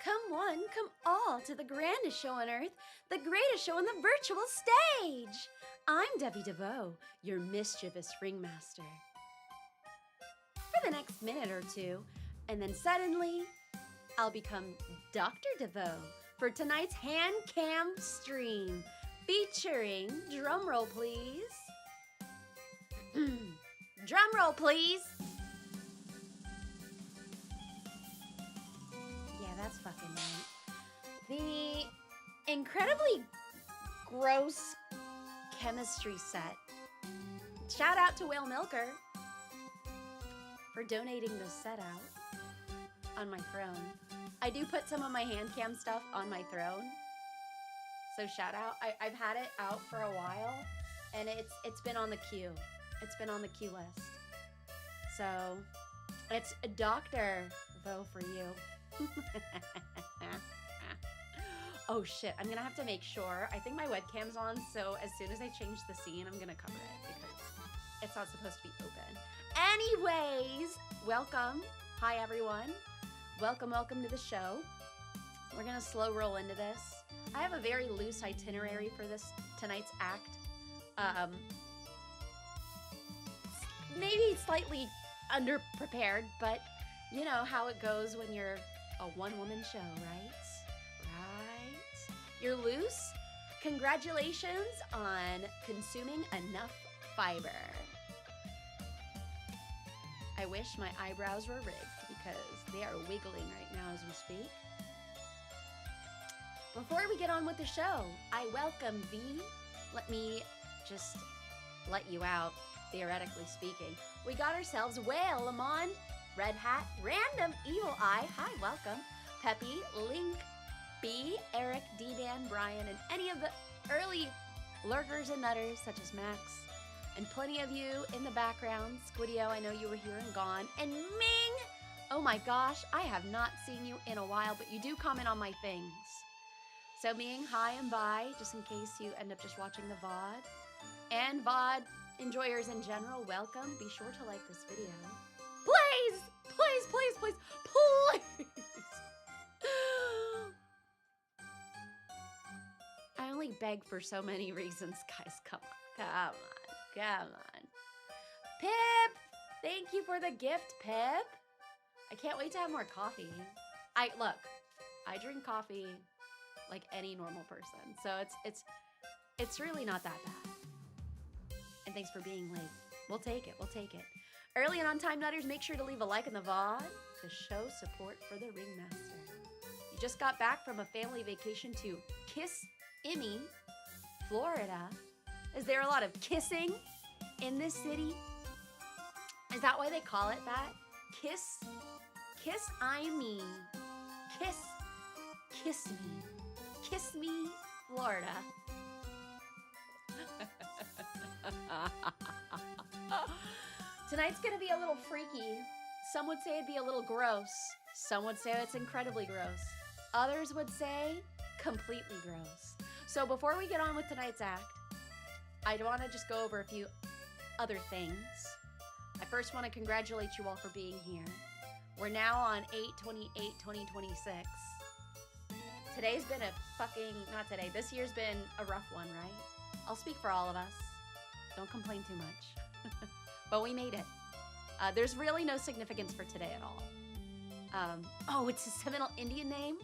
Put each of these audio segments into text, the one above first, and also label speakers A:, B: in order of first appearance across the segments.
A: Come one, come all to the grandest show on earth, the greatest show on the virtual stage. I'm Devi Vaux, your mischievous ringmaster. For the next minute or two, and then suddenly, I'll become Dr. DeVoe for tonight's Handcam stream, featuring, drumroll please, drumroll please, incredibly gross chemistry set. Shout out to Whale Milker for donating this set out on my throne. I do put some of my Handcam stuff on my throne, so shout out. I've had it out for a while, and it's been on the queue. It's been on the queue list. So it's Dr. Vaux for you. Oh shit, I'm gonna have to make sure. I think my webcam's on, so as soon as I change the scene, I'm gonna cover it because it's not supposed to be open. Anyways, welcome. Hi everyone. Welcome to the show. We're gonna slow roll into this. I have a very loose itinerary for tonight's act. Maybe slightly underprepared, but you know how it goes when you're a one-woman show, right? You're loose? Congratulations on consuming enough fiber. I wish my eyebrows were rigged because they are wiggling right now as we speak. Before we get on with the show, I welcome V. Let me just let you out, theoretically speaking. We got ourselves Whale, Lamont, Red Hat, Random, Evil Eye, hi, welcome, Peppy, Link, B, Eric, D-Dan, Brian, and any of the early lurkers and nutters such as Max, and plenty of you in the background. Squidio, I know you were here and gone, and Ming! Oh my gosh, I have not seen you in a while, but you do comment on my things. So Ming, hi and bye, just in case you end up just watching the VOD. And VOD enjoyers in general, welcome. Be sure to like this video. Please! Please, please, please, please! I only beg for so many reasons, guys. Come on. Pip! Thank you for the gift, Pip. I can't wait to have more coffee. Look, I drink coffee like any normal person, so it's really not that bad. And thanks for being late. We'll take it. Early and on time nutters, make sure to leave a like in the VOD to show support for the Ringmaster. You just got back from a family vacation to Kissimmee, Florida. Is there a lot of kissing in this city? Is that why they call it that? Kiss me, Florida. Tonight's gonna be a little freaky. Some would say it'd be a little gross. Some would say it's incredibly gross. Others would say completely gross. So before we get on with tonight's act, I want to just go over a few other things. I first want to congratulate you all for being here. We're now on 8/28/2026. Today's been this year's been a rough one, right? I'll speak for all of us. Don't complain too much. But we made it. There's really no significance for today at all. Oh, it's a Seminole Indian name?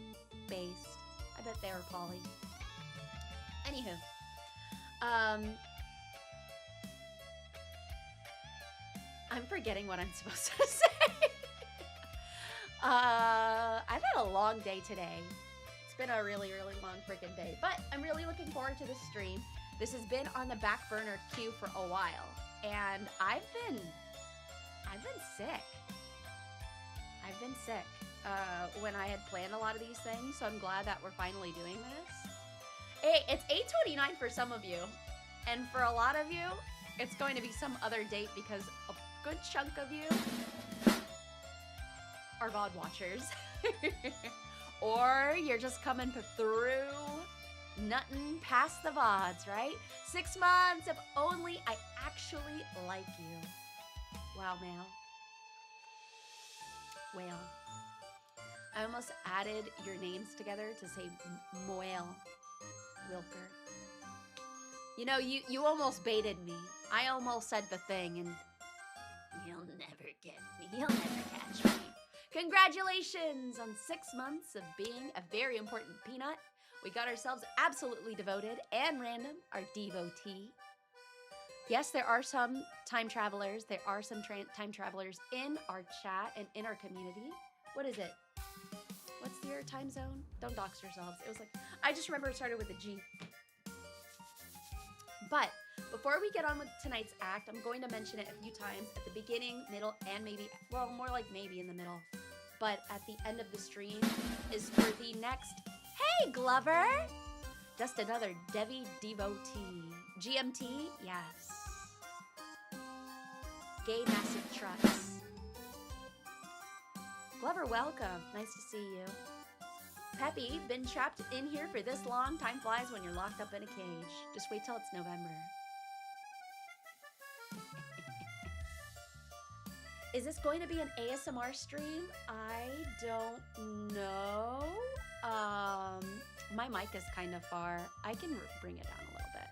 A: Based. I bet they were Polly. Anywho. I'm forgetting what I'm supposed to say. I've had a long day today. It's been a really, really long freaking day, but I'm really looking forward to this stream. This has been on the back burner queue for a while, and I've been sick. When I had planned a lot of these things, so I'm glad that we're finally doing this. Hey, it's 8:29 for some of you, and for a lot of you, it's going to be some other date because a good chunk of you are VOD watchers. Or you're just coming through, nuttin' past the VODs, right? 6 months of only I actually like you. Wow, Mal. Whale. I almost added your names together to say Moelle Wilker. You know, you almost baited me. I almost said the thing, and you'll never get me. You'll never catch me. Congratulations on 6 months of being a very important peanut. We got ourselves absolutely devoted and random, our devotee. Yes, there are some time travelers. There are some time travelers in our chat and in our community. What is it? What's your time zone? Don't dox yourselves. It was like, I just remember it started with a G. But before we get on with tonight's act, I'm going to mention it a few times at the beginning, middle, and maybe, well, more like maybe in the middle. But at the end of the stream is for the next, hey, Glover! Just another Devi devotee. GMT? Yes. Gay massive trucks. Glover, welcome. Nice to see you. Peppy, been trapped in here for this long. Time flies when you're locked up in a cage. Just wait till it's November. Is this going to be an ASMR stream? I don't know. My mic is kind of far. I can bring it down a little bit.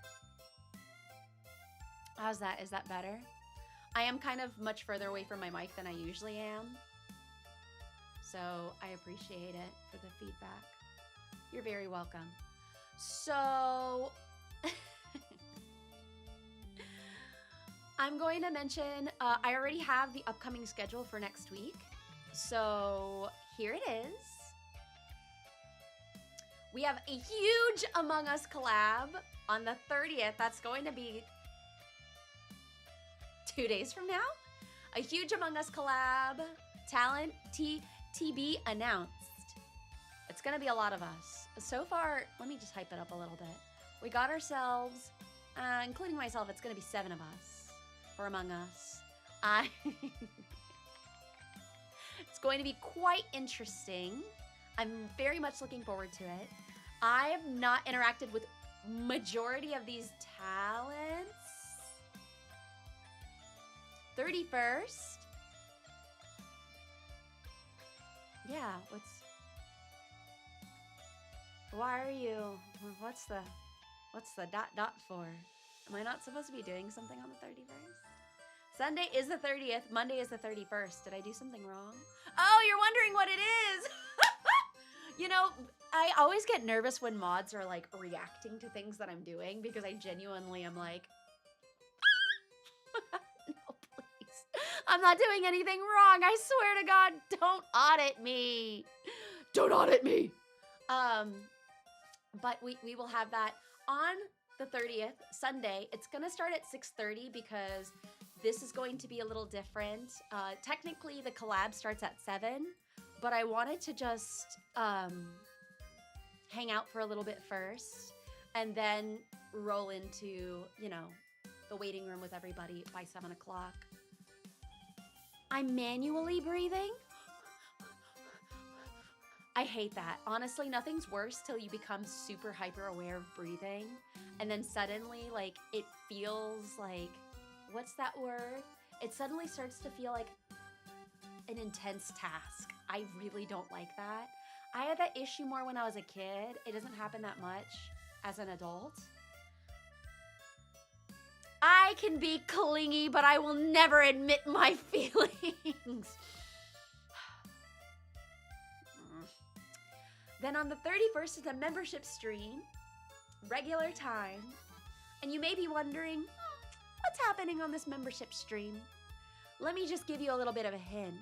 A: How's that? Is that better? I am kind of much further away from my mic than I usually am. So I appreciate it for the feedback. You're very welcome. So I'm going to mention, I already have the upcoming schedule for next week. So here it is. We have a huge Among Us collab on the 30th. That's going to be 2 days from now. A huge Among Us collab. Talent TB announced. It's going to be a lot of us. So far, let me just hype it up a little bit. We got ourselves, including myself, it's going to be 7 of us for Among Us. It's going to be quite interesting. I'm very much looking forward to it. I have not interacted with majority of these talents. 31st. Yeah, why are you, what's the dot for? Am I not supposed to be doing something on the 31st? Sunday is the 30th, Monday is the 31st. Did I do something wrong? Oh, you're wondering what it is. You know, I always get nervous when mods are like reacting to things that I'm doing because I genuinely am like, no, please. I'm not doing anything wrong. I swear to God, don't audit me. Don't audit me. But we will have that on the 30th, Sunday. It's going to start at 6:30 because this is going to be a little different. Technically, the collab starts at 7, but I wanted to just hang out for a little bit first and then roll into, you know, the waiting room with everybody by 7 o'clock. I'm manually breathing. I hate that. Honestly, nothing's worse till you become super hyper aware of breathing. And then suddenly, like, it feels like, what's that word? It suddenly starts to feel like an intense task. I really don't like that. I had that issue more when I was a kid. It doesn't happen that much as an adult. I can be clingy, but I will never admit my feelings. Then on the 31st is a membership stream, regular time. And you may be wondering, what's happening on this membership stream? Let me just give you a little bit of a hint.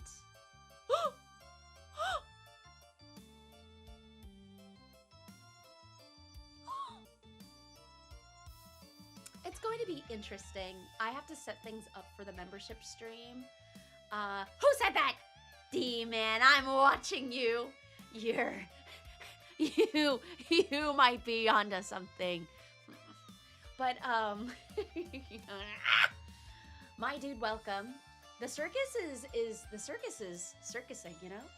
A: It's going to be interesting. I have to set things up for the membership stream. Who said that? D-Man, I'm watching you. You might be onto something. But, my dude, welcome. The circus is circusing, you know?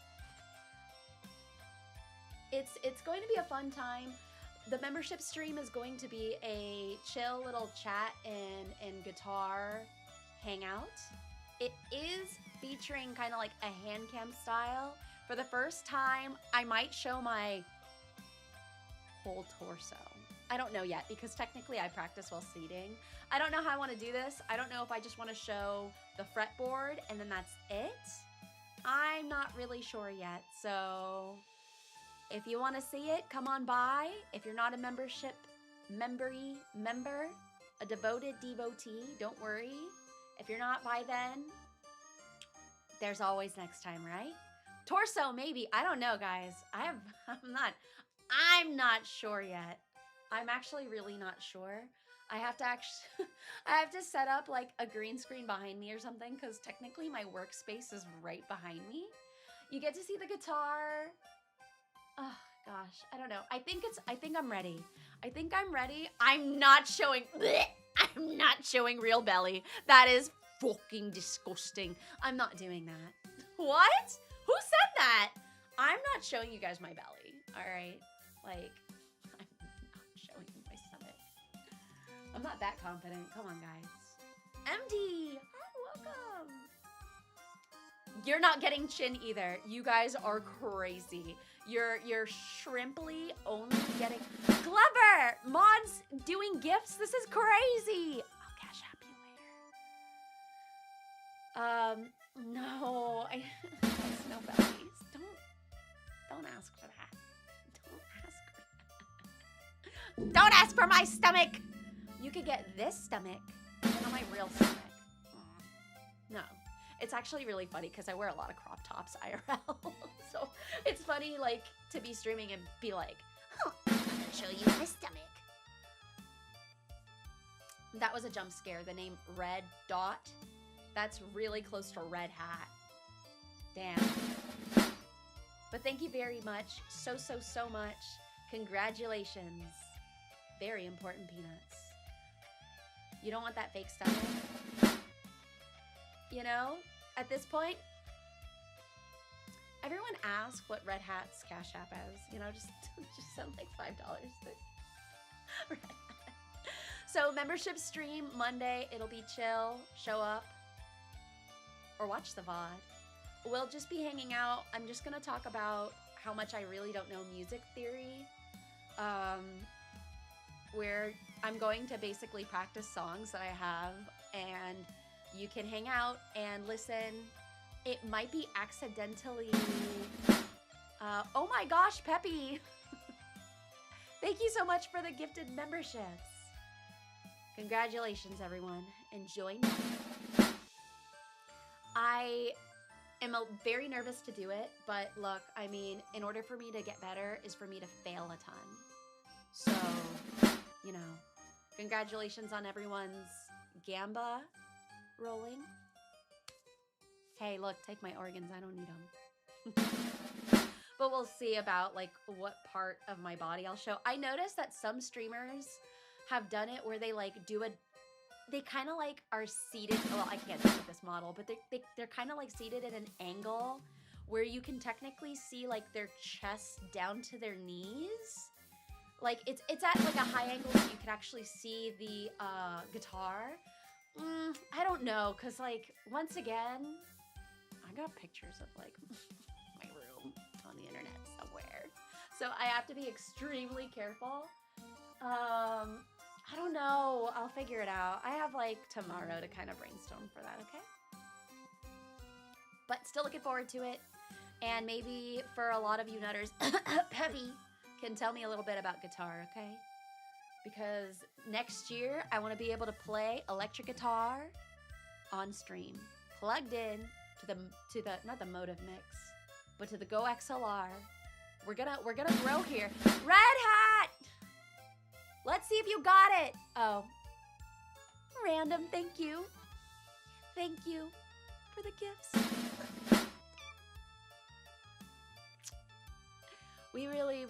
A: It's going to be a fun time. The membership stream is going to be a chill little chat and guitar hangout. It is featuring kind of like a Handcam style. For the first time, I might show my whole torso. I don't know yet because technically I practice while seating. I don't know how I want to do this. I don't know if I just want to show the fretboard and then that's it. I'm not really sure yet. So if you want to see it, come on by. If you're not a member, a devoted devotee, don't worry. If you're not by then, there's always next time, right? Torso, maybe. I don't know, guys. I'm not sure yet. I'm actually really not sure. I have to I have to set up like a green screen behind me or something because technically my workspace is right behind me. You get to see the guitar. Oh gosh, I don't know. I think I'm ready. I think I'm ready. I'm not showing real belly. That is fucking disgusting. I'm not doing that. What? Who said that? I'm not showing you guys my belly. All right? Like, I'm not showing you my stomach. I'm not that confident. Come on, guys. MD, hi, welcome. You're not getting chin either. You guys are crazy. You're shrimply only getting clever mods doing gifts. This is crazy. I'll cash app you later. No, no bellies. Don't ask for that. Don't ask for my stomach. You could get this stomach, not my real stomach. No. It's actually really funny because I wear a lot of crop tops IRL. So it's funny like to be streaming and be like, huh, I'm gonna show you my stomach. That was a jump scare. The name Red Dot. That's really close to Red Hat. Damn. But thank you very much. So much. Congratulations. Very important peanuts. You don't want that fake stomach. You know, at this point, everyone asks what Red Hat's Cash App is. You know, just send like $5. Red Hat. So membership stream Monday. It'll be chill. Show up or watch the VOD. We'll just be hanging out. I'm just gonna talk about how much I really don't know music theory. Where I'm going to basically practice songs that I have, and you can hang out and listen. It might be accidentally. Oh my gosh, Peppy. Thank you so much for the gifted memberships. Congratulations, everyone. Enjoy. I am very nervous to do it, but look, I mean, in order for me to get better is for me to fail a ton. So, you know, congratulations on everyone's gamba rolling. Hey, look, take my organs. I don't need them. But we'll see about like what part of my body I'll show. I noticed that some streamers have done it where they like they kind of like are seated. Well, I can't look at this model, but they're kind of like seated at an angle where you can technically see like their chest down to their knees. Like it's at like a high angle so you can actually see the guitar. I don't know, cause like once again, I got pictures of like my room on the internet somewhere, so I have to be extremely careful. I don't know. I'll figure it out. I have like tomorrow to kind of brainstorm for that. Okay. But still looking forward to it, and maybe for a lot of you nutters, Peppy can tell me a little bit about guitar, okay? Because next year I want to be able to play electric guitar on stream, plugged in to the not the Motive Mix, but to the Go XLR. We're gonna grow here. Red Hat. Let's see if you got it. Oh, random. Thank you. Thank you for the gifts. We really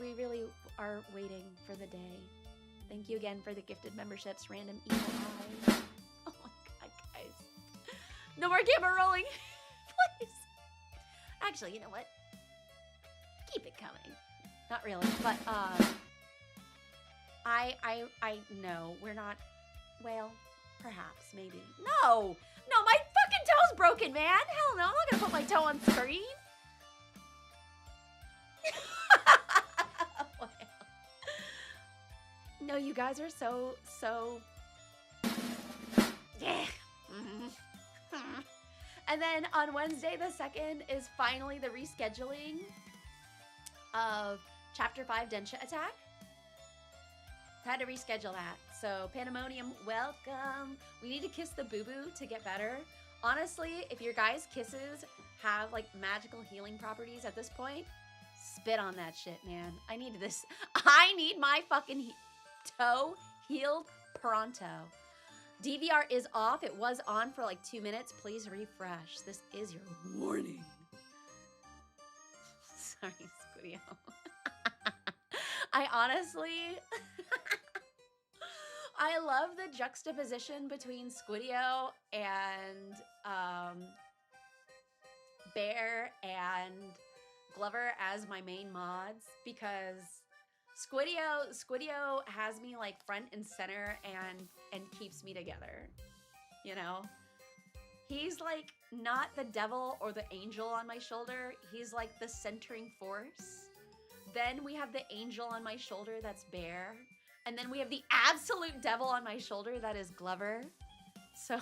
A: are waiting for the day. Thank you again for the gifted memberships, Random Evil Eye. Oh my god, guys. No more camera rolling. Please. Actually, you know what? Keep it coming. Not really, but I know we're not, well, perhaps, maybe. No, my fucking toe's broken, man. Hell no, I'm not gonna put my toe on screen. No, you guys are so yeah. And then on Wednesday the 2nd is finally the rescheduling of Chapter 5 Densha Attack. Had to reschedule that. So Pandemonium, welcome. We need to kiss the boo-boo to get better. Honestly, if your guys' kisses have like magical healing properties at this point, spit on that shit, man. I need this. I need my fucking toe healed pronto. DVR is off. It was on for like 2 minutes. Please refresh. This is your warning. Sorry, Squidio. I honestly, I love the juxtaposition between Squidio and Bear and Glover as my main mods, because Squidio has me like front and center and keeps me together, you know? He's like not the devil or the angel on my shoulder. He's like the centering force. Then we have the angel on my shoulder, that's Bear. And then we have the absolute devil on my shoulder, that is Glover. So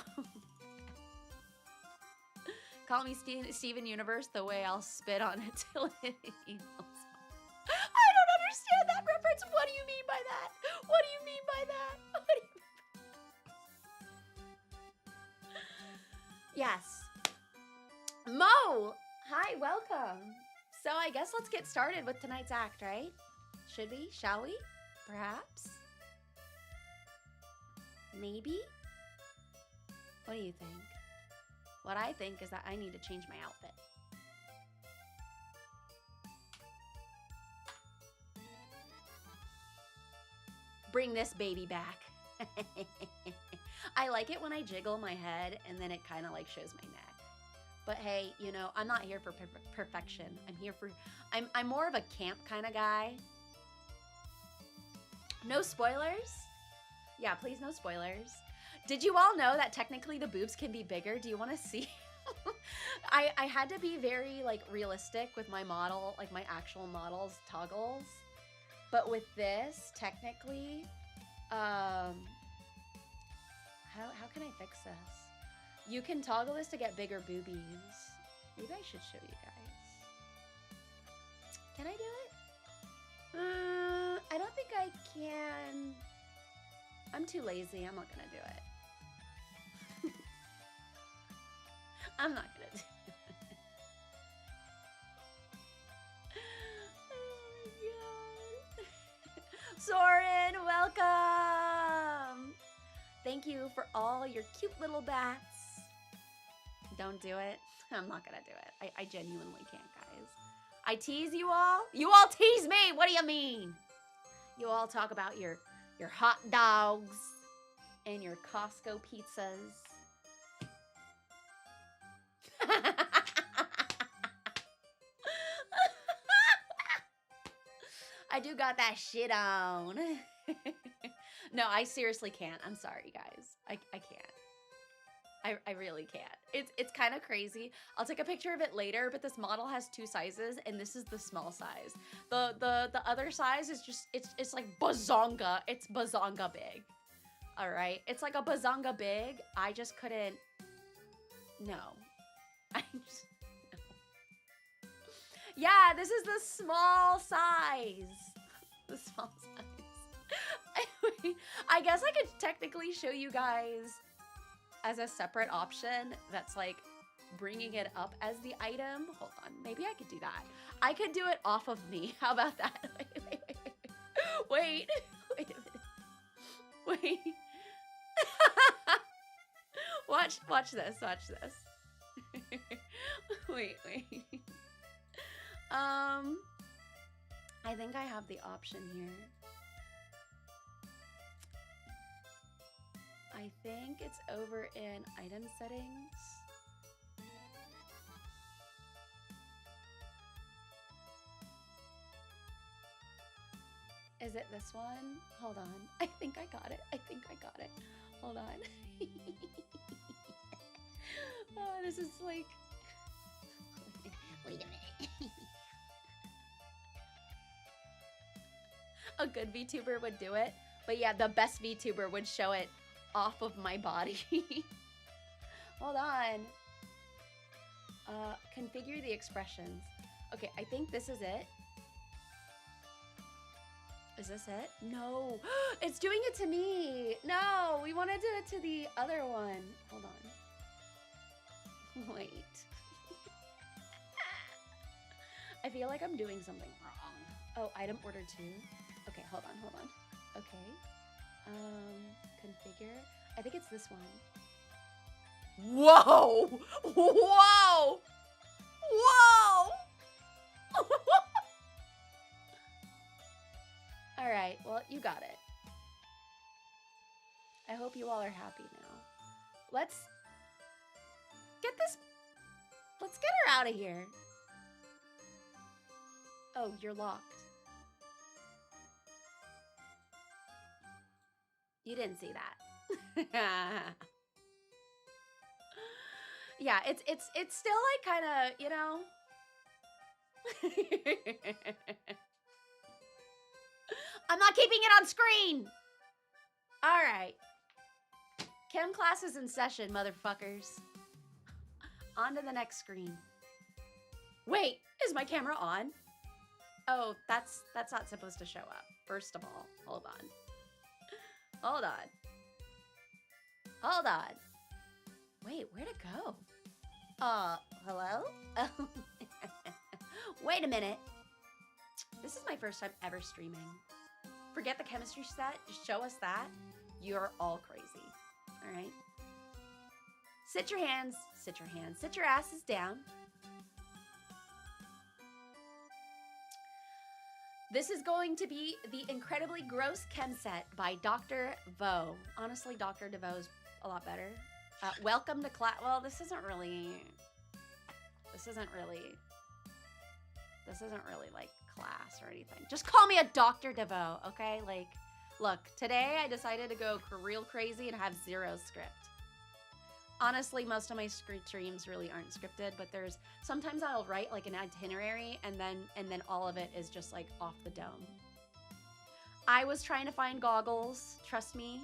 A: call me Steven Universe, the way I'll spit on it till it heals. I don't understand that reference. What do you mean by that? What do you mean by that? What do you... Yes. Mo! Hi, welcome. So I guess let's get started with tonight's act, right? Should we? Shall we? Perhaps? Maybe? What do you think? What I think is that I need to change my outfit. Bring this baby back. I like it when I jiggle my head and then it kind of like shows my neck. But hey, you know, I'm not here for perfection. I'm here for, I'm more of a camp kind of guy. No spoilers? Yeah, please no spoilers. Did you all know that technically the boobs can be bigger? Do you want to see? I had to be very like realistic with my model, like my actual model's toggles. But with this, technically, how can I fix this? You can toggle this to get bigger boobies. Maybe I should show you guys. Can I do it? I don't think I can. I'm too lazy. I'm not gonna do it. I'm not gonna do it. Oh my god. Soren, welcome. Thank you for all your cute little bats. Don't do it. I'm not gonna do it. I genuinely can't, guys. I tease you all. You all tease me. What do you mean? You all talk about your hot dogs and your Costco pizzas. I do got that shit on. No, I seriously can't. I'm sorry, guys. I can't. I really can't. It's kind of crazy. I'll take a picture of it later, but this model has 2 sizes and this is the small size. The other size is just, it's like bazonga. It's bazonga big. All right. It's like a bazonga big. I just couldn't. No. I just, no. Yeah, this is the small size. The small size. I guess I could technically show you guys as a separate option that's like bringing it up as the item. Hold on, maybe I could do that. I could do it off of me. How about that? Wait a minute. Wait. Watch this. Wait. I think I have the option here. I think it's over in item settings. Is it this one? Hold on. I think I got it. Hold on. Oh, this is like... Wait a minute. A good VTuber would do it. But yeah, the best VTuber would show it off of my body. Hold on. Configure the expressions. Okay, I think this is it. Is this it? No, it's doing it to me. No, we want to do it to the other one. Hold on. Wait. I feel like I'm doing something wrong. Oh, item order 2. Okay, hold on. Okay. Configure. I think it's this one. Whoa! Whoa! Whoa! All right, well, you got it. I hope you all are happy now. Let's get her out of here. Oh, you're locked. You didn't see that. Yeah, it's still like kind of, you know. I'm not keeping it on screen. All right. Chem class is in session, motherfuckers. On to the next screen. Wait, is my camera on? Oh, that's not supposed to show up. First of all, hold on. Wait, where'd it go? Hello? Wait a minute. This is my first time ever streaming. Forget the chemistry set, just show us that. You're all crazy. All right? Sit your asses down. This is going to be the incredibly gross chem set by Dr. Vaux. Honestly, Dr. DeVoe is a lot better. Welcome to class. Well, this isn't really like class or anything. Just call me a Dr. DeVoe, okay? Like, look, today I decided to go real crazy and have 0 script. Honestly, most of my streams really aren't scripted, but sometimes I'll write like an itinerary and then all of it is just like off the dome. I was trying to find goggles, trust me,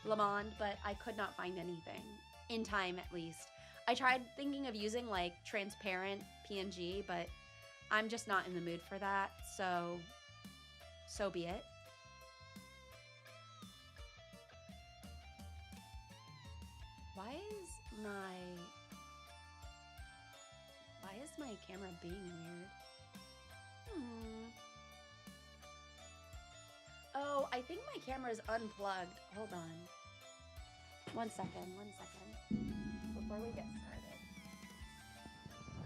A: Lamond, but I could not find anything in time at least. I tried thinking of using like transparent PNG, but I'm just not in the mood for that, so be it. Why is my camera being weird? Oh, I think my camera is unplugged. Hold on. One second. Before we get started.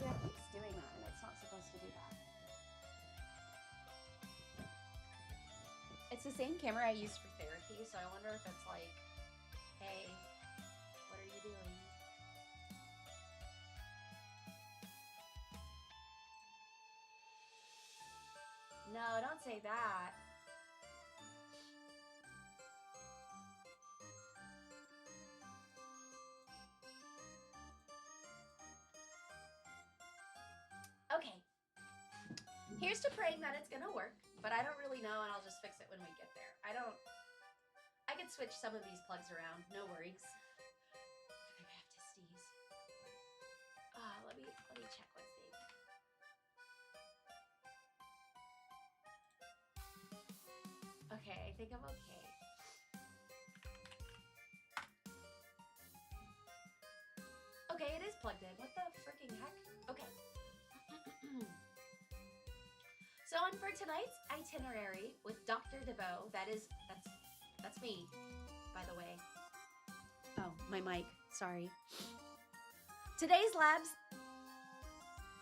A: Yeah, it keeps doing that, and it's not supposed to do that. It's the same camera I used for therapy, so I wonder if it's like, hey, what are you doing? No, don't say that. Okay. Here's to praying that it's gonna work, but I don't really know, and I'll just fix it when we get there. I could switch some of these plugs around, no worries. I think I have to sneeze. Let me check one thing. Okay, I think I'm okay. Okay, it is plugged in. What the freaking heck? Okay. So on for tonight's itinerary with Dr. DeVoe, that's me, by the way. Oh, my mic, sorry. Today's labs,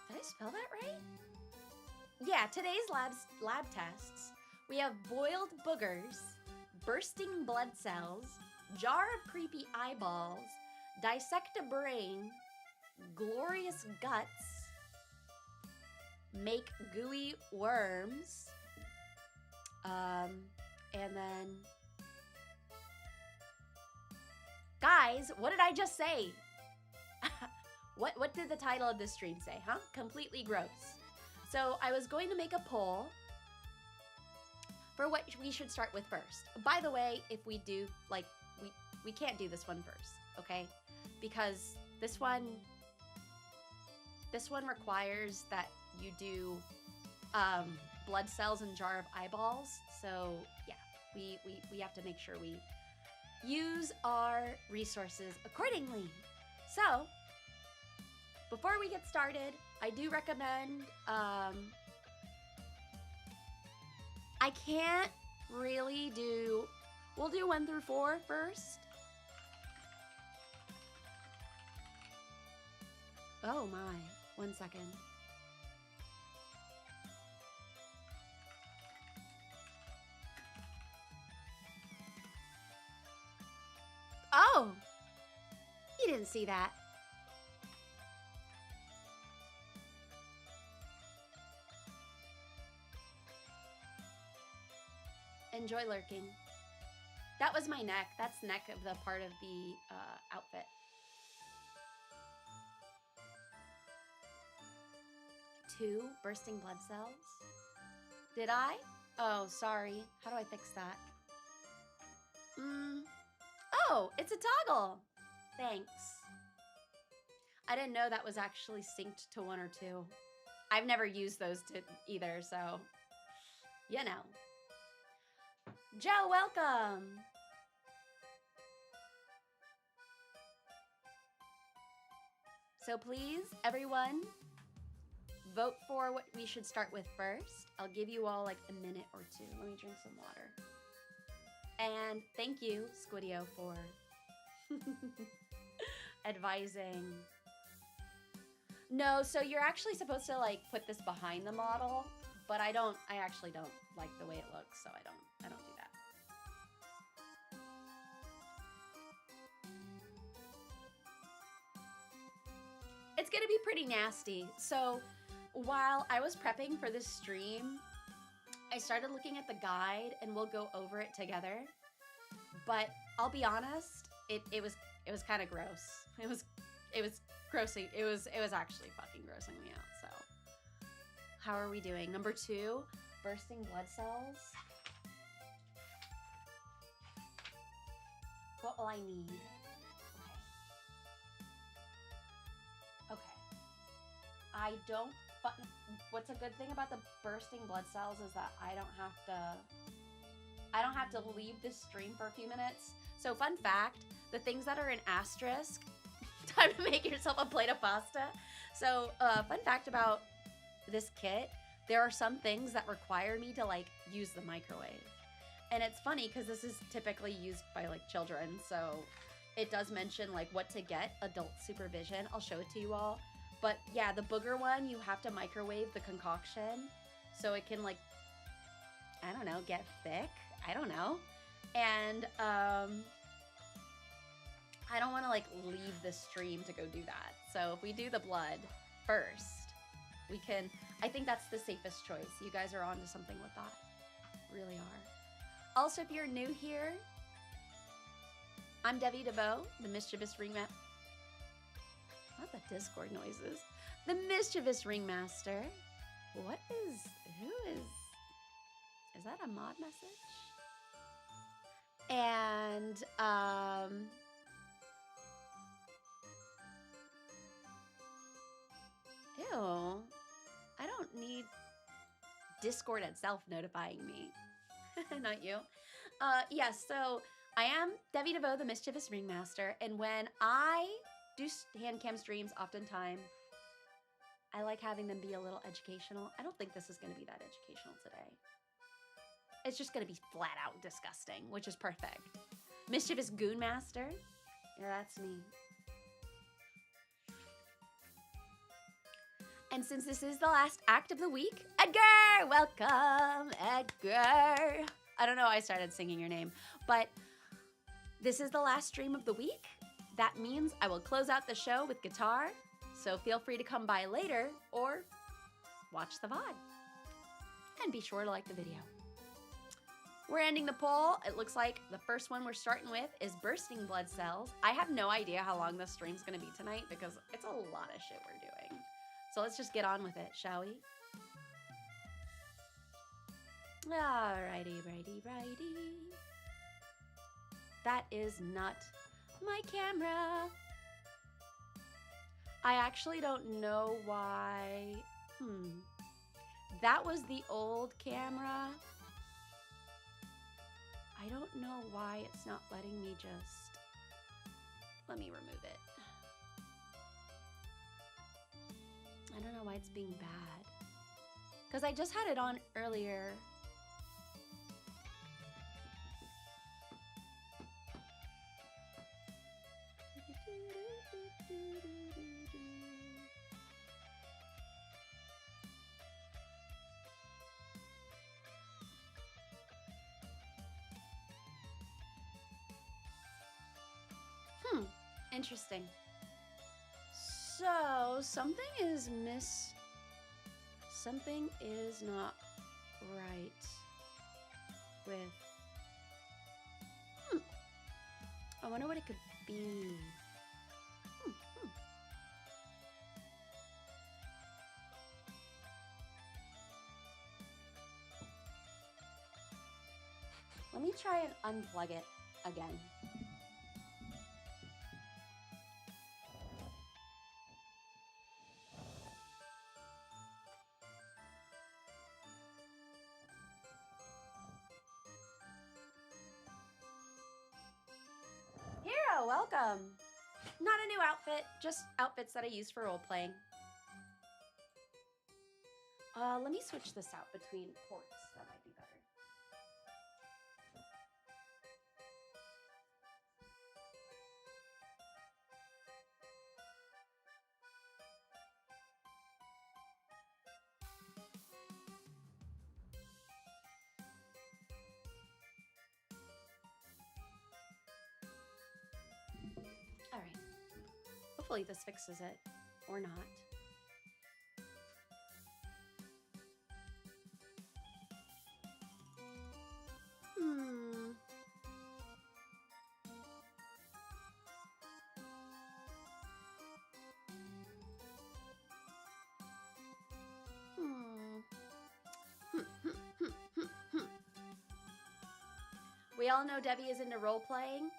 A: did I spell that right? Yeah, today's lab tests. We have boiled boogers, bursting blood cells, jar of creepy eyeballs, dissect a brain, glorious guts, make gooey worms, and then, guys, what did I just say? What did the title of this stream say, huh? Completely gross. So I was going to make a poll for what we should start with first. By the way, if we do, like, we can't do this one first, okay? Because this one requires that you do blood cells and jar of eyeballs. So yeah, we have to make sure we use our resources accordingly. So Before we get started, I do recommend, I can't really do, we'll do 1 through 4 first. Oh my, 1 second. Oh, you didn't see that. Enjoy lurking. That was my neck. That's the neck of the part of the outfit. 2 bursting blood cells. Did I? Oh, sorry. How do I fix that? Oh, it's a toggle. Thanks. I didn't know that was actually synced to 1 or 2. I've never used those either, so you know. Joe, welcome. So please, everyone, vote for what we should start with first. I'll give you all like a minute or 2. Let me drink some water. And thank you, Squidio, for advising. No, so you're actually supposed to like put this behind the model, but I actually don't like the way it looks, so I don't do that. It's gonna be pretty nasty. So while I was prepping for this stream, I started looking at the guide and we'll go over it together. But I'll be honest, it was kind of gross. It was grossing. It was actually fucking grossing me out. So how are we doing? Number 2, bursting blood cells. What will I need? Okay. I don't. What's a good thing about the bursting blood cells is that I don't have to leave this stream for a few minutes. So fun fact, the things that are in asterisk, time to make yourself a plate of pasta. So fun fact about this kit, there are some things that require me to like use the microwave. And it's funny because this is typically used by like children. So it does mention like what to get, adult supervision. I'll show it to you all. But yeah, the booger one, you have to microwave the concoction so it can like, I don't know, get thick. I don't know. And I don't want to like leave the stream to go do that. So if we do the blood first, we can, I think that's the safest choice. You guys are onto something with that. Really are. Also, if you're new here, I'm Devi DeVaux, the mischievous ringmaster. Not the Discord noises. The mischievous ringmaster. Who is that a mod message? And, ew, I don't need Discord itself notifying me. Not you. Yes, so I am Devi DeVaux, the mischievous ringmaster, and when I do Handcam streams, oftentimes I like having them be a little educational. I don't think this is going to be that educational today. It's just going to be flat out disgusting, which is perfect. Mischievous Goonmaster. Yeah, that's me. And since this is the last act of the week, Edgar! Welcome, Edgar! I don't know why I started singing your name, but this is the last stream of the week. That means I will close out the show with guitar, so feel free to come by later or watch the VOD. And be sure to like the video. We're ending the poll. It looks like the first one we're starting with is bursting blood cells. I have no idea how long this stream's gonna be tonight because it's a lot of shit we're doing. So let's just get on with it, shall we? Alrighty, righty. That is not my camera. I actually don't know why. That was the old camera. I don't know why it's not letting me just... Let me remove it. I don't know why it's being bad. Because I just had it on earlier. Interesting. So something is something is not right with I wonder what it could be. Let me try and unplug it again. Hero, welcome. Not a new outfit, just outfits that I use for role playing. Let me switch this out between ports. That might be better. All right. Hopefully this fixes it, or not. We all know Devi is into role playing.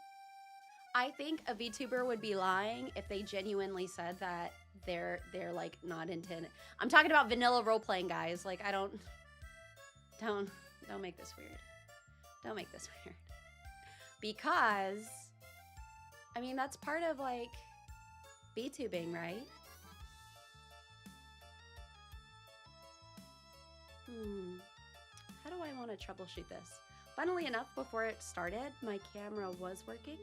A: I think a VTuber would be lying if they genuinely said that they're like not into it. I'm talking about vanilla role playing, guys. Like, I don't make this weird. Don't make this weird. Because I mean, that's part of like VTubing, right? How do I want to troubleshoot this? Funnily enough, before it started, my camera was working.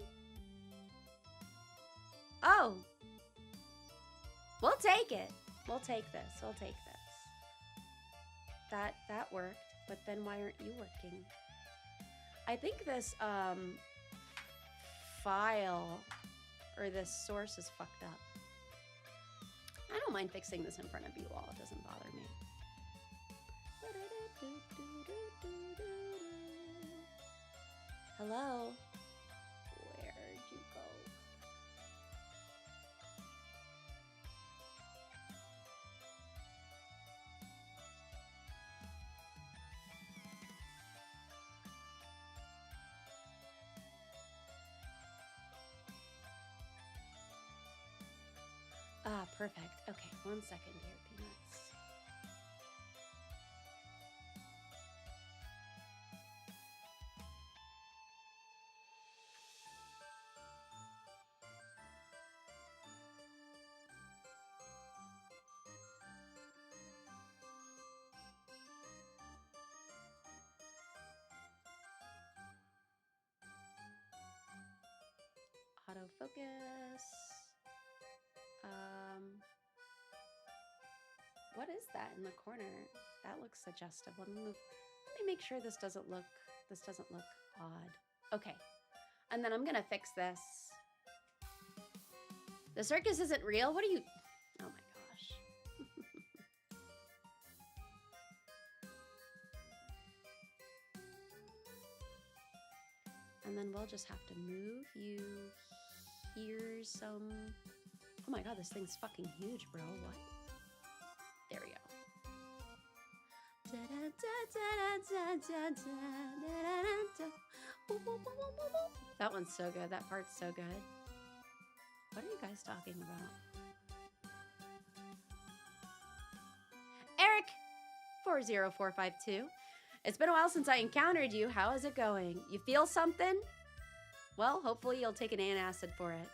A: Oh, we'll take it. We'll take this. We'll take this. That worked, but then why aren't you working? I think this file or this source is fucked up. I don't mind fixing this in front of you all. It doesn't bother me. Hello? Where'd you go? Ah, perfect. Okay, 1 second here, Peanuts. Autofocus. What is that in the corner? That looks suggestive. Let me move. Let me make sure this doesn't look odd. Okay. And then I'm gonna fix this. The circus isn't real? What are you? Oh my gosh. And then we'll just have to move you. Here's some. Oh my god, this thing's fucking huge, bro. What? There we go. That one's so good. That part's so good. What are you guys talking about? Eric 40452. It's been a while since I encountered you. How is it going? You feel something? Well, hopefully you'll take an antacid for it.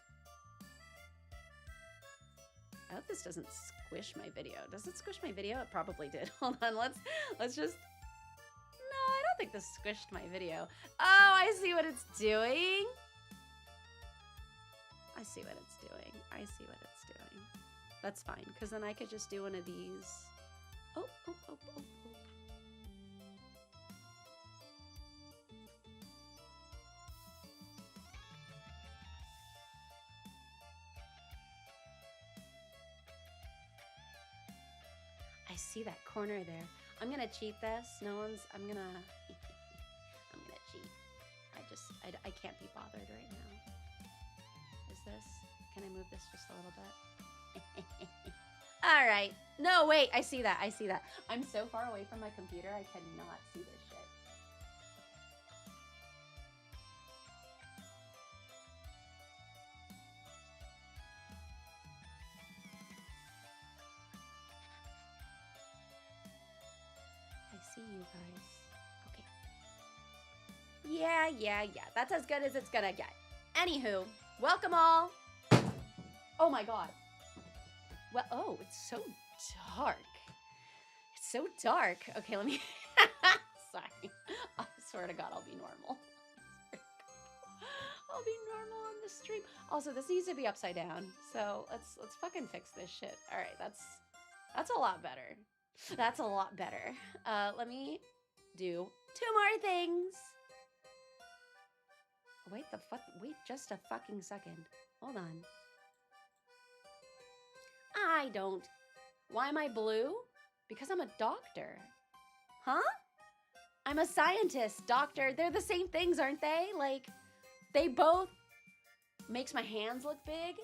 A: hope this doesn't squish my video. Does it squish my video? It probably did. Hold on, let's just... No, I don't think this squished my video. Oh, I see what it's doing. I see what it's doing. I see what it's doing. That's fine, because then I could just do one of these. Oh, oh, oh, oh, oh. I see that corner there. I'm gonna cheat this. I'm gonna cheat. I can't be bothered right now. Can I move this just a little bit? All right. No, wait, I see that. I'm so far away from my computer, I cannot see this shit. I see you guys. Okay. Yeah. That's as good as it's gonna get. Anywho, welcome all. Oh my God. Well, oh, it's so dark. It's so dark. Okay, let me, sorry. I swear to God, I'll be normal. I'll be normal on the stream. Also, this needs to be upside down. So let's fucking fix this shit. All right, that's a lot better. That's a lot better. Let me do 2 more things. Wait just a fucking second. Hold on. I don't. Why am I blue? Because I'm a doctor. Huh? I'm a scientist, doctor. They're the same things, aren't they? Like, they both makes my hands look big.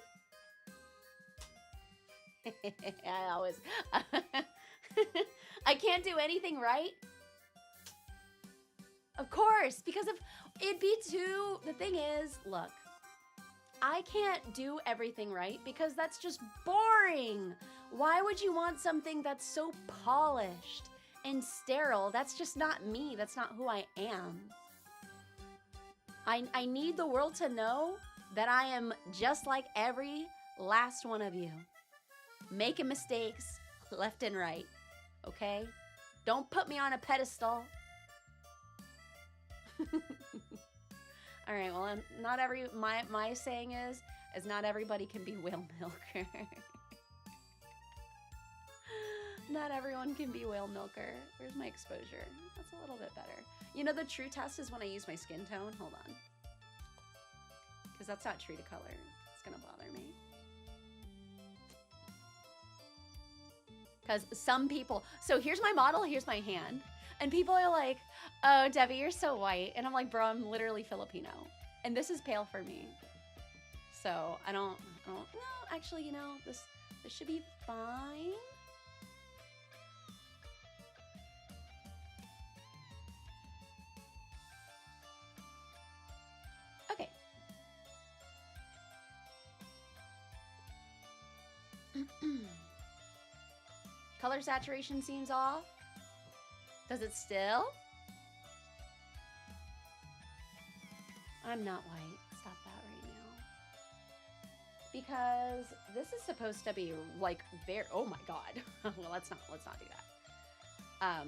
A: I always... I can't do anything right. Of course, because if it'd be too... The thing is, look. I can't do everything right because that's just boring. Why would you want something that's so polished and sterile? That's just not me. That's not who I am. I need the world to know that I am just like every last one of you. Making mistakes left and right, okay? Don't put me on a pedestal. All right, well, not every, my saying is not everybody can be whale milker. Not everyone can be whale milker. Where's my exposure? That's a little bit better. You know, the true test is when I use my skin tone. Hold on. Because that's not true to color. It's gonna bother me. Because some people, so here's my model, here's my hand. And people are like, oh, Devi, you're so white. And I'm like, bro, I'm literally Filipino. And this is pale for me. So I don't no, actually, you know, this should be fine. Okay. Color saturation seems off. Does it still? I'm not white. Stop that right now. Because this is supposed to be like very, oh my God. Well, let's not do that.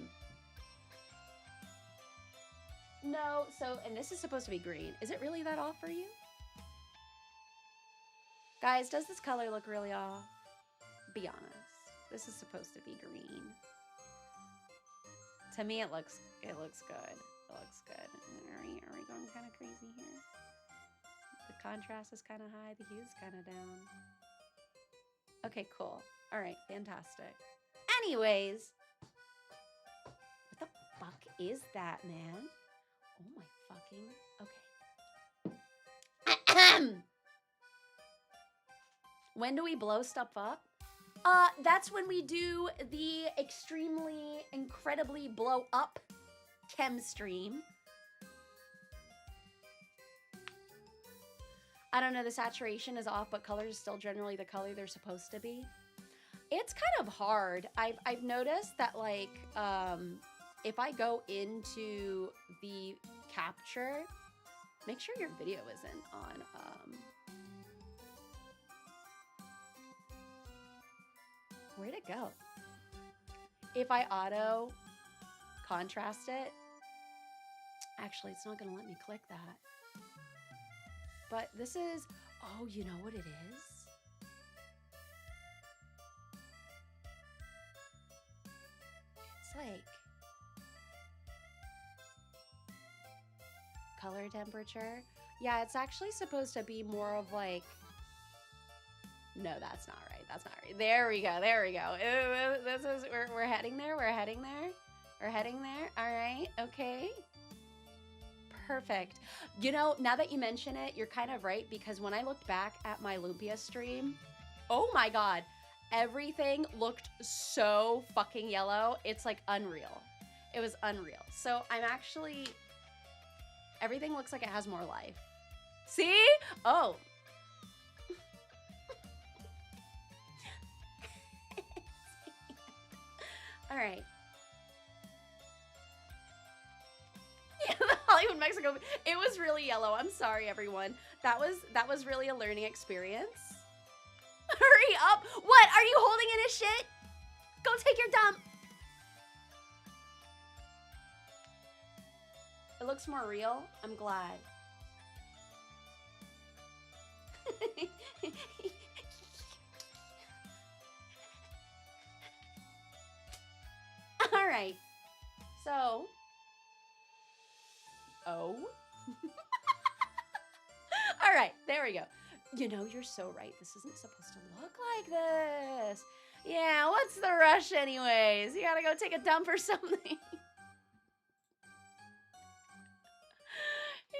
A: No, so, and this is supposed to be green. Is it really that off for you? Guys, does this color look really off? Be honest. This is supposed to be green. To me, it looks good. It looks good. Are we going kind of crazy here? The contrast is kind of high. The hue is kind of down. Okay, cool. All right, fantastic. Anyways, what the fuck is that, man? Oh my fucking... Okay. When do we blow stuff up? That's when we do the extremely, incredibly blow up chem stream. I don't know, the saturation is off, but color is still generally the color they're supposed to be. It's kind of hard. I've noticed that, like, if I go into the capture, make sure your video isn't on, Where'd it go? If I auto contrast it, actually, it's not gonna let me click that. But this is, oh, you know what it is? It's like color temperature. Yeah, it's actually supposed to be more of like, no, that's not right. That's not right. There we go. There we go. This is, we're heading there. We're heading there. We're heading there. All right. Okay. Perfect. You know, now that you mention it, you're kind of right, because when I looked back at my Lumpia stream, oh my God, everything looked so fucking yellow. It's like unreal. It was unreal. So I'm actually, everything looks like it has more life. See? Oh. All right. Yeah, the Hollywood, Mexico. It was really yellow. I'm sorry, everyone. That was really a learning experience. Hurry up. What? Are you holding in his shit? Go take your dump. It looks more real. I'm glad. All right. So, oh. All right, there we go. You know, you're so right. This isn't supposed to look like this. Yeah, what's the rush anyways? You gotta go take a dump or something. You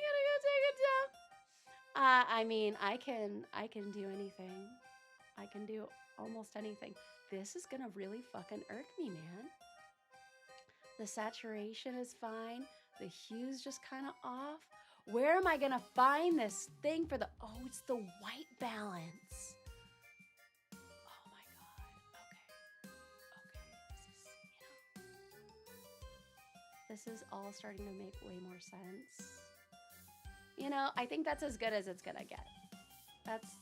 A: gotta go take a dump. I mean, I can do anything. I can do almost anything. This is gonna really fucking irk me, man. The saturation is fine. The hue's just kind of off. Where am I gonna find this thing for the, oh, it's the white balance. Oh my God, okay. This is all starting to make way more sense. You know, I think that's as good as it's gonna get. That's,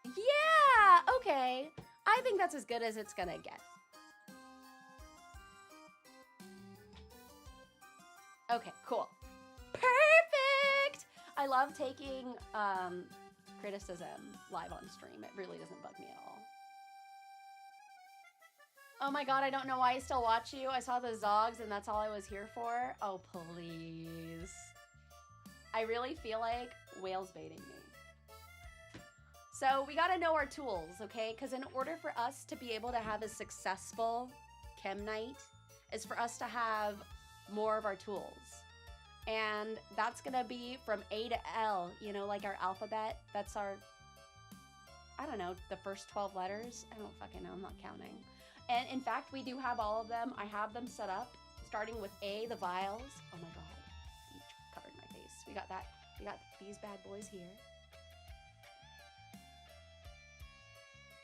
A: yeah, okay. I think that's as good as it's gonna get. Okay, cool. Perfect! I love taking criticism live on stream. It really doesn't bug me at all. Oh my God, I don't know why I still watch you. I saw the zogs and that's all I was here for. Oh, please. I really feel like whales baiting me. So we gotta know our tools, okay? Because in order for us to be able to have a successful chem night is for us to have more of our tools. And that's gonna be from A to L, you know, like our alphabet. That's our, I don't know, the first 12 letters. I don't fucking know, I'm not counting. And in fact, we do have all of them. I have them set up, starting with A, the vials. Oh my God, each covered my face. We got that, we got these bad boys here.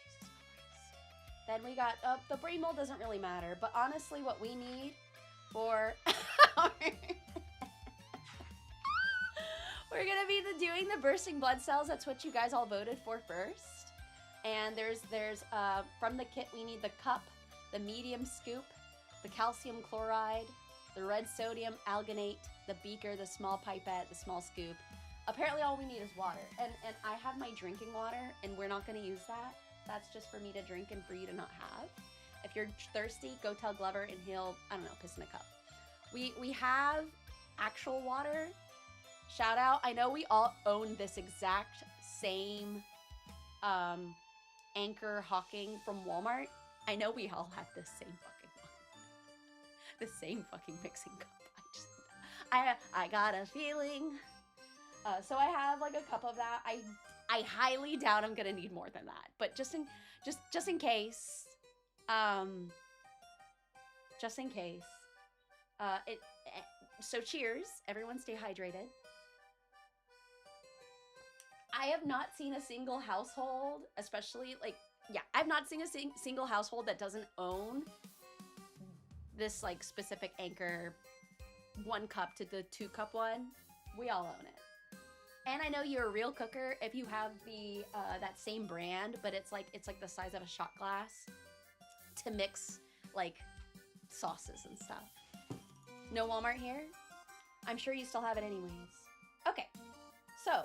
A: Jesus Christ. Then we got, the brain mold doesn't really matter, but honestly what we need for we're gonna be doing the bursting blood cells. That's what you guys all voted for first. And there's from the kit we need the cup, the medium scoop, the calcium chloride, the red sodium alginate, the beaker, the small pipette, the small scoop. Apparently all we need is water. And I have my drinking water and we're not gonna use that. That's just for me to drink and for you to not have. If you're thirsty, go tell Glover and he'll, I don't know, piss in a cup. We have actual water. Shout out. I know we all own this exact same Anchor Hawking from Walmart. I know we all have the same fucking one. The same fucking mixing cup. I got a feeling. So I have like a cup of that. I highly doubt I'm gonna need more than that. But just in case. Just in case. So cheers. Everyone stay hydrated. I have not seen a single household, especially like, yeah, I've not seen a single household that doesn't own this like specific Anchor 1 cup to the 2 cup one. We all own it. And I know you're a real cooker if you have the that same brand, but it's like the size of a shot glass to mix like sauces and stuff. No Walmart here? I'm sure you still have it anyways. Okay, so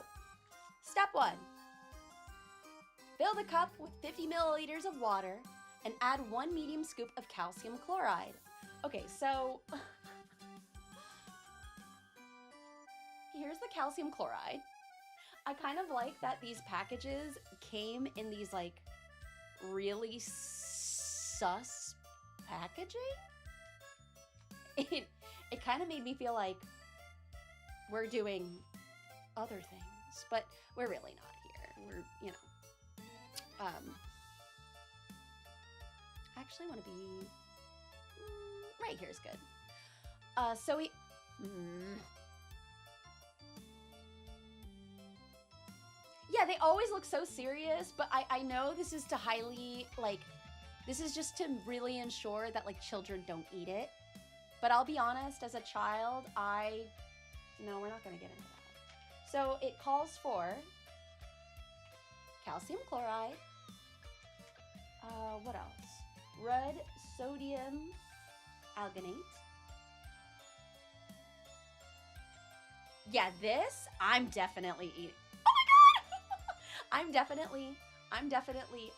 A: step 1. Fill the cup with 50 milliliters of water and add 1 medium scoop of calcium chloride. Okay, so here's the calcium chloride. I kind of like that these packages came in these like really sus packaging. It kind of made me feel like we're doing other things, but we're really not here. We're, you know, I actually want to be right here is good. So we, yeah, they always look so serious, but I know this is to highly, like, this is just to really ensure that, like, children don't eat it. But I'll be honest, as a child, no, we're not going to get into that. So it calls for calcium chloride. What else? Red sodium alginate. Yeah, this, I'm definitely eating. Oh my God! I'm definitely,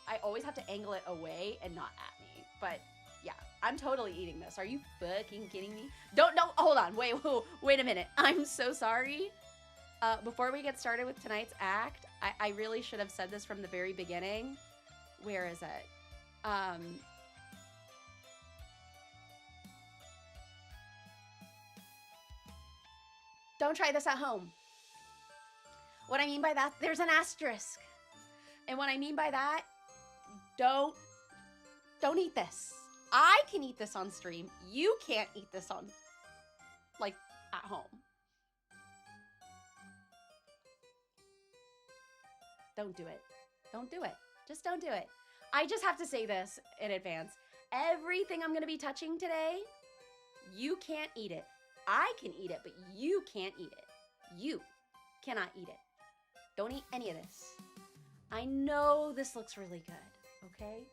A: I always have to angle it away and not at me. But yeah, I'm totally eating this. Are you fucking kidding me? No, hold on. Wait a minute. I'm so sorry. Before we get started with tonight's act, I really should have said this from the very beginning. Where is it? Don't try this at home. What I mean by that, there's an asterisk. And what I mean by that, don't eat this. I can eat this on stream. You can't eat this on, like, at home. Don't do it. Don't do it. Just don't do it. I just have to say this in advance. Everything I'm going to be touching today, you can't eat it. I can eat it, but you can't eat it. You cannot eat it. Don't eat any of this. I know this looks really good, okay?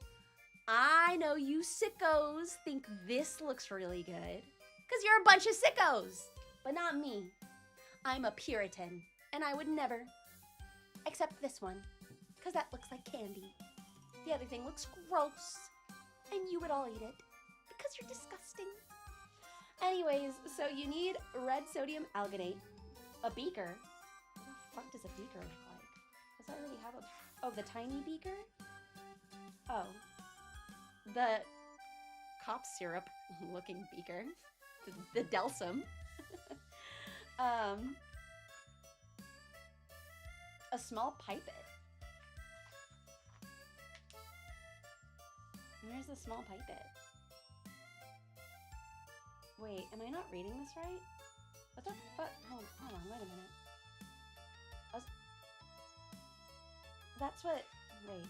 A: I know you sickos think this looks really good because you're a bunch of sickos, but not me. I'm a Puritan, and I would never, except this one, because that looks like candy. The other thing looks gross, and you would all eat it because you're disgusting. Anyways, so you need red sodium alginate, a beaker. What the fuck does a beaker look like? Does I already have a... Oh, the tiny beaker? Oh. The cough syrup looking beaker. The Delsum. A small pipette. Where's the small pipette? Wait, am I not reading this right? What the fuck? Hold on, wait a minute. That's what, wait.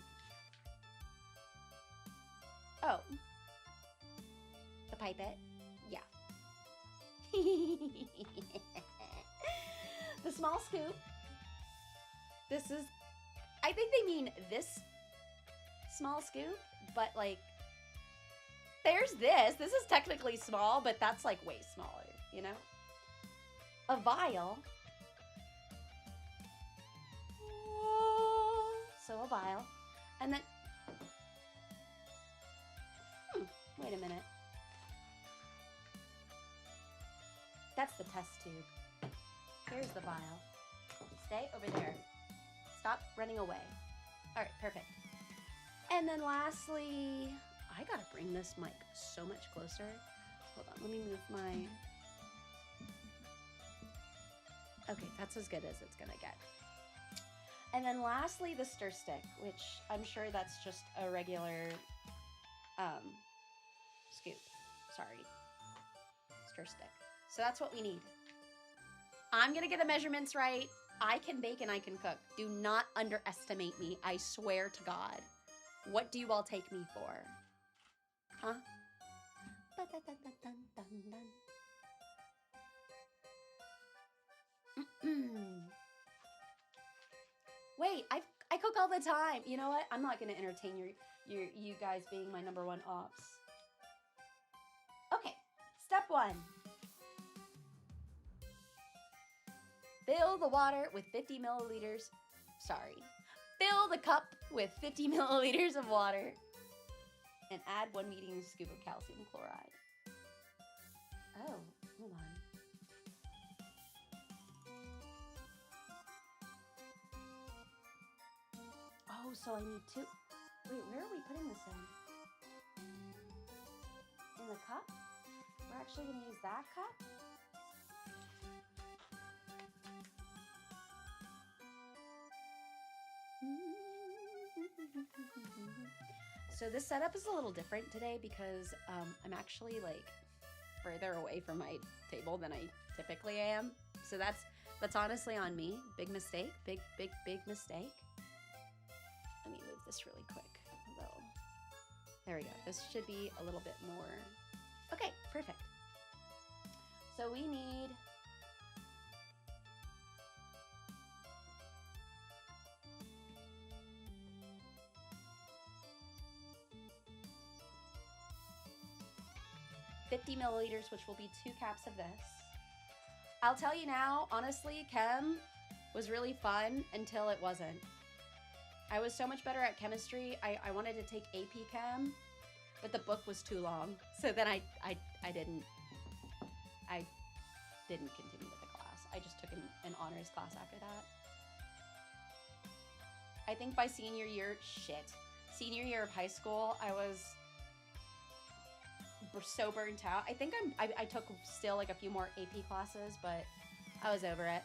A: Oh. The pipette? Yeah. The small scoop. This is, I think they mean this small scoop, but like, there's this. This is technically small, but that's like way smaller, you know? A vial. Whoa. So a vial. And then, wait a minute. That's the test tube. Here's the vial. Stay over there. Stop running away. All right, perfect. And then lastly, I gotta bring this mic so much closer. Hold on, let me move my... Okay, that's as good as it's gonna get. And then lastly, the stir stick, which I'm sure that's just a regular scoop. Sorry. Stir stick. So that's what we need. I'm gonna get the measurements right. I can bake and I can cook. Do not underestimate me. I swear to God. What do you all take me for? Huh? all the time. You know what? I'm not going to entertain you guys being my number one ops. Okay, step 1. Fill the water with 50 milliliters. Sorry. Fill the cup with 50 milliliters of water and add 1 medium scoop of calcium chloride. Oh, hold on. Oh, so I need 2. Wait, where are we putting this in? In the cup? We're actually going to use that cup? So this setup is a little different today because I'm actually like further away from my table than I typically am. So that's honestly on me. Big mistake. Big mistake. Let me move this really quick. Though. There we go. This should be a little bit more. Okay, perfect. So we need 50 milliliters, which will be 2 caps of this. I'll tell you now, honestly, chem was really fun until it wasn't. I was so much better at chemistry. I wanted to take AP Chem, but the book was too long. So then I didn't continue with the class. I just took an honors class after that. I think by senior year of high school, I was so burnt out. I think I took still like a few more AP classes, but I was over it.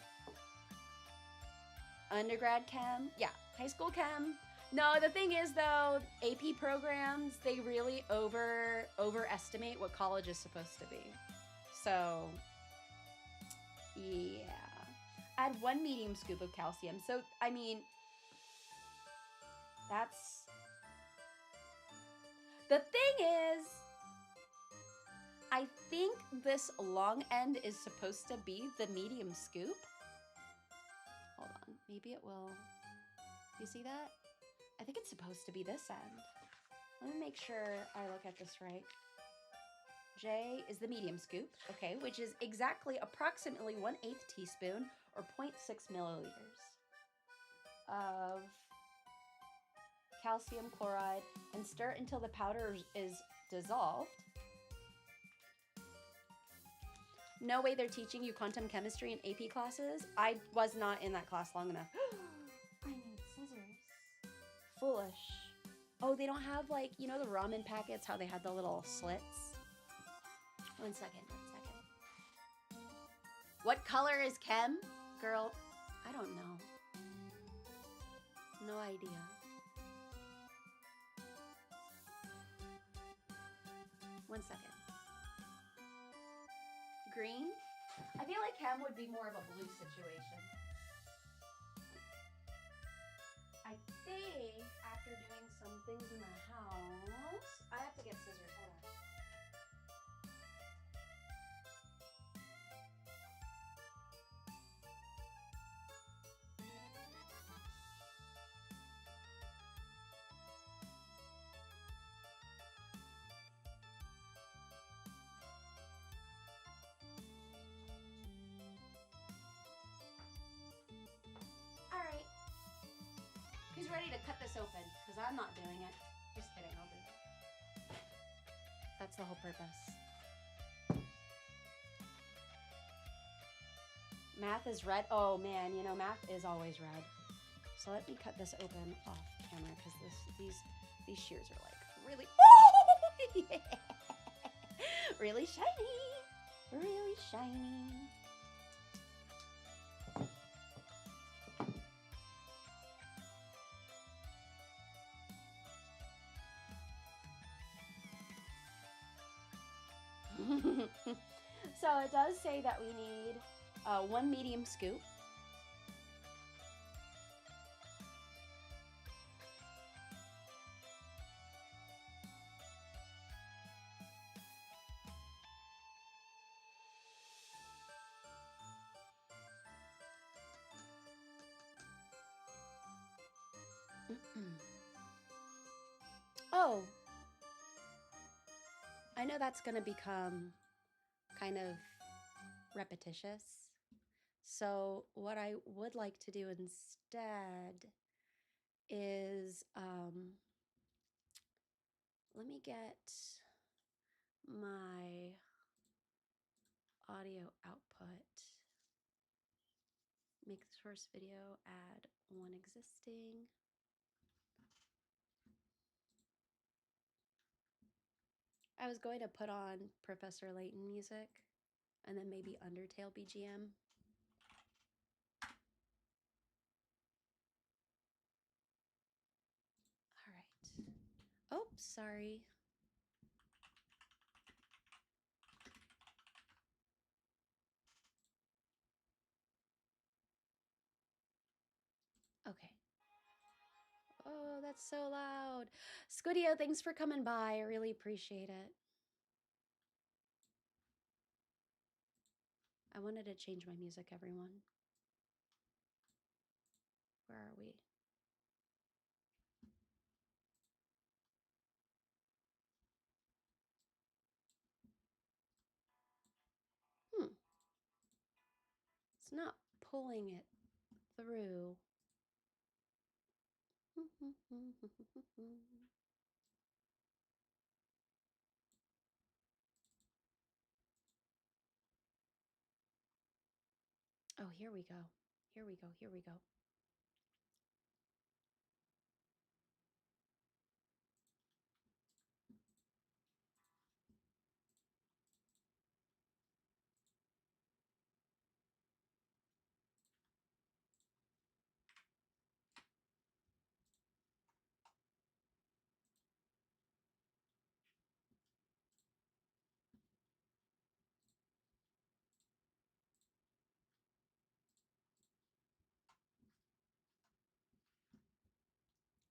A: Undergrad chem, yeah. High school chem. No, the thing is though, AP programs, they really overestimate what college is supposed to be. So, yeah. Add 1 medium scoop of calcium. So, I mean, that's... The thing is, I think this long end is supposed to be the medium scoop. Hold on, maybe it will. You see that? I think it's supposed to be this end. Let me make sure I look at this right. J is the medium scoop, okay, which is exactly approximately 1/8 teaspoon or 0.6 milliliters of calcium chloride, and stir until the powder is dissolved. No way they're teaching you quantum chemistry in AP classes. I was not in that class long enough. I need scissors. Foolish. Oh, they don't have like, you know the ramen packets, how they had the little slits? One second. What color is chem? Girl, I don't know. No idea. One second. Green? I feel like chem would be more of a blue situation. I think after doing some things in the house, I have to get scissors. Hold on. Who's ready to cut this open? Because I'm not doing it. Just kidding, I'll do it. That's the whole purpose. Math is red. Oh man, you know, math is always red. So let me cut this open off camera because these shears are like really, oh, yeah. Really shiny. Really shiny. So it does say that we need 1 medium scoop. So, I know that's going to become kind of repetitious. So what I would like to do instead is, let me get my audio output. Make the source video, add one existing. I was going to put on Professor Layton music and then maybe Undertale BGM. All right. Oh, sorry. Okay. Oh, that's so loud. Squidio, thanks for coming by. I really appreciate it. I wanted to change my music, everyone. Where are we? It's not pulling it through. Oh, here we go. Here we go. Here we go.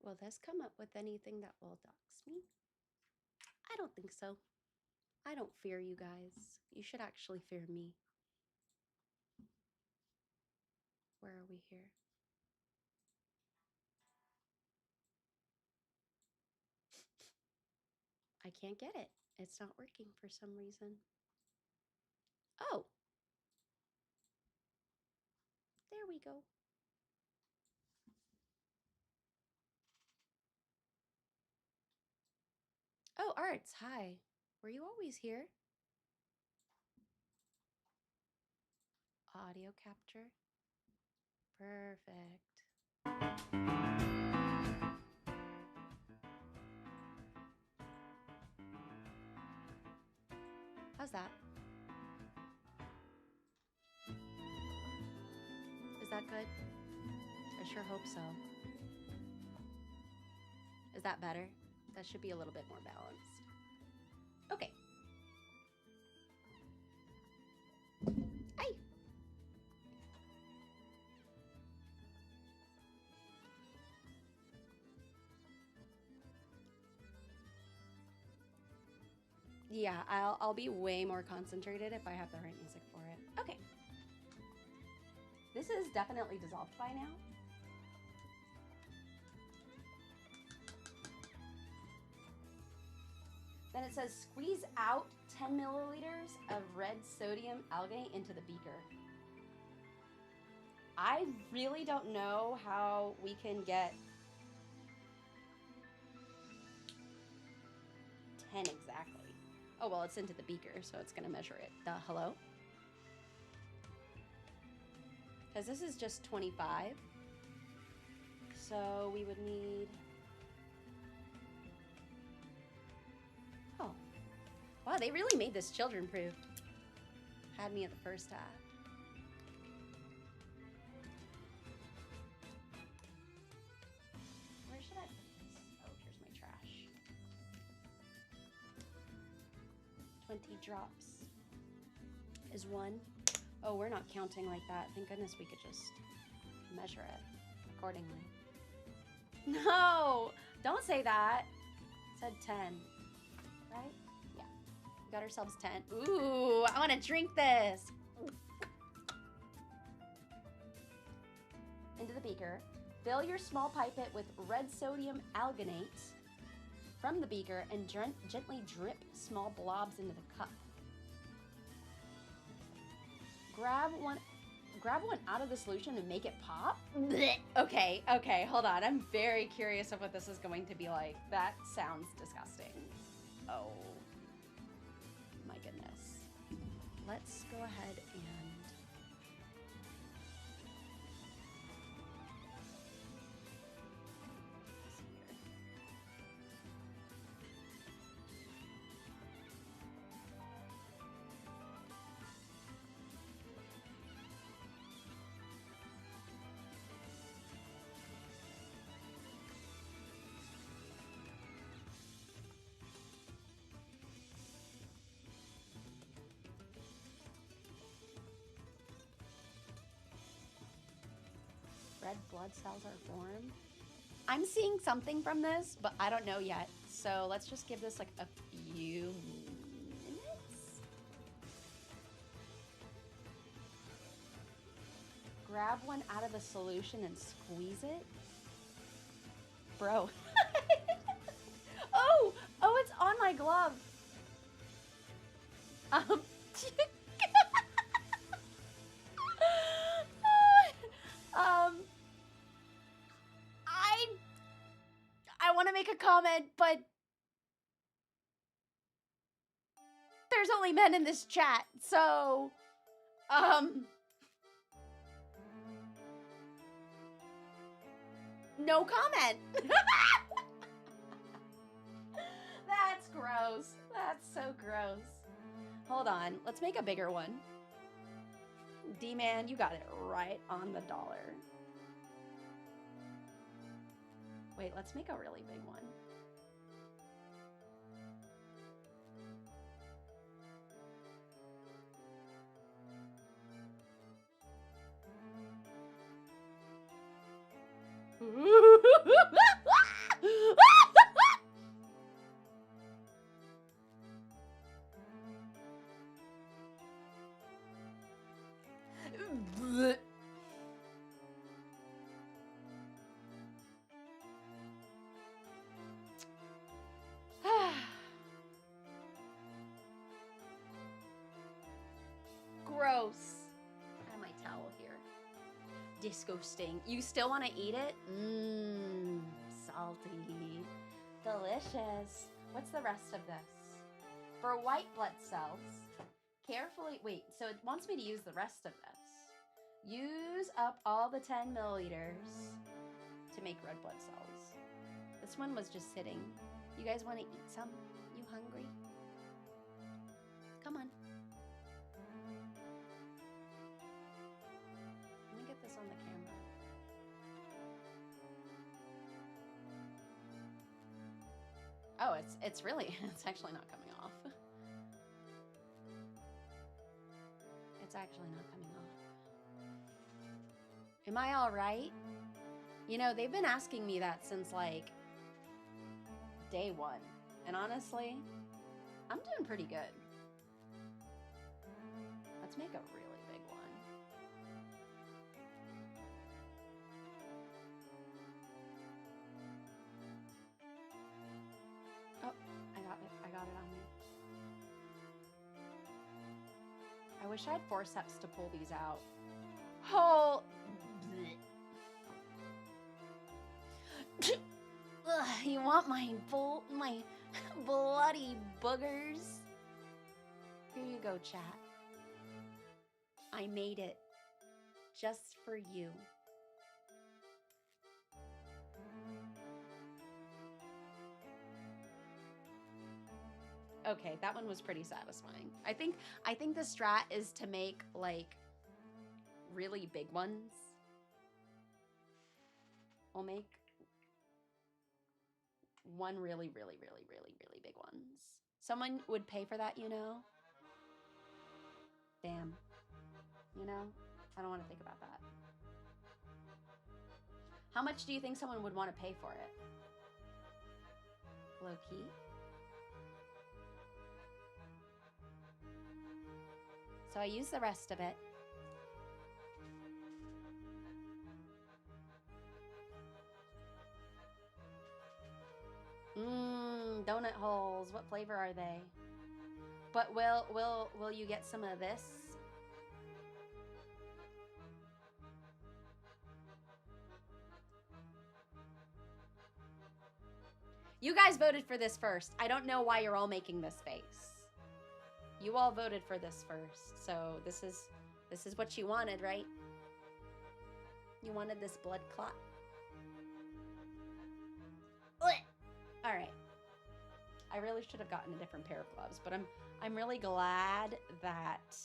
A: Will this come up with anything that will dox me? I don't think so. I don't fear you guys. You should actually fear me. Where are we here? I can't get it. It's not working for some reason. Oh. There we go. Oh, Arts, hi. Were you always here? Audio capture. Perfect. How's that? Is that good? I sure hope so. Is that better? That should be a little bit more balanced. Okay. Hey. Yeah, I'll be way more concentrated if I have the right music for it. Okay. This is definitely dissolved by now. Then it says squeeze out 10 milliliters of red sodium alginate into the beaker. I really don't know how we can get 10 exactly. Oh, well, it's into the beaker, so it's gonna measure it. Hello? Because this is just 25. So we would need... Oh. Wow, they really made this children-proof. Had me at the first half. Where should I put this? Oh, here's my trash. 20 drops is 1. Oh, we're not counting like that. Thank goodness we could just measure it accordingly. No, don't say that. It said 10, right? Yeah, we got ourselves 10. Ooh, I want to drink this. Into the beaker. Fill your small pipette with red sodium alginate. from the beaker and gently drip small blobs into the cup. Grab one out of the solution and make it pop? Okay, hold on. I'm very curious of what this is going to be like. That sounds disgusting. Oh, my goodness. Let's go ahead and... Red blood cells are formed. I'm seeing something from this, but I don't know yet. So let's just give this like a few minutes. Grab one out of the solution and squeeze it. Bro. Oh, it's on my glove. I want to make a comment, but there's only men in this chat, so, no comment. That's gross. That's so gross. Hold on. Let's make a bigger one. D-Man, you got it right on the dollar. Wait, let's make a really big one. Gross. I have my towel here. Disgusting. You still want to eat it? Mmm, salty. Delicious. What's the rest of this? For white blood cells, carefully, wait, so it wants me to use the rest of this. Use up all the 10 milliliters to make red blood cells. This one was just sitting. You guys want to eat some? You hungry? Come on. Let me get this on the camera. Oh, it's really, it's actually not coming off. It's actually not coming off. Am I all right? You know, they've been asking me that since like day one. And honestly, I'm doing pretty good. Let's make a really big one. Oh, I got it on me. I wish I had forceps to pull these out. Oh, ugh, you want my bloody boogers? Here you go, chat. I made it just for you. Okay, that one was pretty satisfying. I think the strat is to make like really big ones. We'll make one really big ones. Someone would pay for that, you know? Damn. You know? I don't want to think about that. How much do you think someone would want to pay for it? Low key? So I use the rest of it. Mmm. holes. What flavor are they? But will you get some of this? You guys voted for this first. I don't know why you're all making this face. You all voted for this first. So this is what you wanted, right? You wanted this blood clot. All right. I really should have gotten a different pair of gloves, but I'm really glad that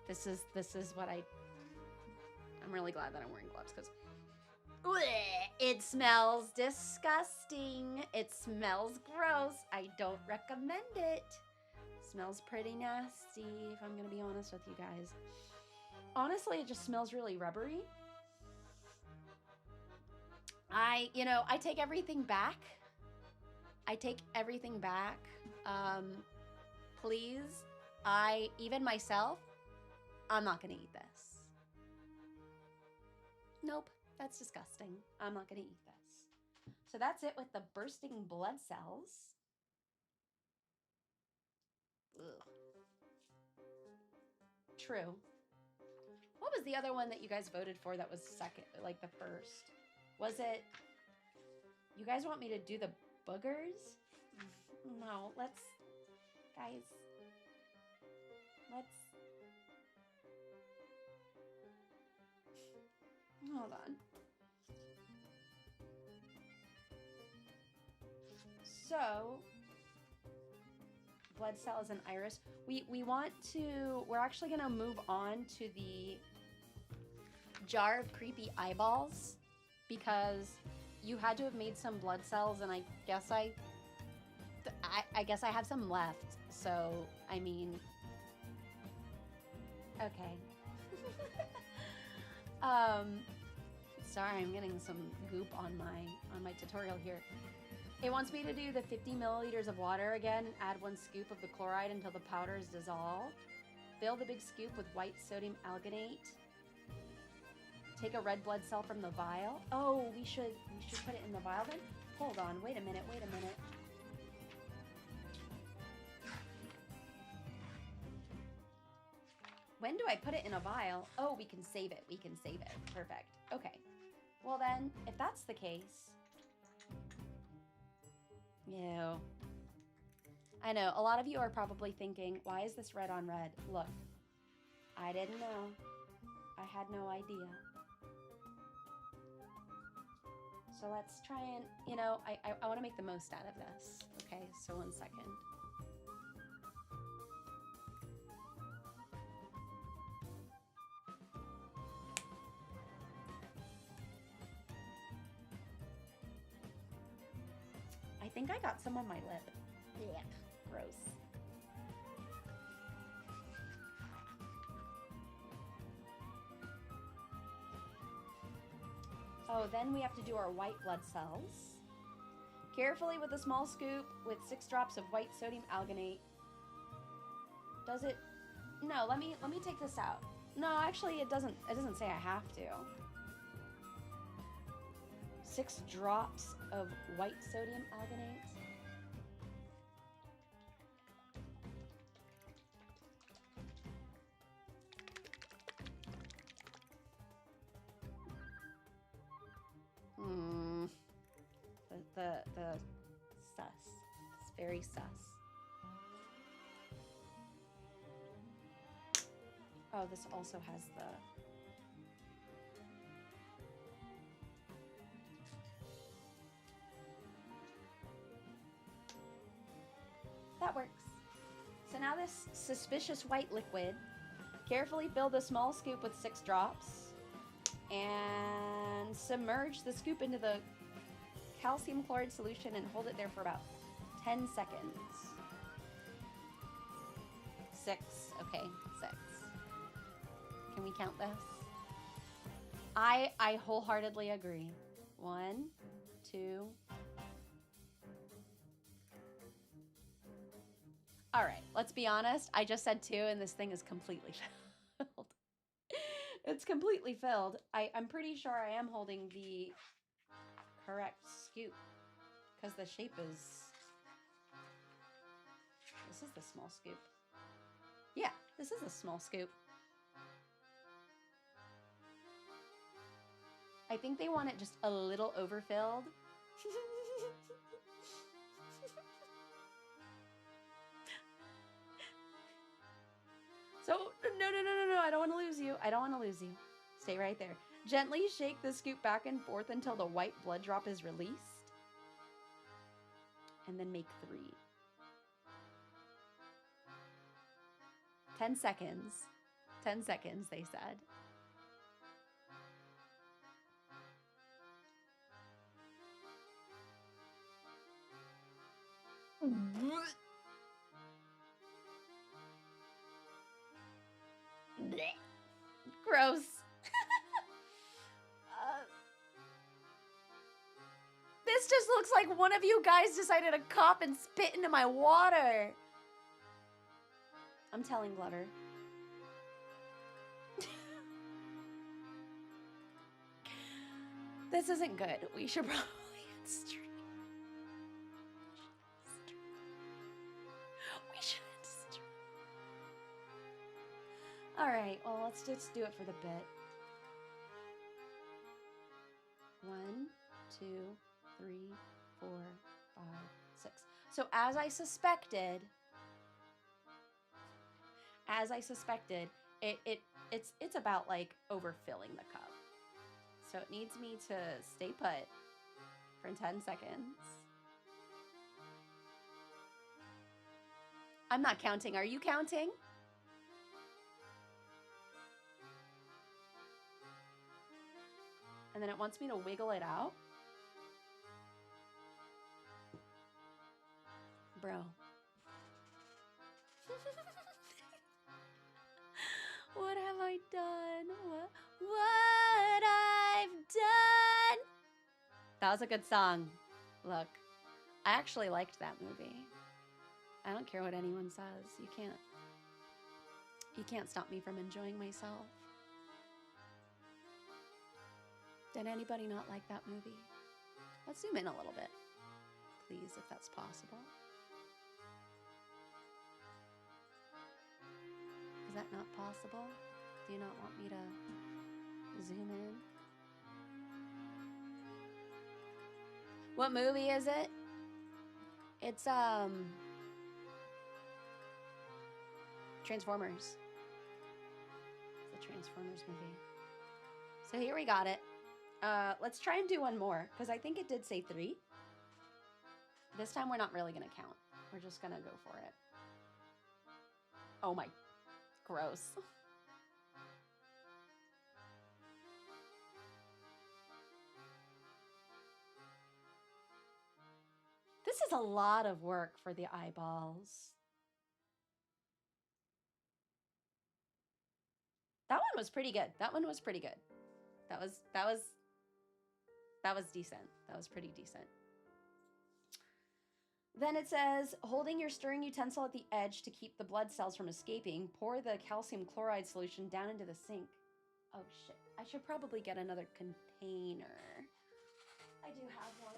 A: this is what I'm really glad that I'm wearing gloves because it smells disgusting. It smells gross. I don't recommend it. Smells pretty nasty, if I'm gonna be honest with you guys. Honestly, it just smells really rubbery. I take everything back. I take everything back. Please, even myself, I'm not gonna eat this. Nope, that's disgusting. I'm not gonna eat this. So that's it with the bursting blood cells. Ugh. True. What was the other one that you guys voted for that was second, like the first? Was it, you guys want me to do the boogers? No, guys, hold on. So, blood cells and iris. We're actually gonna move on to the jar of creepy eyeballs because you had to have made some blood cells and I guess I have some left. So, I mean, okay. Sorry, I'm getting some goop on my tutorial here. It wants me to do the 50 milliliters of water again and add 1 scoop of the chloride until the powder is dissolved. Fill the big scoop with white sodium alginate. Take a red blood cell from the vial. Oh, we should put it in the vial then? Hold on, wait a minute. When do I put it in a vial? Oh, we can save it. Perfect. Okay. Well then, if that's the case, ew. I know, a lot of you are probably thinking, why is this red on red? Look, I didn't know. I had no idea. So let's try and, I want to make the most out of this. Okay, so 1 second. I think I got some on my lip. Yuck, gross. Oh, then we have to do our white blood cells. Carefully with a small scoop with 6 drops of white sodium alginate. Does it? No, let me take this out. No, actually it doesn't say I have to. 6 drops of white sodium alginate. The sus. It's very sus. Oh, this also has the... That works. So now this suspicious white liquid, carefully fill the small scoop with 6 drops and submerge the scoop into the calcium chloride solution and hold it there for about 10 seconds. 6, okay, 6. Can we count this? I wholeheartedly agree. 1, 2. All right, let's be honest. I just said 2 and this thing is completely filled. It's completely filled. I'm pretty sure I am holding the correct scoop because the shape is... This is the small scoop. Yeah, this is a small scoop. I think they want it just a little overfilled. So, no, I don't want to lose you. I don't want to lose you. Stay right there. Gently shake the scoop back and forth until the white blood drop is released. And then make 3. 10 seconds. 10 seconds, they said. Gross. This just looks like one of you guys decided to cop and spit into my water. I'm telling Glover. This isn't good. We should probably end stream. We should end stream. Alright, well, let's just do it for the bit. 1, 2, 3, 4, 5, 6. So as I suspected, it's about like overfilling the cup. So it needs me to stay put for 10 seconds. I'm not counting. Are you counting? And then it wants me to wiggle it out. Bro. What have I done? What I've done? That was a good song. Look, I actually liked that movie. I don't care what anyone says. You can't stop me from enjoying myself. Did anybody not like that movie? Let's zoom in a little bit, please, if that's possible. Is that not possible? Do you not want me to zoom in? What movie is it? It's Transformers. It's the Transformers movie. So here we got it. Let's try and do one more, because I think it did say 3. This time we're not really gonna count. We're just gonna go for it. Oh my, gross. This is a lot of work for the eyeballs. That one was pretty good. That one was pretty good. That was decent. That was pretty decent. Then it says, holding your stirring utensil at the edge to keep the blood cells from escaping, pour the calcium chloride solution down into the sink. Oh shit, I should probably get another container. I do have one.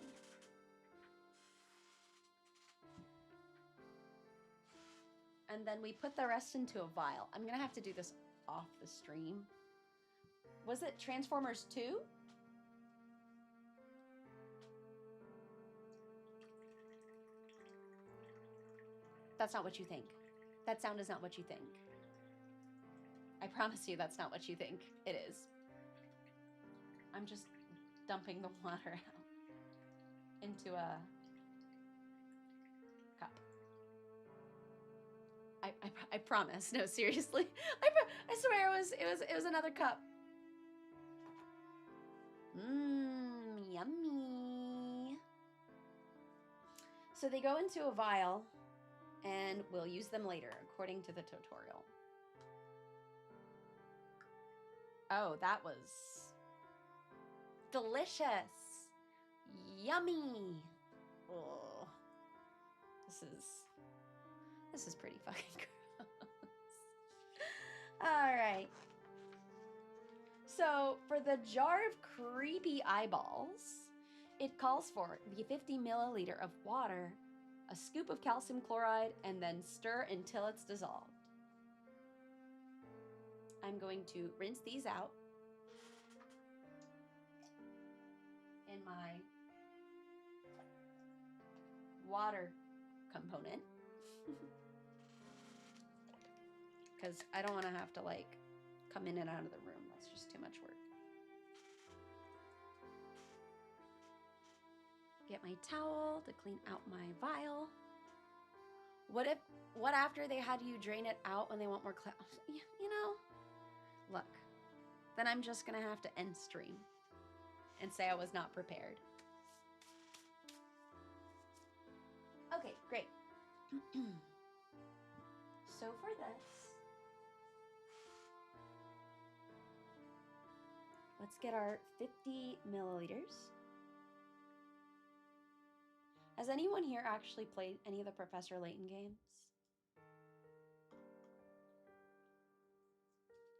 A: And then we put the rest into a vial. I'm gonna have to do this off the stream. Was it Transformers 2? That's not what you think. That sound is not what you think. I promise you that's not what you think it is. I'm just dumping the water out into a cup. I promise. No, seriously. I swear it was another cup. Mmm, yummy. So they go into a vial, and we'll use them later, according to the tutorial. Oh, that was delicious. Yummy. Oh, this is pretty fucking gross. All right. So for the jar of creepy eyeballs, It calls for the 50 milliliter of water, a scoop of calcium chloride, and then stir until it's dissolved. I'm going to rinse these out in my water component because I don't want to have to like come in and out of the room. That's just too much work. Get my towel to clean out my vial. What after they had you drain it out when they want more you know, look, then I'm just gonna have to end stream and say I was not prepared. Okay, great. So for this, let's get our 50 milliliters. Has anyone here actually played any of the Professor Layton games?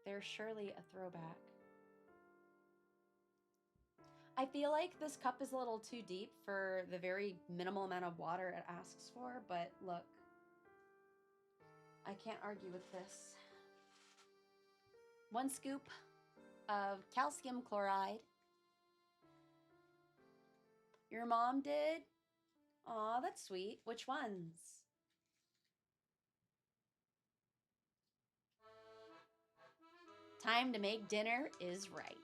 A: They're surely a throwback. I feel like this cup is a little too deep for the very minimal amount of water it asks for, but look, I can't argue with this. 1 scoop of calcium chloride. Your mom did? Aw, that's sweet. Which ones? Time to make dinner is right.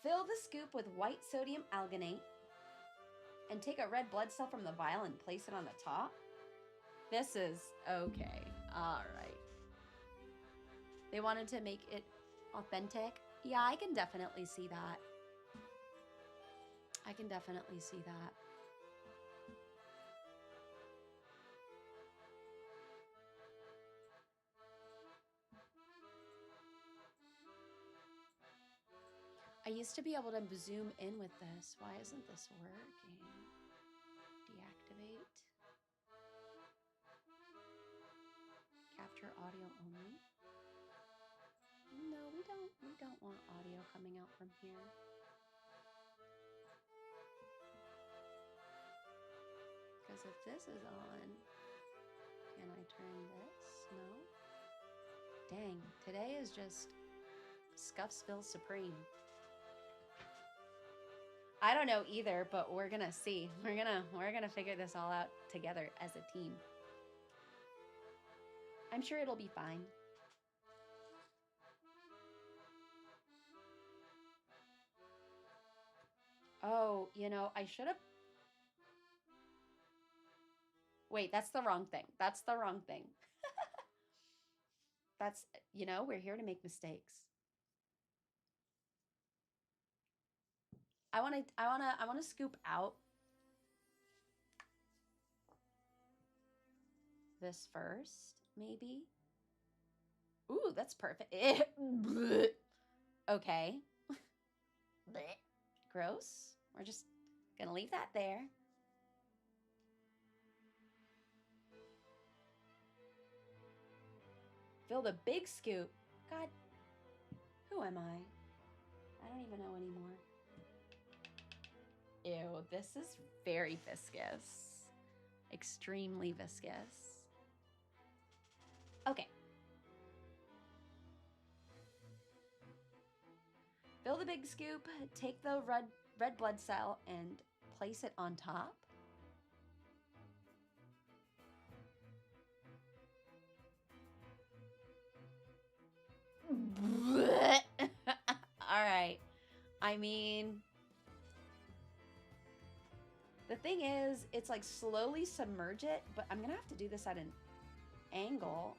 A: Fill the scoop with white sodium alginate and take a red blood cell from the vial and place it on the top. This is okay. All right. They wanted to make it authentic. Yeah, I can definitely see that. I can definitely see that. I used to be able to zoom in with this. Why isn't this working? Deactivate. Capture audio only. No, we don't want audio coming out from here. Because if this is on, can I turn this? No. Dang, today is just Scuffsville Supreme. I don't know either, but we're gonna see. We're gonna figure this all out together as a team. I'm sure it'll be fine. Oh, you know, I should have. Wait, that's the wrong thing. That's the wrong thing. That's, you know, we're here to make mistakes. I want to scoop out this first, maybe. Ooh, that's perfect. Okay. Gross. We're just gonna leave that there. Fill the big scoop. God, who am I? I don't even know anymore. Ew, this is very viscous. Extremely viscous. Okay. Fill the big scoop, take the red blood cell and place it on top. All right. I mean, the thing is, it's like slowly submerge it, but I'm gonna have to do this at an angle.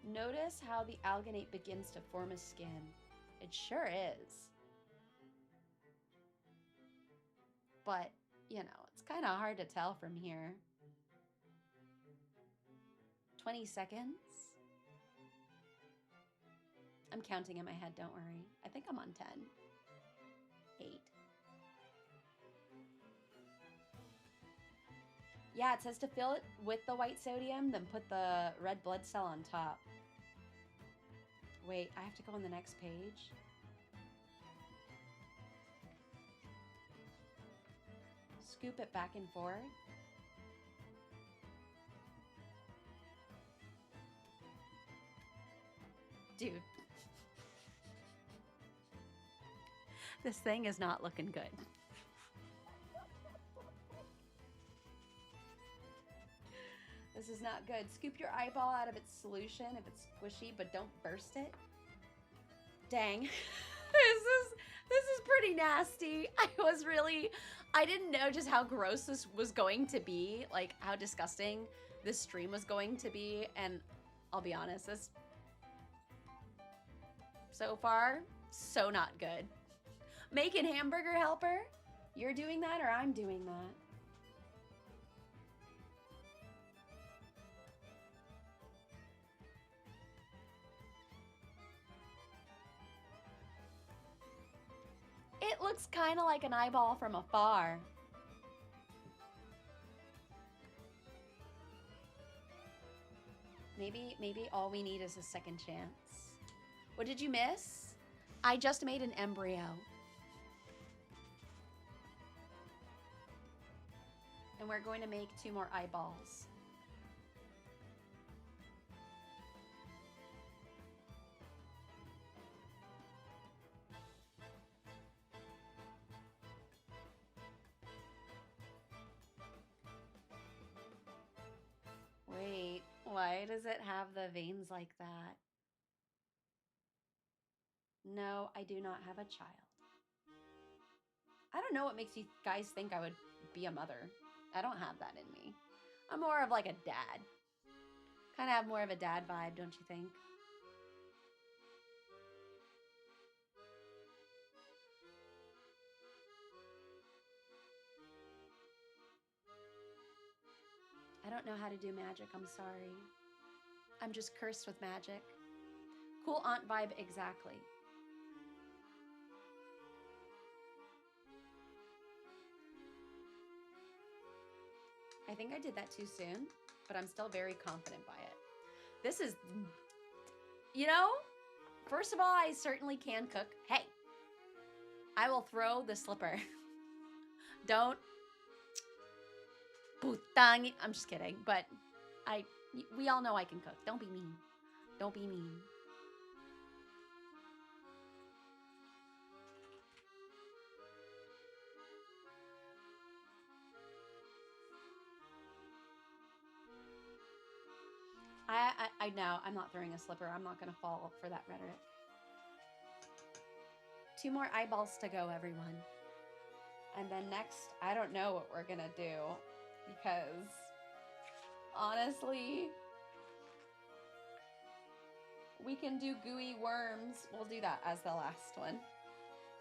A: Notice how the alginate begins to form a skin. It sure is. But, you know, it's kind of hard to tell from here. 20 seconds. I'm counting in my head, don't worry. I think I'm on 10. 8. Yeah, it says to fill it with the white sodium, then put the red blood cell on top. Wait, I have to go on the next page. Scoop it back and forth. Dude. This thing is not looking good. This is not good. Scoop your eyeball out of its solution if it's squishy, but don't burst it. Dang. This is pretty nasty. I didn't know just how gross this was going to be, like how disgusting this stream was going to be, and I'll be honest, this so far, so not good. Making hamburger helper? You're doing that or I'm doing that? It looks kind of like an eyeball from afar. Maybe all we need is a second chance. What did you miss? I just made an embryo. And we're going to make 2 more eyeballs. Wait, why does it have the veins like that? No, I do not have a child. I don't know what makes you guys think I would be a mother. I don't have that in me. I'm more of like a dad. Kind of have more of a dad vibe, don't you think? I don't know how to do magic, I'm sorry. I'm just cursed with magic. Cool aunt vibe, exactly. I think I did that too soon, but I'm still very confident by it. This is, you know, first of all, I certainly can cook. Hey, I will throw the slipper. Don't. Putang. I'm just kidding, but we all know I can cook. Don't be mean. Don't be mean. I know, I'm not throwing a slipper. I'm not going to fall for that rhetoric. 2 more eyeballs to go, everyone. And then next, I don't know what we're going to do because honestly, we can do gooey worms. We'll do that as the last one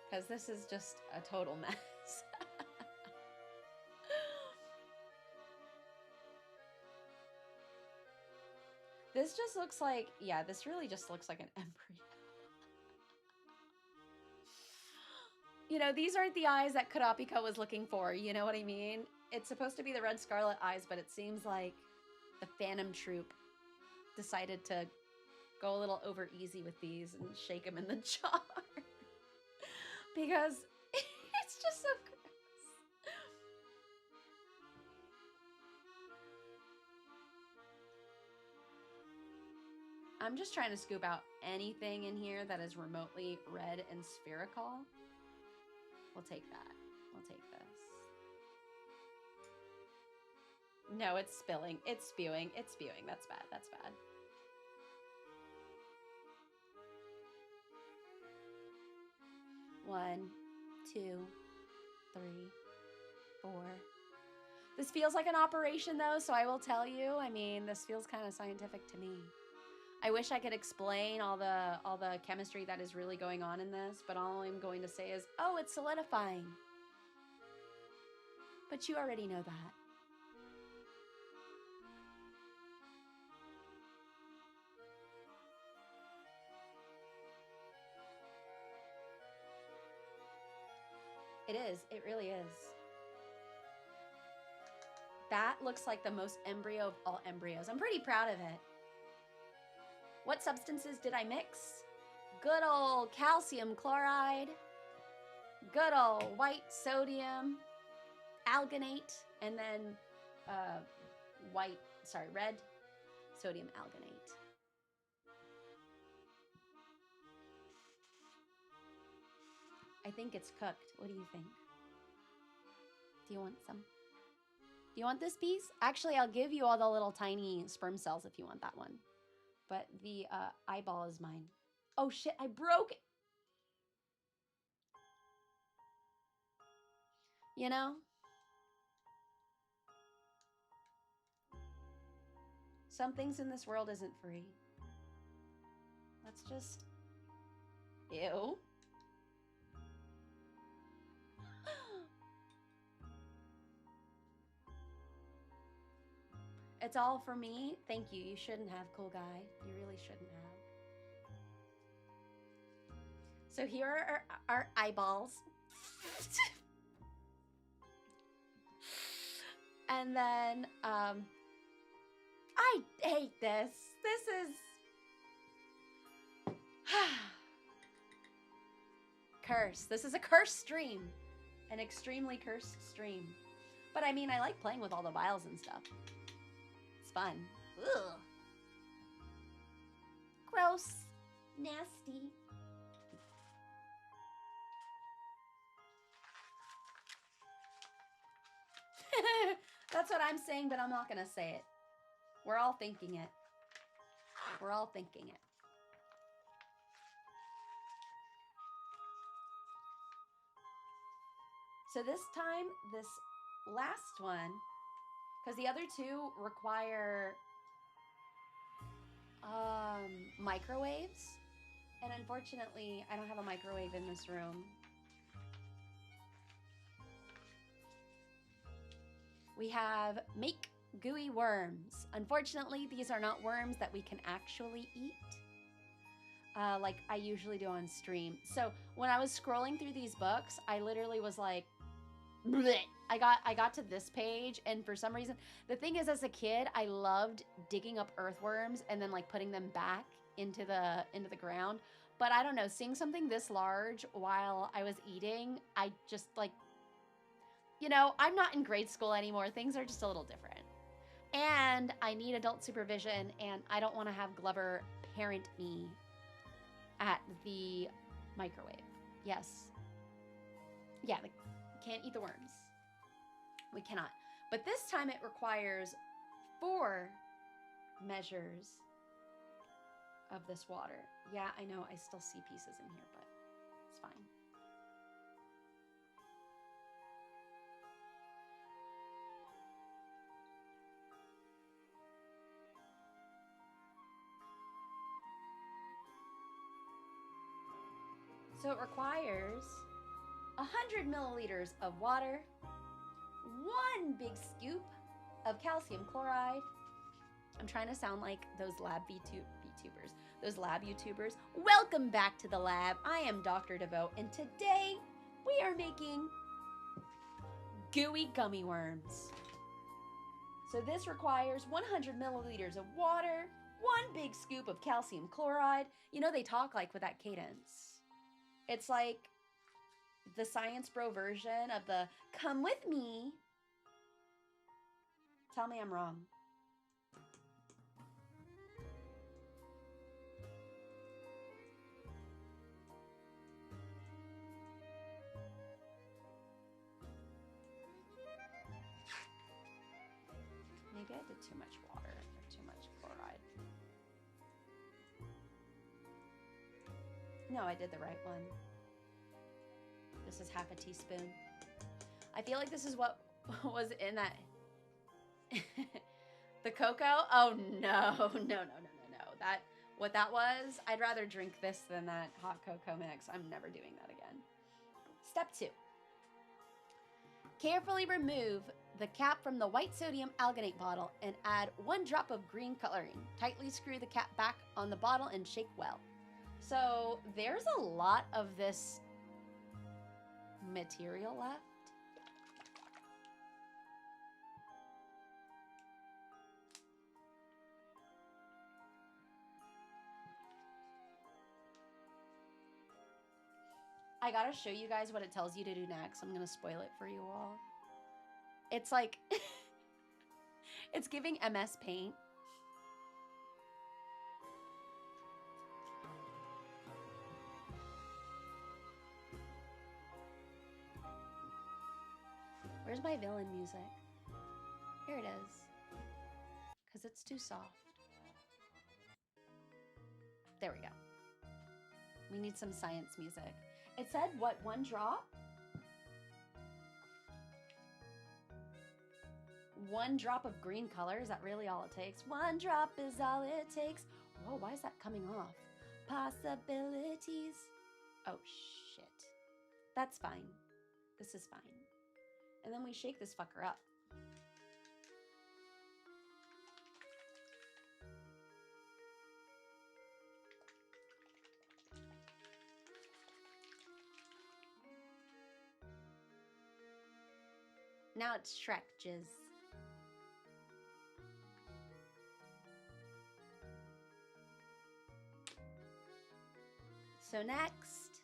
A: because this is just a total mess. This just looks like, yeah, this really just looks like an embryo. You know, these aren't the eyes that Kurapika was looking for, you know what I mean? It's supposed to be the red scarlet eyes, but it seems like the Phantom Troop decided to go a little over easy with these and shake them in the jar. Because it's just so gross. I'm just trying to scoop out anything in here that is remotely red and spherical. We'll take that. We'll take this. No, it's spilling. It's spewing. It's spewing. That's bad. That's bad. One, 2, 3, 4. This feels like an operation though, so I will tell you, I mean, this feels kind of scientific to me. I wish I could explain all the chemistry that is really going on in this, but all I'm going to say is, oh, it's solidifying. But you already know that. It is. It really is. That looks like the most embryo of all embryos. I'm pretty proud of it. What substances did I mix? Good old calcium chloride. Good old white sodium alginate. And then red sodium alginate. I think it's cooked. What do you think? Do you want some? Do you want this piece? Actually, I'll give you all the little tiny sperm cells if you want that one. But the eyeball is mine. Oh shit, I broke it. You know? Some things in this world isn't free. Let's just... Ew. It's all for me. Thank you. You shouldn't have, cool guy. You really shouldn't have. So here are our eyeballs. And then, I hate this. This is... Curse. This is a cursed stream. An extremely cursed stream. But I mean, I like playing with all the vials and stuff. It's fun. Ugh. Gross. Nasty. That's what I'm saying, but I'm not gonna say it. We're all thinking it. We're all thinking it. So this time, this last one, because the other two require microwaves, and unfortunately, I don't have a microwave in this room. We have make gooey worms. Unfortunately, these are not worms that we can actually eat, like I usually do on stream. So when I was scrolling through these books, I literally was like, bleh. I got to this page, and for some reason, the thing is, as a kid, I loved digging up earthworms and then like putting them back into the ground. But I don't know, seeing something this large while I was eating, I just like, you know, I'm not in grade school anymore. Things are just a little different. And I need adult supervision, and I don't want to have Glover parent me at the microwave. Yes. Yeah, can't eat the worms. We cannot. But this time it requires 4 measures of this water. Yeah, I know. I still see pieces in here, but it's fine. So it requires 100 milliliters of water, 1 big scoop of calcium chloride. I'm trying to sound like those lab VTubers, those lab YouTubers. Welcome back to the lab. I am Dr. DeVoe, and today we are making gooey gummy worms. So this requires 100 milliliters of water, 1 big scoop of calcium chloride. You know, they talk like with that cadence. It's like the Science Bro version of the come with me. Tell me I'm wrong. Maybe I did too much water or too much chloride. No, I did the right one. This is half a teaspoon. I feel like this is what was in that. The cocoa? Oh no, no. What that was, I'd rather drink this than that hot cocoa mix. I'm never doing that again. Step 2. Carefully remove the cap from the white sodium alginate bottle and add 1 drop of green coloring. Tightly screw the cap back on the bottle and shake well. So there's a lot of this material left. I gotta show you guys what it tells you to do next. I'm gonna spoil it for you all. It's like, it's giving MS Paint. Where's my villain music? Here it is. Because it's too soft. There we go. We need some science music. It said, what, 1 drop? 1 drop of green color, is that really all it takes? 1 drop is all it takes. Whoa, why is that coming off? Possibilities. Oh, shit. That's fine. This is fine. And then we shake this fucker up. Now it's Shrek jizz. So next,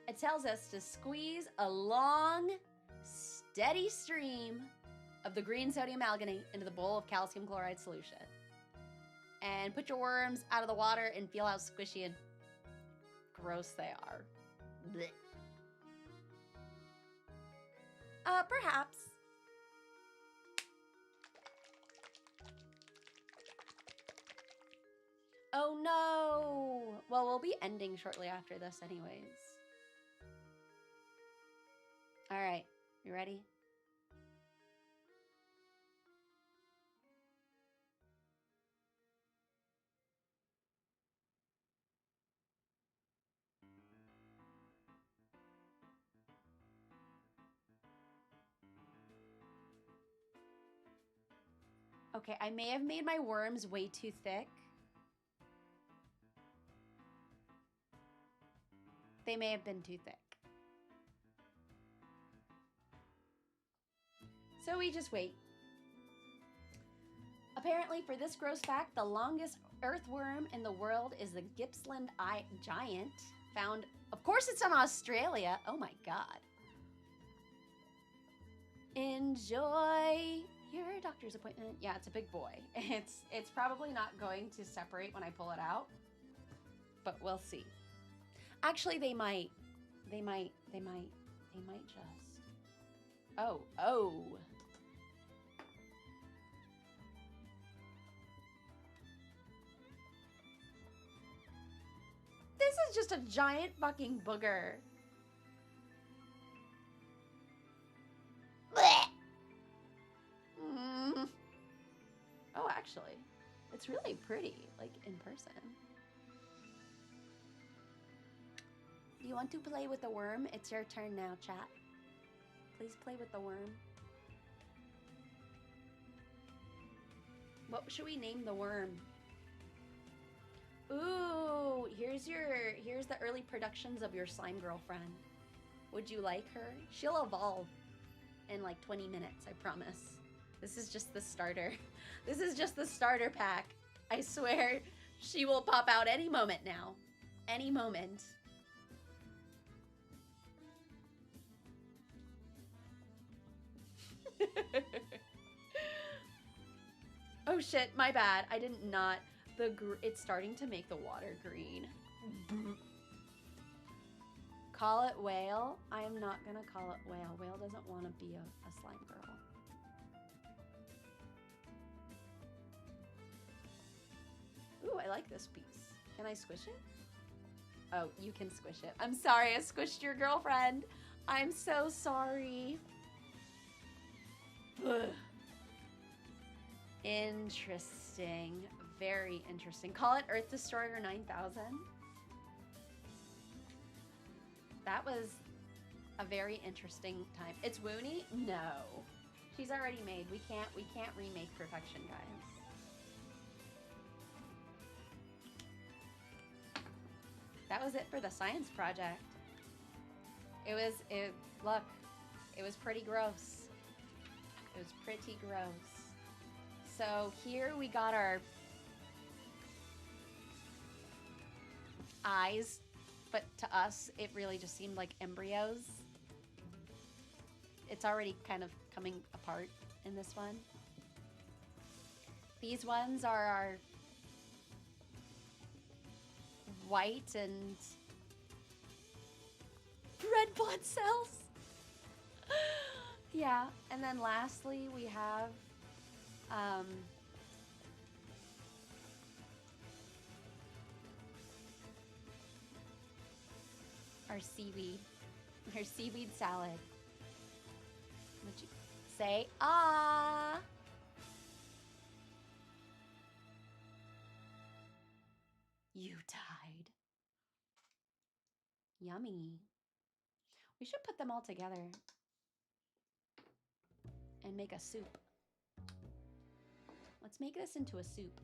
A: it tells us to squeeze a long, steady stream of the green sodium alginate into the bowl of calcium chloride solution. And put your worms out of the water and feel how squishy and gross they are. Blech. Perhaps. Oh no! Well, we'll be ending shortly after this anyways. All right, you ready? Okay, I may have made my worms way too thick. They may have been too thick. So we just wait. Apparently, for this gross fact, the longest earthworm in the world is the Gippsland giant, found, of course it's in Australia. Oh my God. Enjoy your doctor's appointment. Yeah, it's a big boy. It's probably not going to separate when I pull it out, but we'll see. Actually, they might just. Oh. This is just a giant fucking booger. Oh, actually, it's really pretty, like in person. Do you want to play with the worm? It's your turn now, chat. Please play with the worm. What should we name the worm? Ooh, here's the early productions of your slime girlfriend. Would you like her? She'll evolve in like 20 minutes, I promise. This is just the starter. This is just the starter pack. I swear she will pop out any moment now. Any moment. Oh shit, my bad. I did not. It's starting to make the water green. Call it whale. I am not gonna call it whale. Whale doesn't want to be a slime girl. Ooh, I like this piece. Can I squish it? Oh, you can squish it. I'm sorry, I squished your girlfriend. I'm so sorry. Ugh. Interesting. Very interesting. Call it Earth Destroyer 9000. That was a very interesting time. It's Woony? No. She's already made. We can't remake perfection, guys. that was it for the science project. Look, it was pretty gross. It was pretty gross. So here we got our eyes, but to us, it really just seemed like embryos. It's already kind of coming apart in this one. These ones are our white and red blood cells. Yeah, and then lastly we have our seaweed salad. Would you say ah? You died. Yummy. We should put them all together and make a soup. Let's make this into a soup.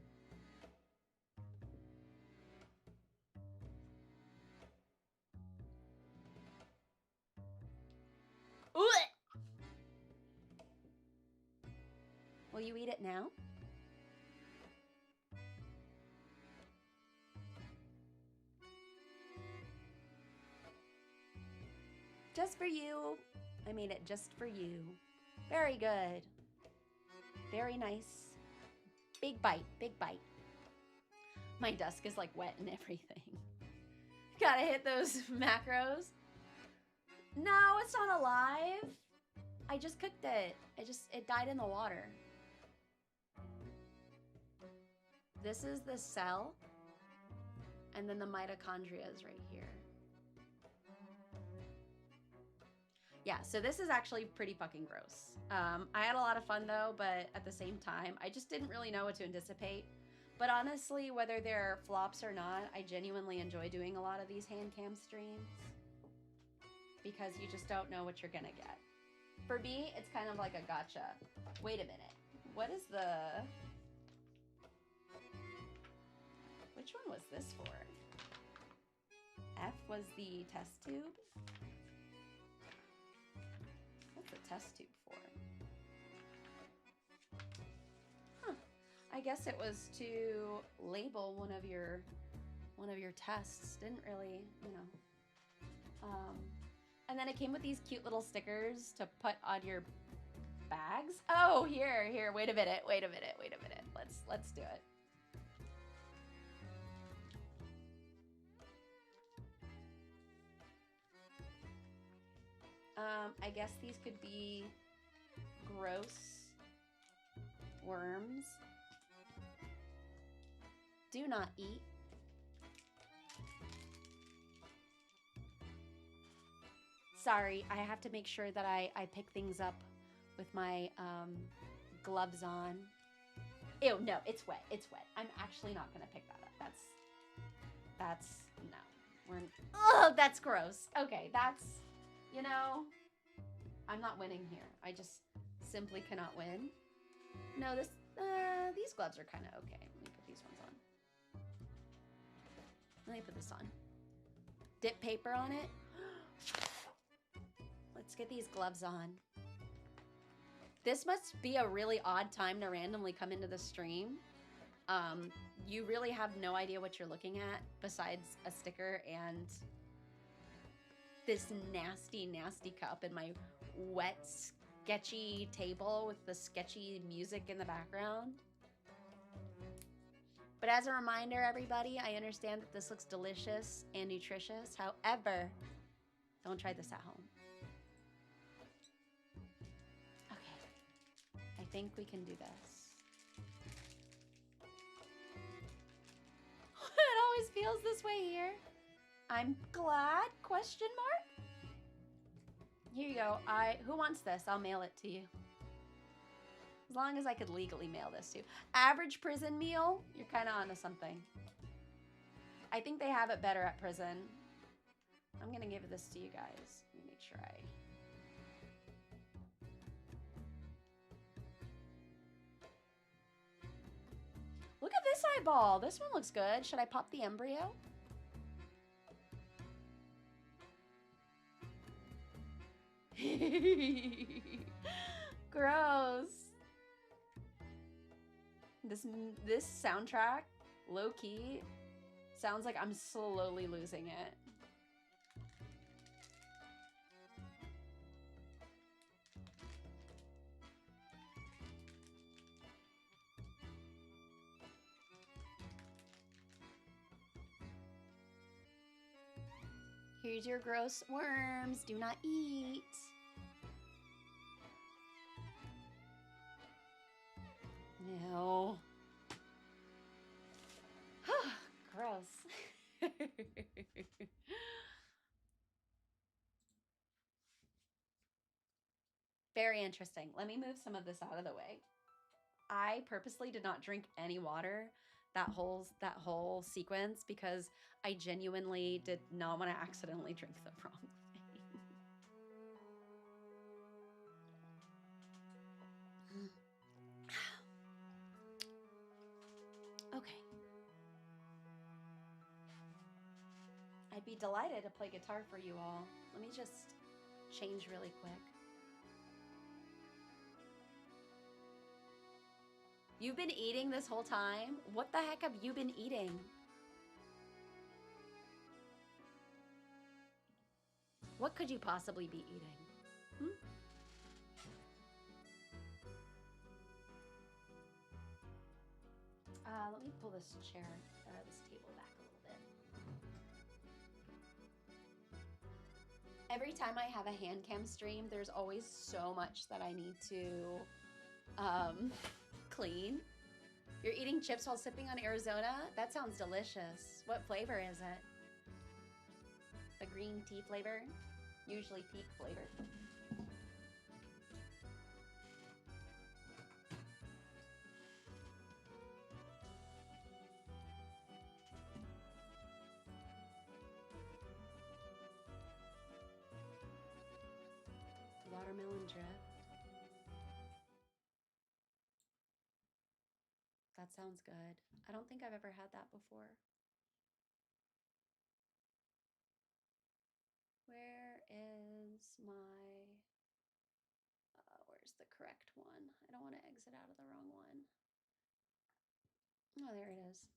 A: Ooh! Will you eat it now? Just for you. I made it just for you. Very good. Very nice. Big bite, big bite. My desk is like wet and everything. Gotta hit those macros. No, it's not alive. I just cooked it. It died in the water. This is the cell. And then the mitochondria is right here. Yeah, so this is actually pretty fucking gross. I had a lot of fun though, but at the same time, I just didn't really know what to anticipate. But honestly, whether they're flops or not, I genuinely enjoy doing a lot of these Handcam streams because you just don't know what you're gonna get. For me, it's kind of like a gotcha. Wait a minute. What is the... Which one was this for? F was the test tube? What's the test tube for? Huh. I guess it was to label one of your tests. Didn't really, you know. And then it came with these cute little stickers to put on your bags. Oh, here, wait a minute. Let's do it. I guess these could be gross worms. Do not eat. Sorry, I have to make sure that I pick things up with my gloves on. Ew, no, it's wet. It's wet. I'm actually not gonna pick that up. That's no. Oh, that's gross. Okay, that's, you know, I'm not winning here. I just simply cannot win. No, these gloves are kind of okay. Let me put these ones on. Let me put this on. Dip paper on it. Let's get these gloves on. This must be a really odd time to randomly come into the stream. You really have no idea what you're looking at besides a sticker and this nasty, nasty cup and my wet, sketchy table with the sketchy music in the background. But as a reminder, everybody, I understand that this looks delicious and nutritious. However, don't try this at home. Okay, I think we can do this. It always feels this way here. I'm glad, question mark? Here you go. Who wants this? I'll mail it to you. As long as I could legally mail this to you. Average prison meal, you're kind of onto something. I think they have it better at prison. I'm gonna give this to you guys. Let me make sure Look at this eyeball. This one looks good. Should I pop the embryo? Gross. This soundtrack, low key, sounds like I'm slowly losing it. Here's your gross worms. Do not eat. No. Gross. Very interesting. Let me move some of this out of the way. I purposely did not drink any water that whole sequence because I genuinely did not want to accidentally drink the wrong thing. Okay. I'd be delighted to play guitar for you all. Let me just change really quick. You've been eating this whole time? What the heck have you been eating? What could you possibly be eating? Hmm? Let me pull this chair, this table back a little bit. Every time I have a Handcam stream, there's always so much that I need to clean. You're eating chips while sipping on Arizona? That sounds delicious. What flavor is it? The green tea flavor? Usually peak flavor. Watermelon drip. That sounds good. I don't think I've ever had that before. Where is my... where's the correct one? I don't want to exit out of the wrong one. Oh, there it is.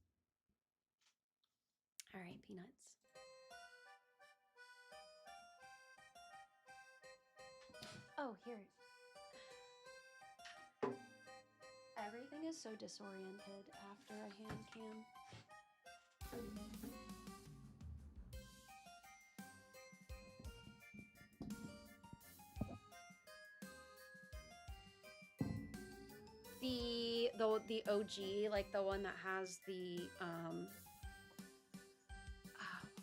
A: All right, peanuts. Oh, here. Everything is so disoriented after a hand cam. The OG, like the one that has the what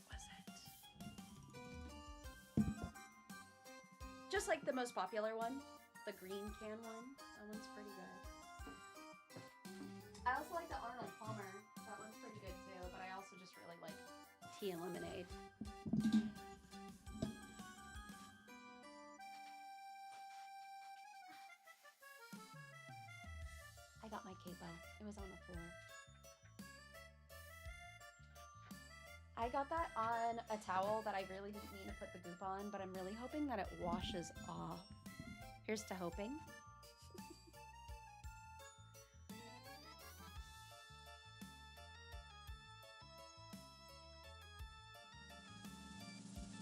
A: was it? Just like the most popular one, the green can one. That one's pretty good. I also like the Arnold Palmer. That one's pretty good too, but I also just really like tea and lemonade. I got my capo. It was on the floor. I got that on a towel that I really didn't mean to put the goop on, but I'm really hoping that it washes off. Here's to hoping.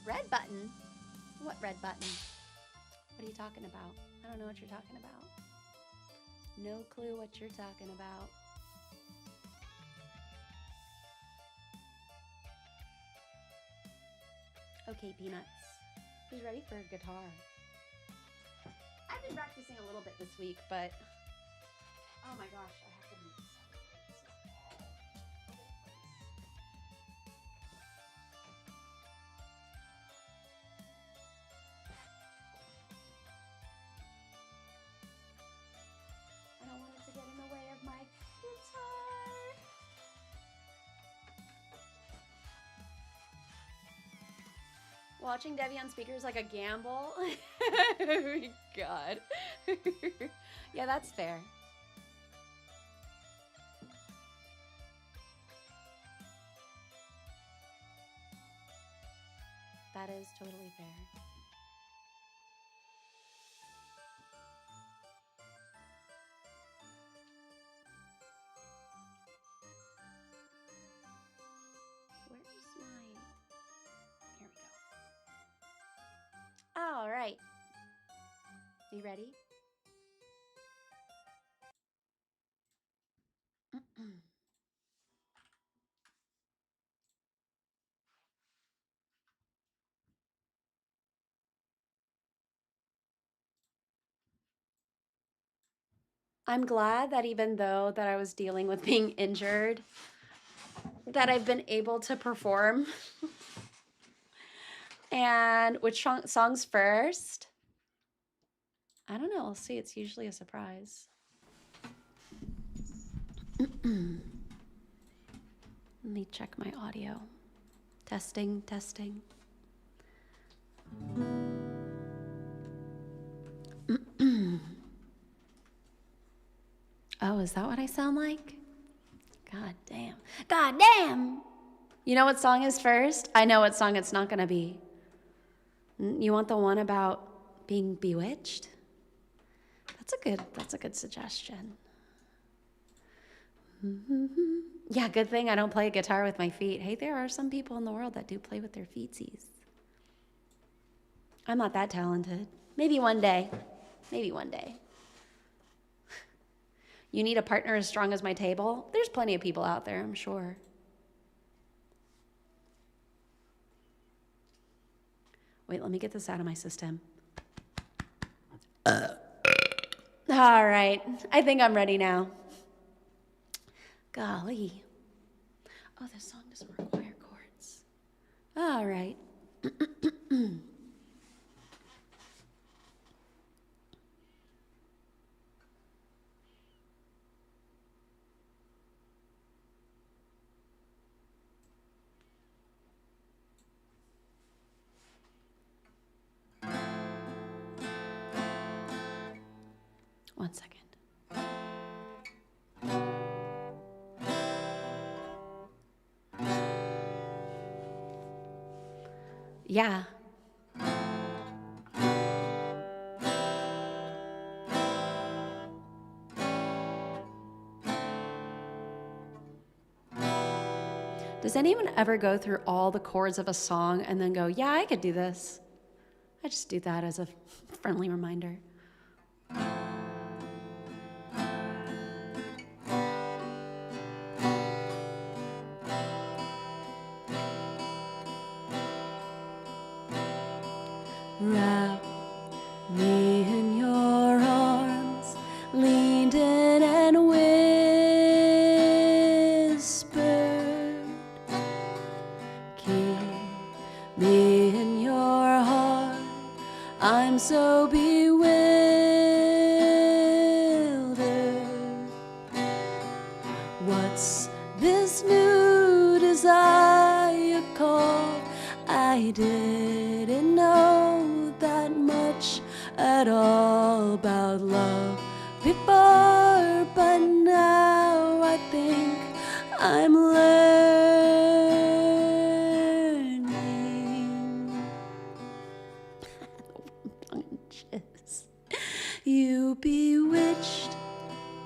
A: Red button? What red button? What are you talking about? I don't know what you're talking about. No clue what you're talking about. Okay, peanuts. Who's ready for a guitar? I've been practicing a little bit this week, but oh my gosh, I have to move this. I don't want it to get in the way of my guitar. Watching Devi on speaker is like a gamble. Oh my god. Yeah, that's fair. That is totally fair. You ready? I'm glad that even though that I was dealing with being injured, that I've been able to perform. And which songs first? I don't know. We'll see. It's usually a surprise. Let me check my audio. Testing, testing. Oh, is that what I sound like? God damn. God damn! You know what song is first? I know what song it's not gonna be. You want the one about being bewitched? That's a good suggestion. Yeah, good thing I don't play a guitar with my feet. Hey, there are some people in the world that do play with their feetsies. I'm not that talented. Maybe one day. Maybe one day. You need a partner as strong as my table? There's plenty of people out there, I'm sure. Wait, let me get this out of my system. All right, I think I'm ready now. Golly. Oh, this song doesn't require chords. All right. 1 second. Yeah. Does anyone ever go through all the chords of a song and then go, yeah, I could do this? I just do that as a friendly reminder. Wrap me in your arms, leaned in and whispered, keep me in your heart, I'm so bewildered. What's this new desire called? I didn't know that much at all about love before, but now I think I'm learning. You bewitched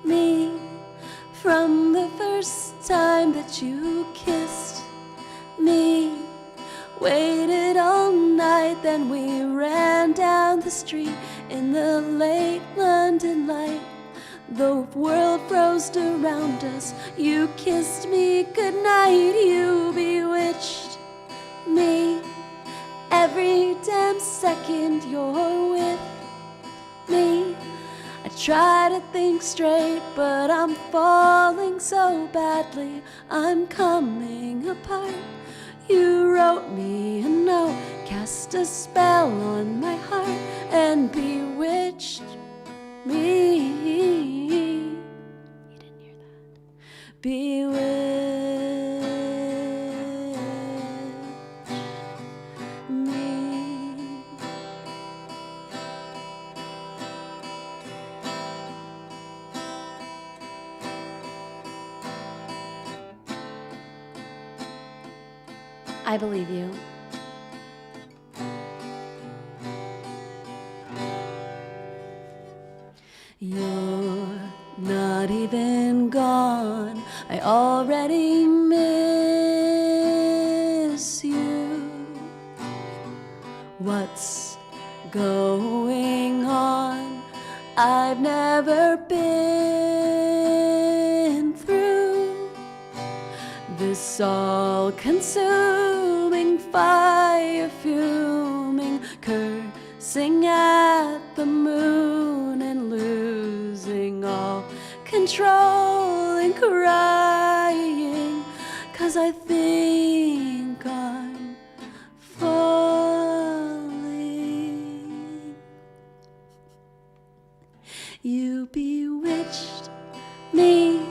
A: me from the first time that you kissed me. Waited all night, then we ran down the street in the late London light. The world froze around us. You kissed me goodnight. You bewitched me. Every damn second you're with me. I try to think straight, but I'm falling so badly. I'm coming apart. You wrote me a note, cast a spell on my heart, and bewitched me. You didn't hear that. Bewitched me. I believe you. You're not even gone. I already miss you. What's going on. I've never been through this all-consuming fire fuming, cursing at the moon and losing all control and crying, 'cause I think I'm falling. You bewitched me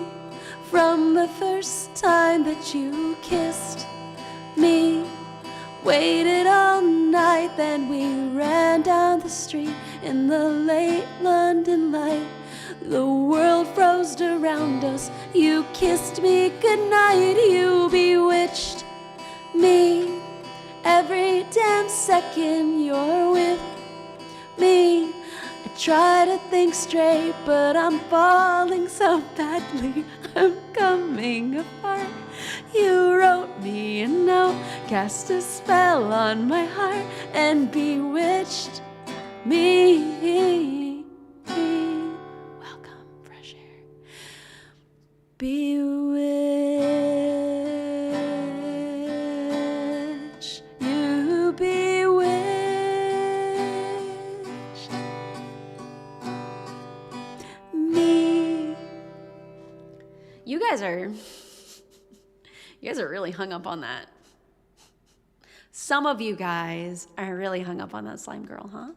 A: from the first time that you kissed me. Waited all night, then we ran down the street in the late London light. The world froze around us. You kissed me goodnight. You bewitched me. Every damn second you're with me. I try to think straight, but I'm falling so badly. I'm coming apart. You wrote me a note, cast a spell on my heart, and bewitched me. Welcome, fresh air. Bewitched, you bewitched me. You guys are really hung up on that. Some of you guys are really hung up on that slime girl, huh?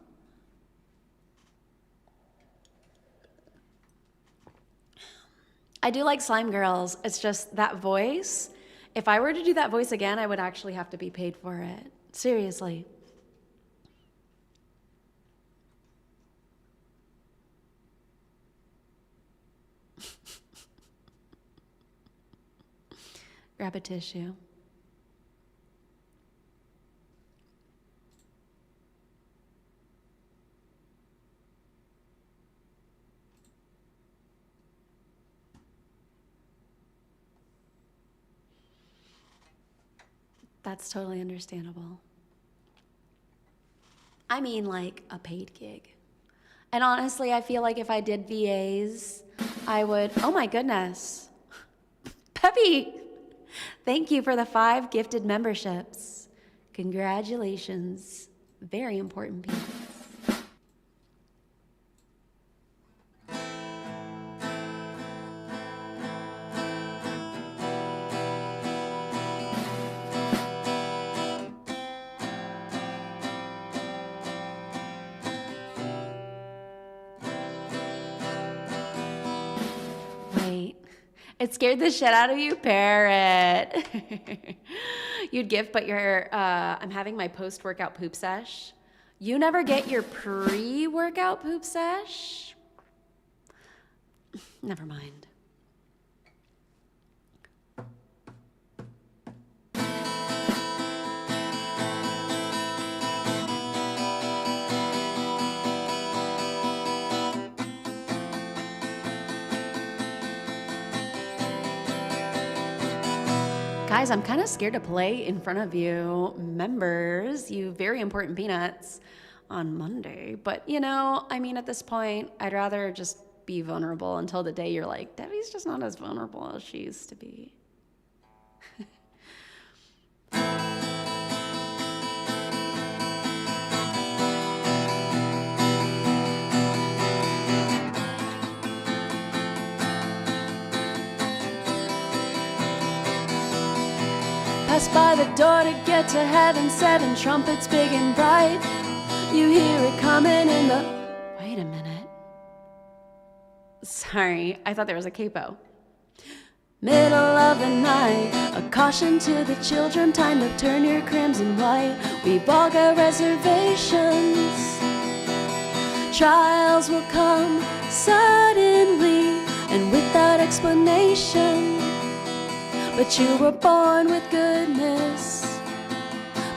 A: I do like slime girls. It's just that voice. If I were to do that voice again, I would actually have to be paid for it. Seriously. Grab a tissue. That's totally understandable. I mean, like a paid gig. And honestly, I feel like if I did VAs, I would, oh my goodness. Peppy, thank you for the 5 gifted memberships. Congratulations. Very important piece. It scared the shit out of you, Parrot. You'd gift, but I'm having my post-workout poop sesh. You never get your pre-workout poop sesh? Never mind. Guys, I'm kind of scared to play in front of you members, you very important peanuts, on Monday. But, you know, I mean, at this point, I'd rather just be vulnerable until the day you're like, Devi's just not as vulnerable as she used to be. Pass by the door to get to heaven, 7 trumpets big and bright. You hear it coming in the... Wait a minute. Sorry, I thought there was a capo. Middle of the night, a caution to the children, time to turn your crimson white. We've all got reservations. Trials will come suddenly and without explanation. But you were born with goodness.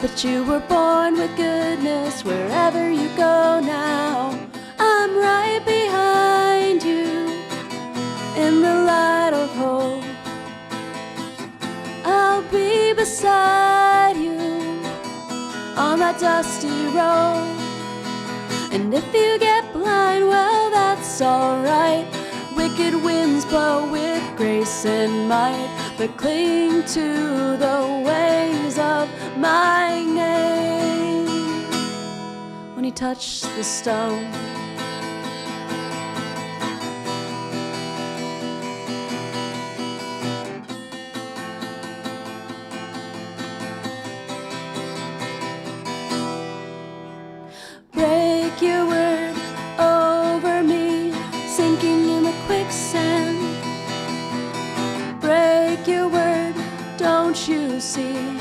A: But you were born with goodness. Wherever you go now, I'm right behind you. In the light of hope, I'll be beside you on that dusty road. And if you get blind, well, that's alright. Wicked winds blow with grace and might, but cling to the ways of my name. When you touch the stone, break your word over me, sinking in the quicksand. Break your word, don't you see?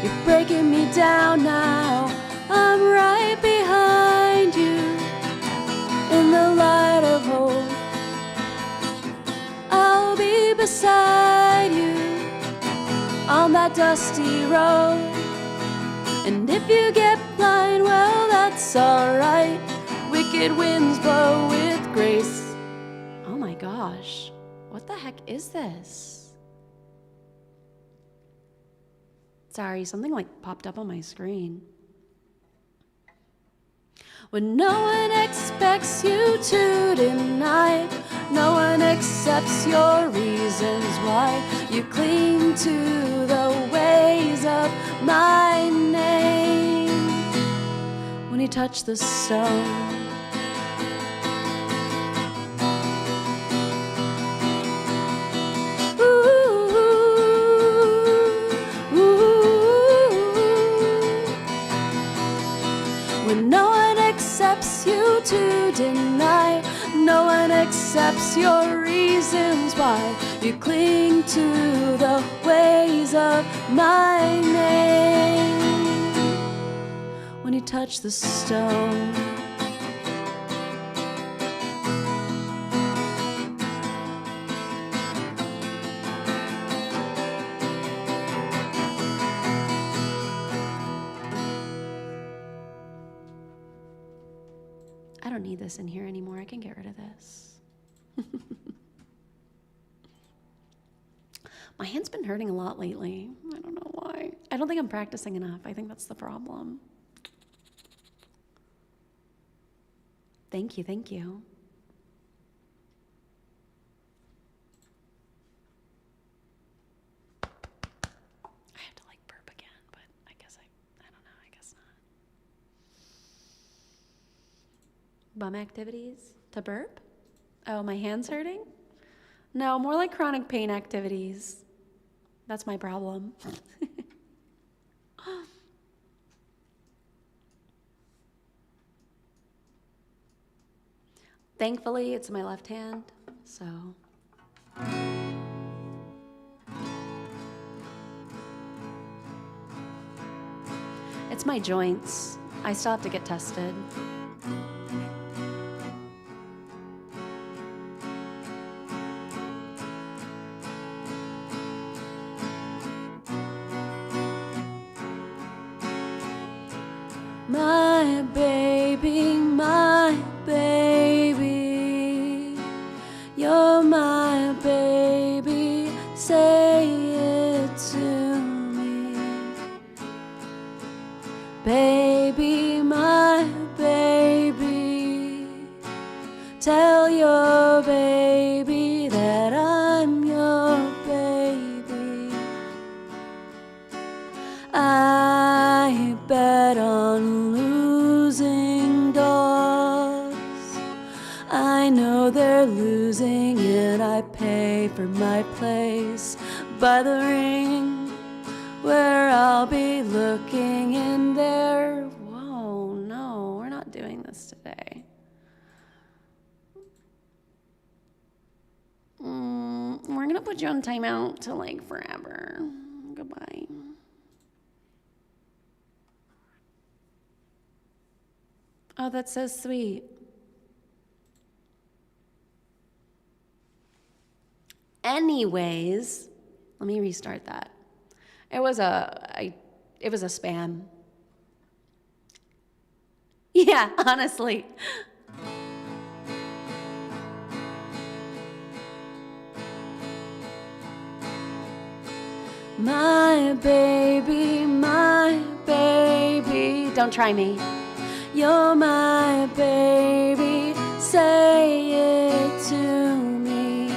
A: You're breaking me down now. I'm right behind you in the light of hope. I'll be beside you on that dusty road. And if you get blind, well, that's alright. Wicked winds blow with grace. Oh my gosh, what the heck is this? Sorry, something like popped up on my screen. When no one expects you to deny, no one accepts your reasons why, you cling to the ways of my name. When you touch the stone, when no one accepts you to deny, no one accepts your reasons why, you cling to the ways of my name. When you touch the stone, I don't need this in here anymore. I can get rid of this. My hand's been hurting a lot lately. I don't know why. I don't think I'm practicing enough. I think that's the problem. Thank you, thank you. I have to like burp again, but I guess I don't know, I guess not. Bum activities to burp? Oh, my hand's hurting? No, more like chronic pain activities. That's my problem. Thankfully, it's my left hand, so. It's my joints. I still have to get tested. My baby, you're my baby, say it to me. Baby, my baby, tell your baby that I'm your baby. I bet on losing dogs. I know they're losing and I pay for my place by the ring where I'll be looking in there. Whoa, no, we're not doing this today. We're gonna put you on timeout till like forever. Goodbye. Oh, that's so sweet. Anyways, let me restart that. It was a spam. Yeah, honestly. My baby, don't try me. you're my baby, say it to me.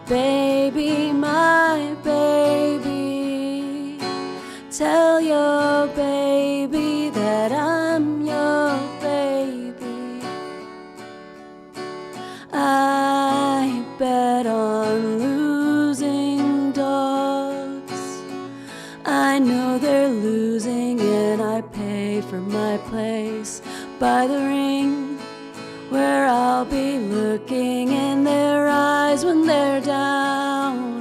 A: Baby, my baby, tell your baby that I'm your baby. I bet on losing dogs. I know they're losing and I pay for my place by the ring, where I'll be looking in their eyes when they're down.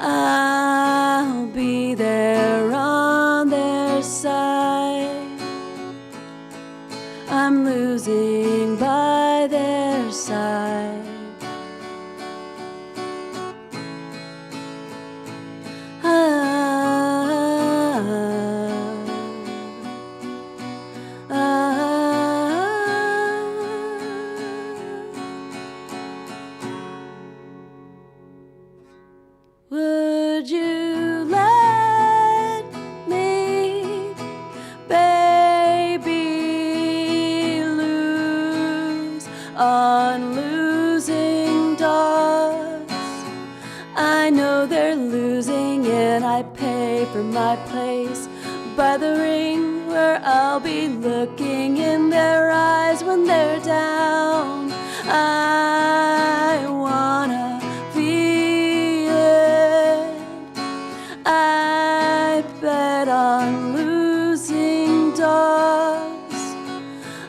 A: I'll be there on their side. I'm losing by their side. Would you let me, baby, lose on losing dogs? I know they're losing and I pay for my place by the ring, where I'll be looking in their eyes when they're down. I wanna feel it. I bet on losing dogs.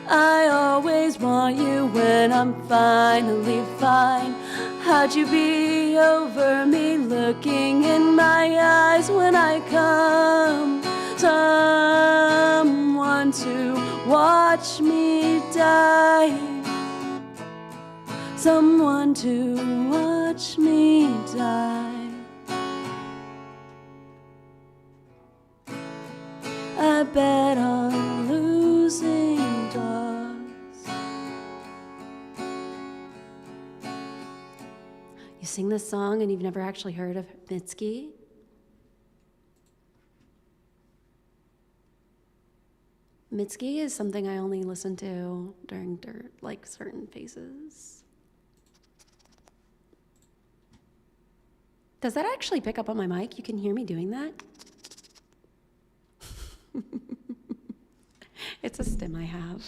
A: I always want you when I'm finally fine. How'd you be over me, looking in my eyes when I come? Someone to watch me die. Someone to watch me die. I bet on losing dogs. You sing this song and you've never actually heard of Mitski? Mitski is something I only listen to during like certain phases. Does that actually pick up on my mic? You can hear me doing that? It's a stim I have.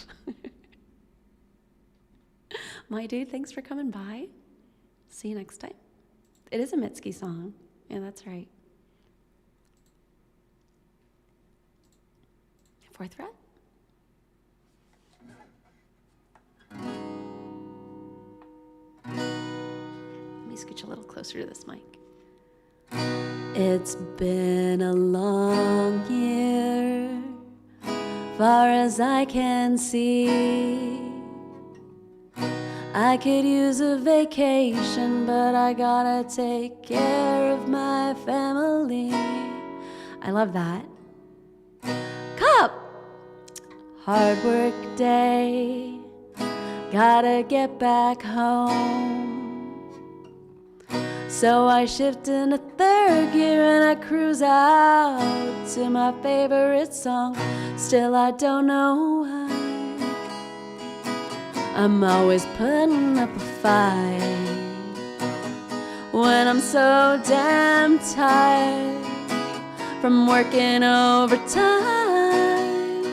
A: My dude, thanks for coming by. See you next time. It is a Mitski song. Yeah, that's right. Fourth fret. Let me scooch a little closer to this mic. It's been a long year, far as I can see. I could use a vacation, but I gotta take care of my family. I love that. Cup! Hard work day, gotta get back home. So I shift into third gear and I cruise out to my favorite song. Still I don't know why I'm always putting up a fight when I'm so damn tired from working overtime.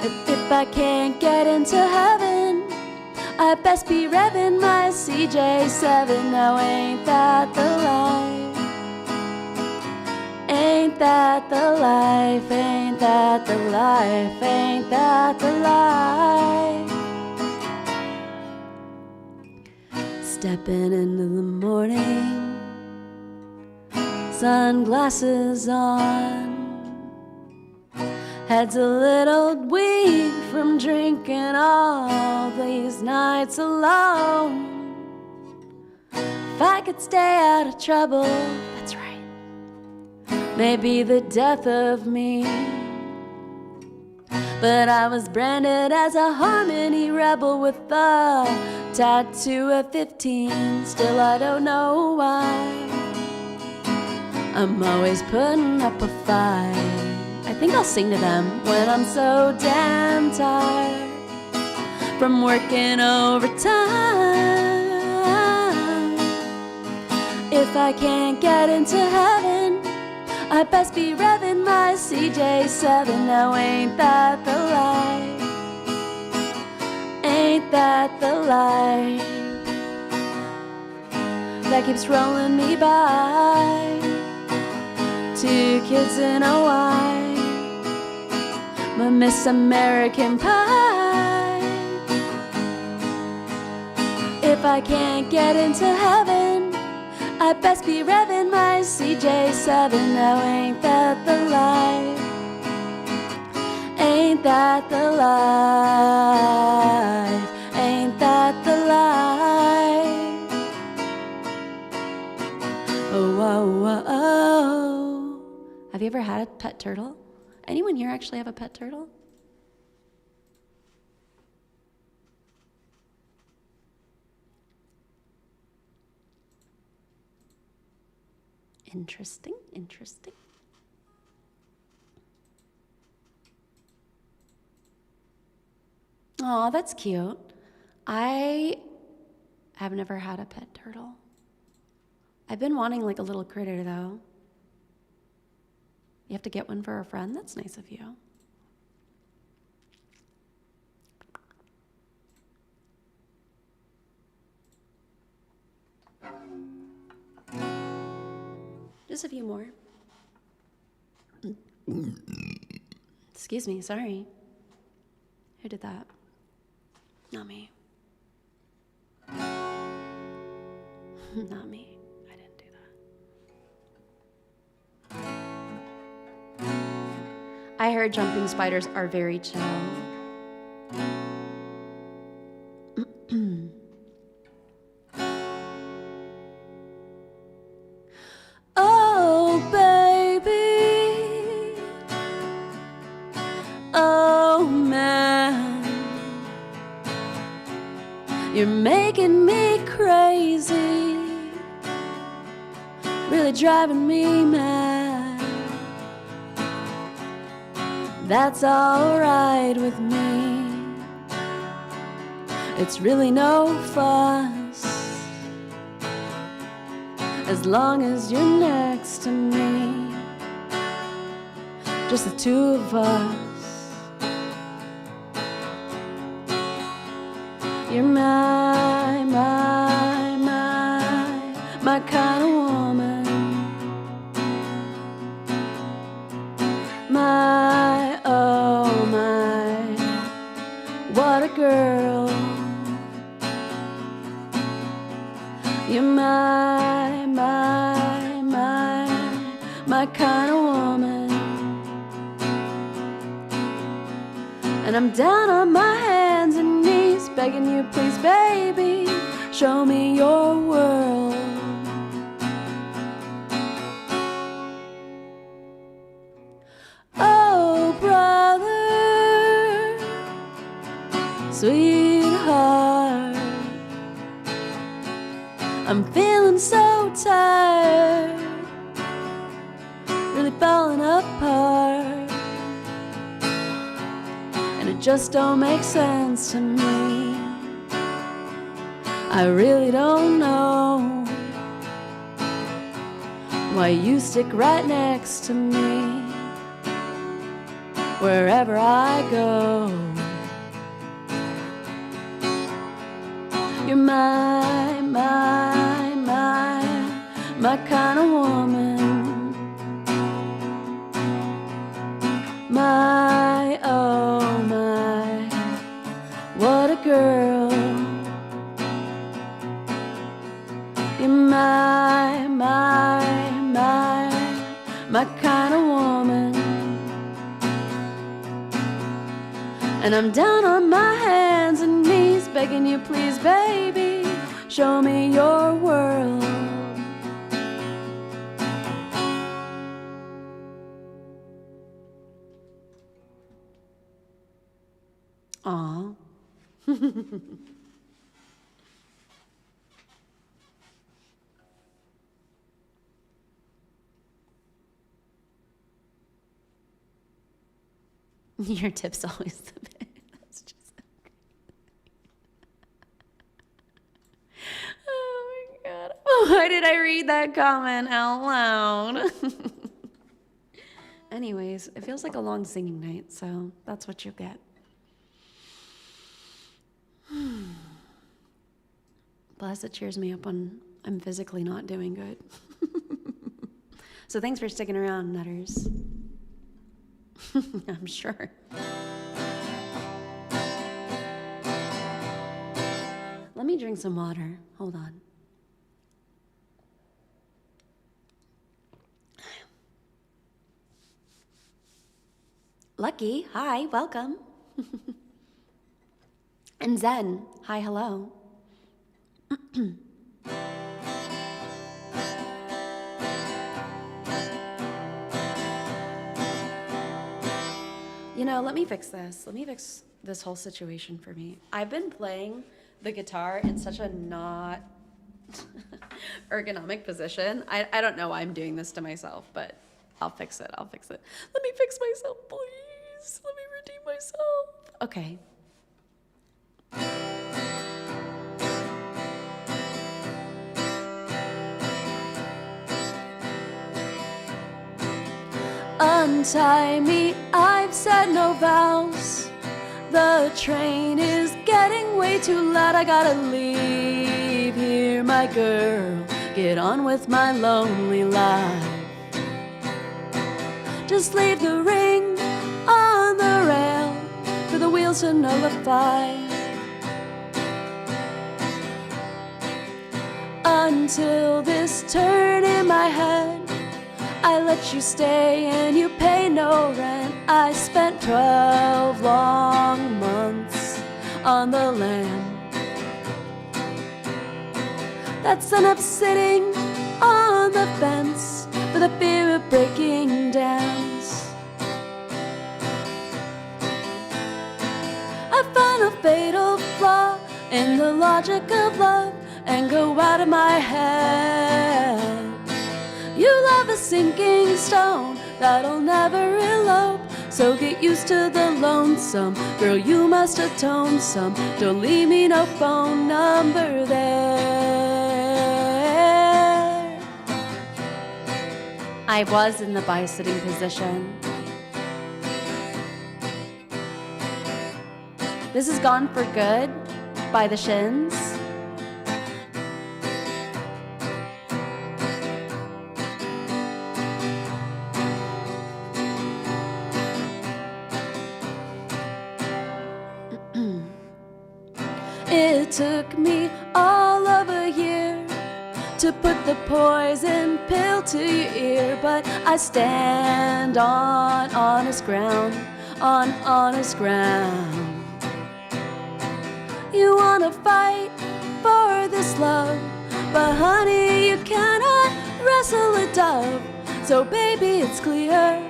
A: If I can't get into heaven, I best be revving my CJ7. Now ain't that the life? Ain't that the life? Ain't that the life? Ain't that the life? Stepping into the morning, sunglasses on. Head's a little weak from drinking all these nights alone. If I could stay out of trouble, that's right, maybe the death of me. But I was branded as a harmony rebel with a tattoo of 15. Still I don't know why I'm always putting up a fight I think I'll sing to them when I'm so damn tired from working overtime. If I can't get into heaven, I best be revving my CJ7. Now ain't that the life? Ain't that the life that keeps rolling me by? 2 kids and a wife, my Miss American Pie. If I can't get into heaven, I best be revving my CJ7. Now ain't that the life? Ain't that the life? Ain't that the life? Oh, oh, oh, oh. Have you ever had a pet turtle? Anyone here actually have a pet turtle? Interesting, interesting. Oh, that's cute. I have never had a pet turtle. I've been wanting like a little critter though. You have to get one for a friend? That's nice of you. Just a few more. Excuse me, sorry. Who did that? Not me. Not me. I didn't do that. I heard jumping spiders are very chill. Oh, baby. Oh, man. You're making me crazy. Really driving me mad. That's all right with me. It's really no fuss, as long as you're next to me. Just the 2 of us. You're my kind of woman. My, oh my, what a girl. You're my kind of woman. And I'm down on my hands and knees, begging you, please, baby, show me your world. Oh, brother, sweetheart, I'm feeling so tired, really falling apart, and it just don't make sense to me. I really don't know why you stick right next to me wherever I go. You're my kind of woman. My, oh my, what a girl. You're my kind of woman. And I'm down on my hands and knees, begging you, please, baby, show me your world. Aw. Your tip's always the best. That's just so great. Oh my God. Why did I read that comment out loud? Anyways, it feels like a long singing night, so that's what you get. Plus, it cheers me up when I'm physically not doing good. So thanks for sticking around, Nutters. I'm sure. Let me drink some water. Hold on. Lucky, hi, welcome. And Zen, hi, hello. You know, let me fix this. Let me fix this whole situation for me. I've been playing the guitar in such a not ergonomic position. I don't know why I'm doing this to myself, but I'll fix it. I'll fix it. Let me fix myself, please. Let me redeem myself. Okay. Untie me, I've said no vows. The train is getting way too loud. I gotta leave here, my girl. Get on with my lonely life. Just leave the ring on the rail for the wheels to nullify. Until this turn in my head, I let you stay and you pay no rent. I spent 12 long months on the land. That's enough sitting on the fence for the fear of breaking downs. I found a fatal flaw in the logic of love and go out of my head. You love a sinking stone that'll never elope, so get used to the lonesome. Girl, you must atone some. Don't leave me no phone number there. I was in the bi-sitting position. This is Gone for Good by the Shins. It took me all of a year to put the poison pill to your ear, but I stand on honest ground, on honest ground. You wanna fight for this love, but honey, you cannot wrestle a dove, so baby, it's clear.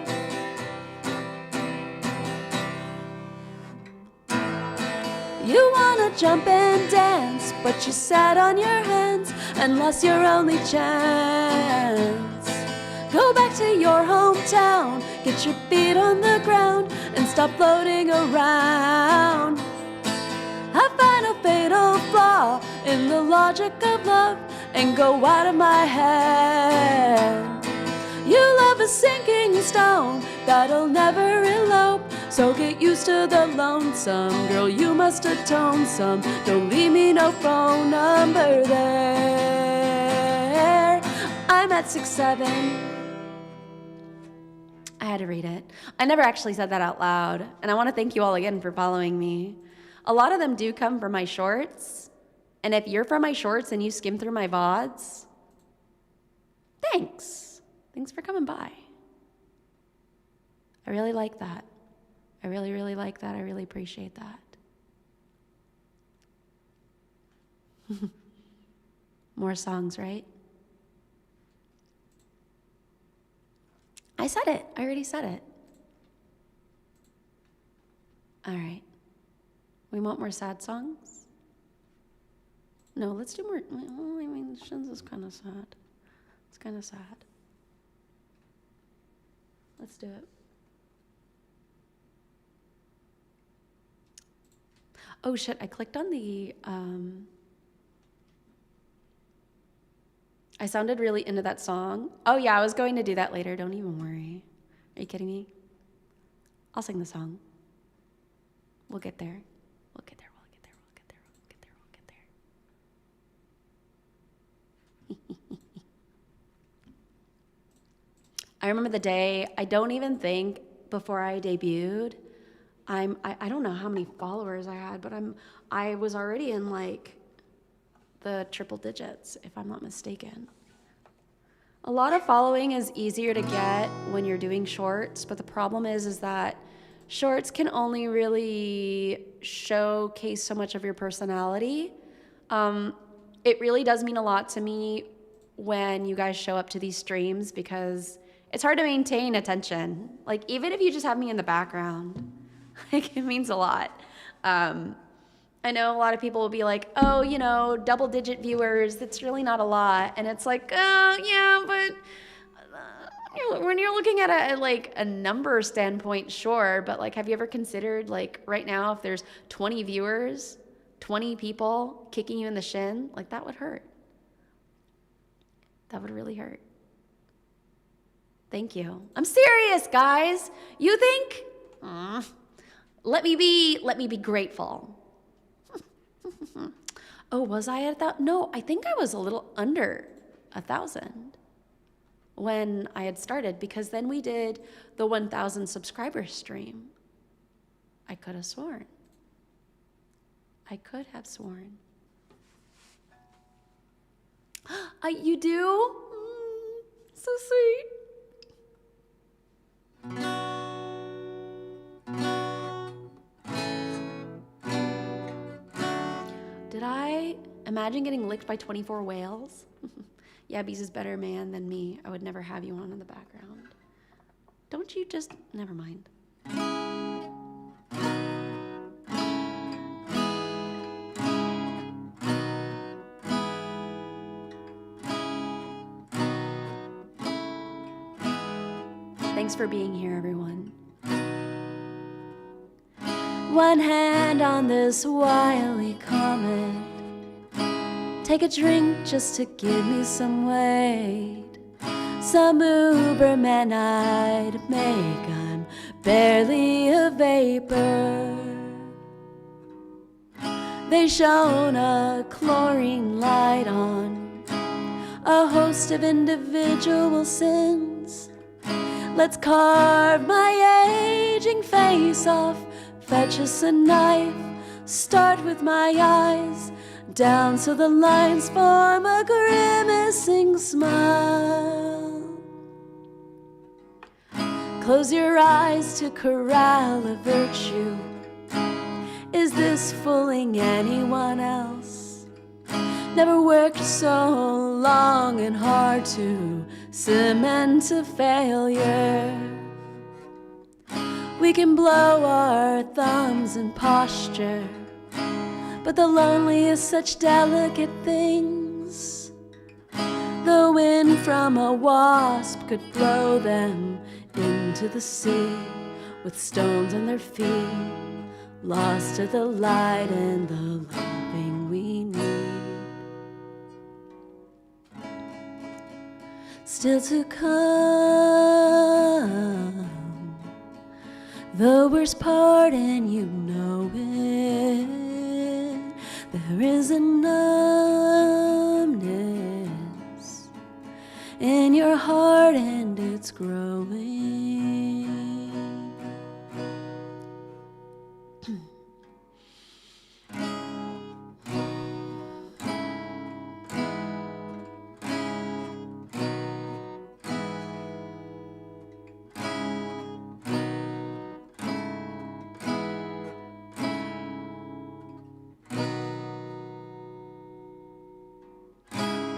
A: You wanna jump and dance, but you sat on your hands and lost your only chance. Go back to your hometown, get your feet on the ground, and stop floating around. I find a fatal flaw in the logic of love and go out of my head. You love a sinking stone that'll never elope, so get used to the lonesome. Girl, you must atone some. Don't leave me no phone number there. I'm at 6'7". I had to read it. I never actually said that out loud, and I want to thank you all again for following me. A lot of them do come from my shorts, and if you're from my shorts and you skim through my VODs, thanks. Thanks for coming by. I really like that. I really, really like that. I really appreciate that. More songs, right? I said it. I already said it. All right. We want more sad songs? No, let's do more. Well, I mean, Shins is kind of sad. It's kind of sad. Let's do it. Oh shit, I clicked on the, I sounded really into that song. Oh yeah, I was going to do that later, don't even worry. Are you kidding me? I'll sing the song. We'll get there. We'll get there, we'll get there, we'll get there, we'll get there, we'll get there. I remember the day, I don't even think before I debuted, I don't know how many followers I had, but I was already in like the triple digits, if I'm not mistaken. A lot of following is easier to get when you're doing shorts, but the problem is that shorts can only really showcase so much of your personality. It really does mean a lot to me when you guys show up to these streams because it's hard to maintain attention. Like, even if you just have me in the background, like, it means a lot. I know a lot of people will be like, oh, you know, double-digit viewers, that's really not a lot. And it's like, yeah, but when you're looking at a number standpoint, sure. But, like, have you ever considered, like, right now, if there's 20 viewers, 20 people kicking you in the shin, like, that would hurt. That would really hurt. Thank you. I'm serious, guys. You think? Let me be grateful. Oh, was I at that? No, I think I was a little under 1,000 when I had started, because then we did the 1,000 subscriber stream. I could have sworn. I could have sworn. You do? So sweet. Did I imagine getting licked by 24 whales? Yeah, Bees is better man than me. I would never have you on in the background. Don't you just, never mind. Thanks for being here, everyone. One hand on this wily comet. Take a drink just to give me some weight. Some Uberman I'd make. I'm barely a vapor. They shone a chlorine light on a host of individual sins. Let's carve my aging face off. Fetch us a knife, start with my eyes, down so the lines form a grimacing smile. Close your eyes to corral a virtue. Is this fooling anyone else? Never worked so long and hard to cement a failure. We can blow our thumbs and posture, but the lonely is such delicate things. The wind from a wasp could blow them into the sea with stones on their feet, lost to the light and the loving we need. Still to come, the worst part, and you know it. There is a numbness in your heart, and it's growing.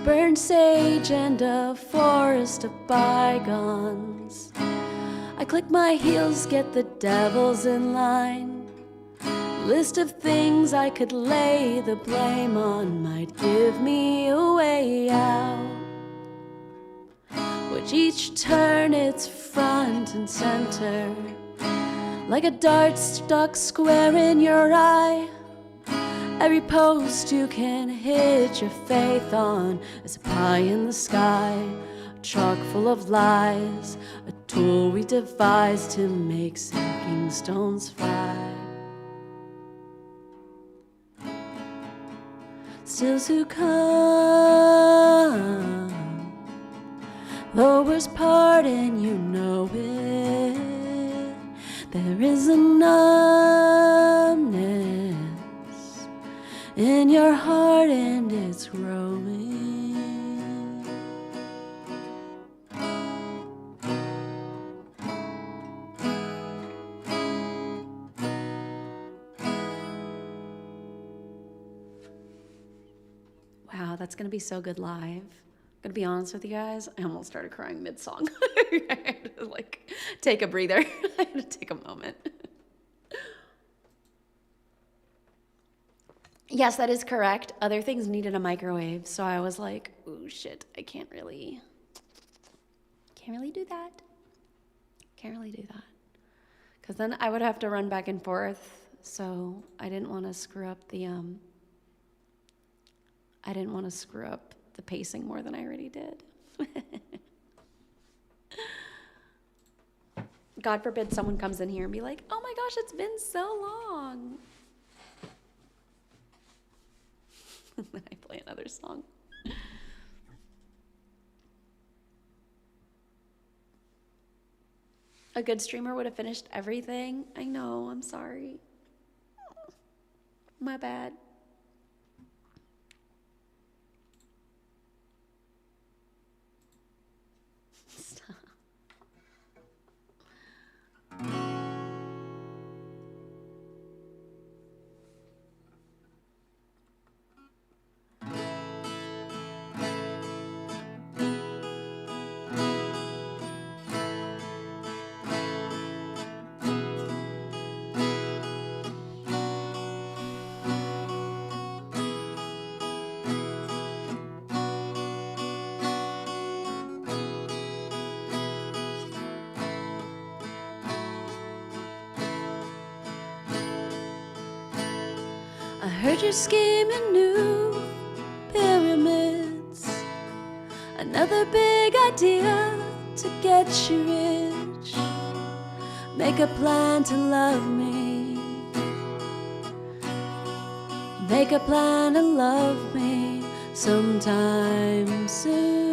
A: Burned sage and a forest of bygones. I click my heels, get the devils in line. List of things I could lay the blame on might give me a way out, which each turn its front and center, like a dart stuck square in your eye.
B: Every post you can hitch your faith on is a pie in the sky, a truck full of lies, a tool we devised to make sinking stones fly. Still to come, the worst part and you know it. There is a numbness in your heart and it's growing.
A: Wow, that's gonna be so good live. Gonna be honest with you guys, I almost started crying mid-song. I had to like take a breather. I had to take a moment. Yes, that is correct. Other things needed a microwave, so I was like, "Ooh, shit! I can't really do that. Can't really do that." Because then I would have to run back and forth. So I didn't want to screw up the pacing more than I already did. God forbid someone comes in here and be like, "Oh my gosh, it's been so long." Then I play another song. A good streamer would have finished everything. I know, I'm sorry. My bad. Stop.
B: I heard you're scheming new pyramids, another big idea to get you rich. Make a plan to love me, make a plan to love me sometime soon.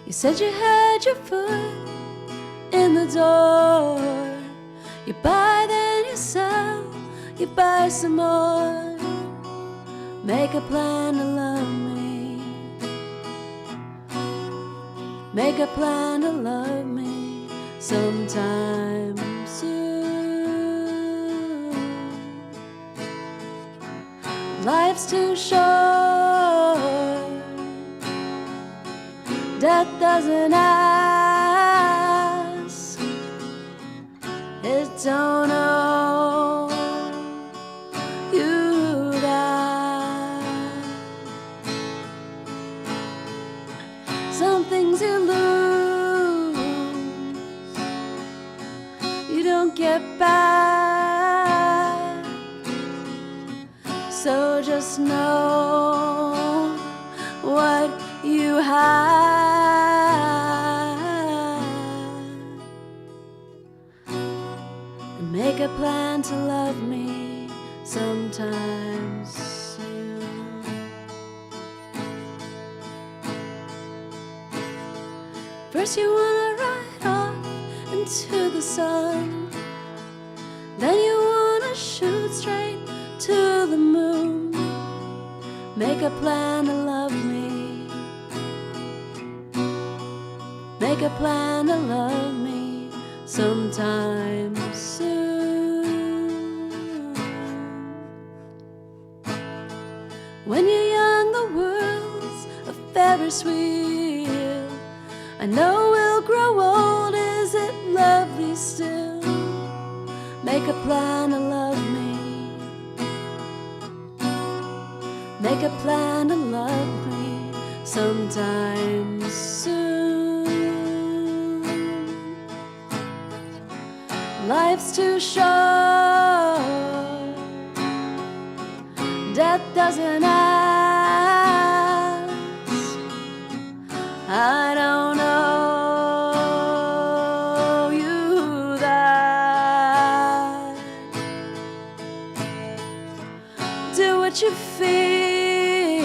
B: You said you had your foot in the door. You buy, then you sell, you buy some more. Make a plan to love me, make a plan to love me sometime soon. Life's too short, death doesn't ask. It don't know you got. Some things you lose, you don't get back. So just know what you have. Make a plan to love me sometime soon. First you wanna ride off into the sun, then you wanna shoot straight to the moon. Make a plan to love me, make a plan to love me sometime soon. When you're young, the world's a Ferris wheel. I know we'll grow old, is it lovely still? Make a plan to love me, make a plan to love me sometime soon. Life life's too short. Death doesn't ask. I don't know you that. Do what you feel,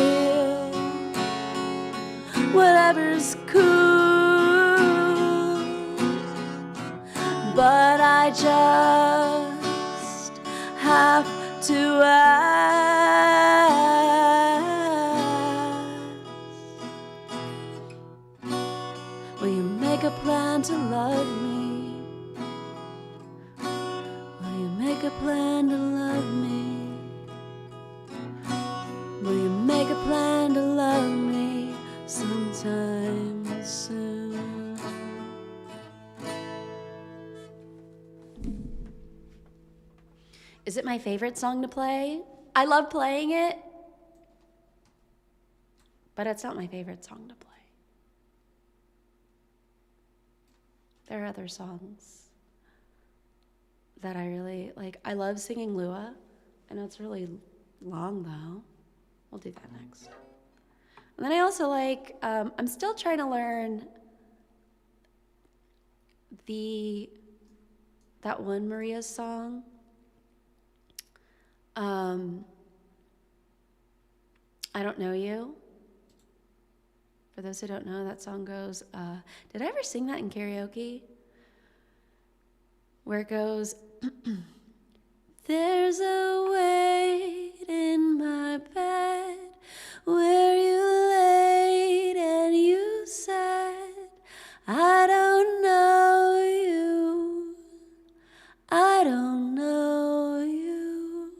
B: whatever's cool. But I just have to ask, will you make a plan to love me? Will you make a plan to love me? Will you make a plan to love me sometime soon?
A: Is it my favorite song to play? I love playing it, but it's not my favorite song to play. There are other songs that I really like. I love singing Lua. I know it's really long though. We'll do that next. And then I also like, I'm still trying to learn that one Maria's song. I Don't Know You. For those who don't know, that song goes, did I ever sing that in karaoke? Where it goes, there's a weight in my bed where you laid and you said, I don't know you, I don't know you.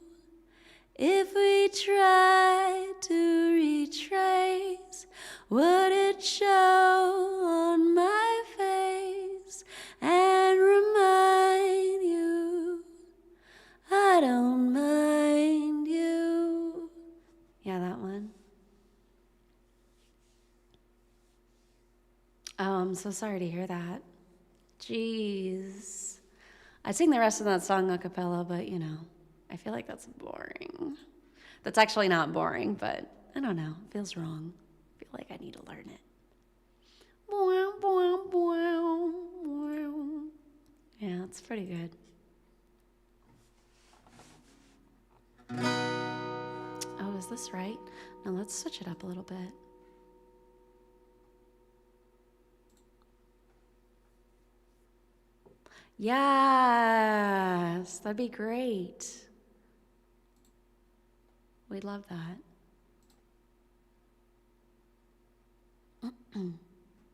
A: If we tried to retrace, would it show on my face and remind you I don't mind you? Yeah, that one. Oh, I'm so sorry to hear that. Jeez. I'd sing the rest of that song a cappella, but you know, I feel like that's boring. That's actually not boring, but I don't know. It feels wrong. I feel like I need to learn it. Yeah, it's pretty good. Oh, is this right? Now let's switch it up a little bit. Yes, that'd be great. We'd love that.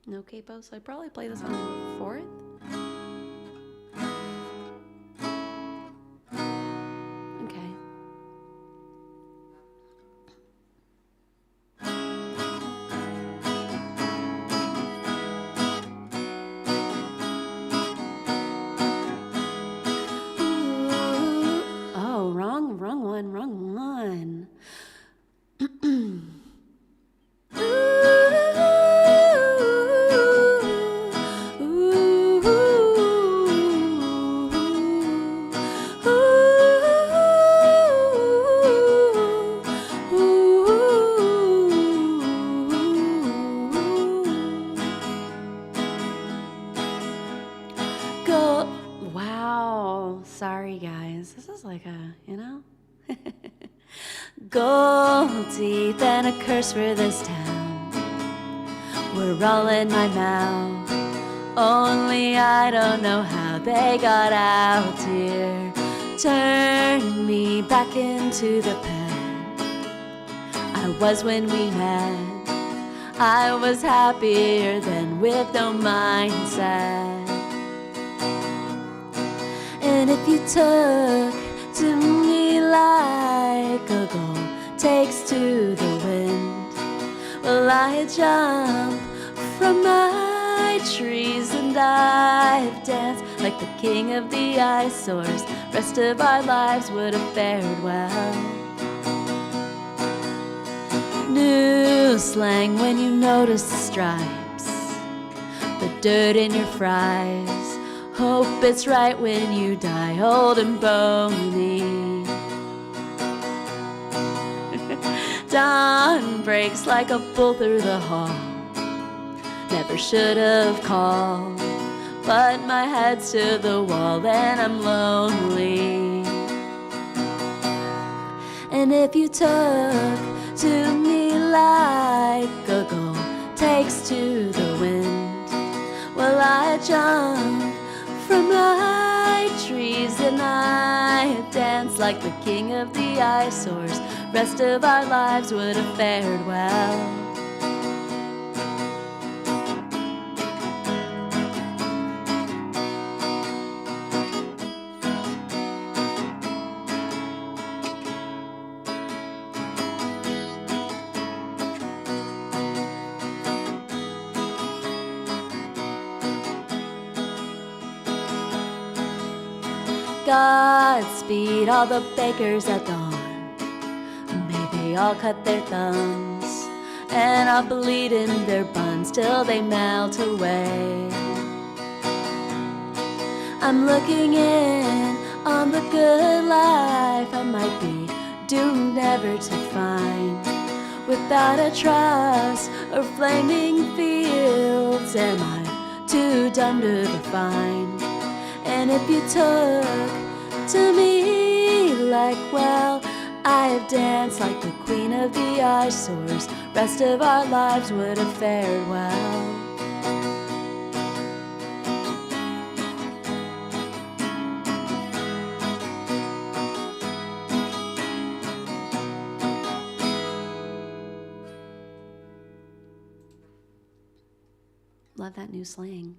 A: No capo, so I'd probably play this on the 4th. Okay. Ooh. Oh, wrong one. Wow, sorry guys. This is like a, you know? Gold teeth and a curse for this town were all in my mouth. Only I don't know how they got out here. Turned me back into the pen I was when we met. I was happier than with no mindset. And if you took to me like a gull takes to the wind, well, I'd jump from my trees and I've danced like the king of the eyesores. Rest of our lives would have fared well. New slang when you notice the stripes, the dirt in your fries.
B: Hope it's right when you die old and bony. Dawn breaks like a bull through the hall. Never should have called, but my head's to the wall and I'm lonely. And if you took to me like a gull takes to the wind, well, I jump from high trees and I dance like the king of the eyesores. Rest of our lives would have fared well. Godspeed all the bakers at dawn. May they all cut their thumbs and I'll bleed in their buns till they melt away. I'm looking in on the good life I might be doomed never to find. Without a trust or flaming fields, am I too dumb to define? And if you took to me like, well, I have danced like the queen of the eyesores. Rest of our lives would have fared well. Love that new slang.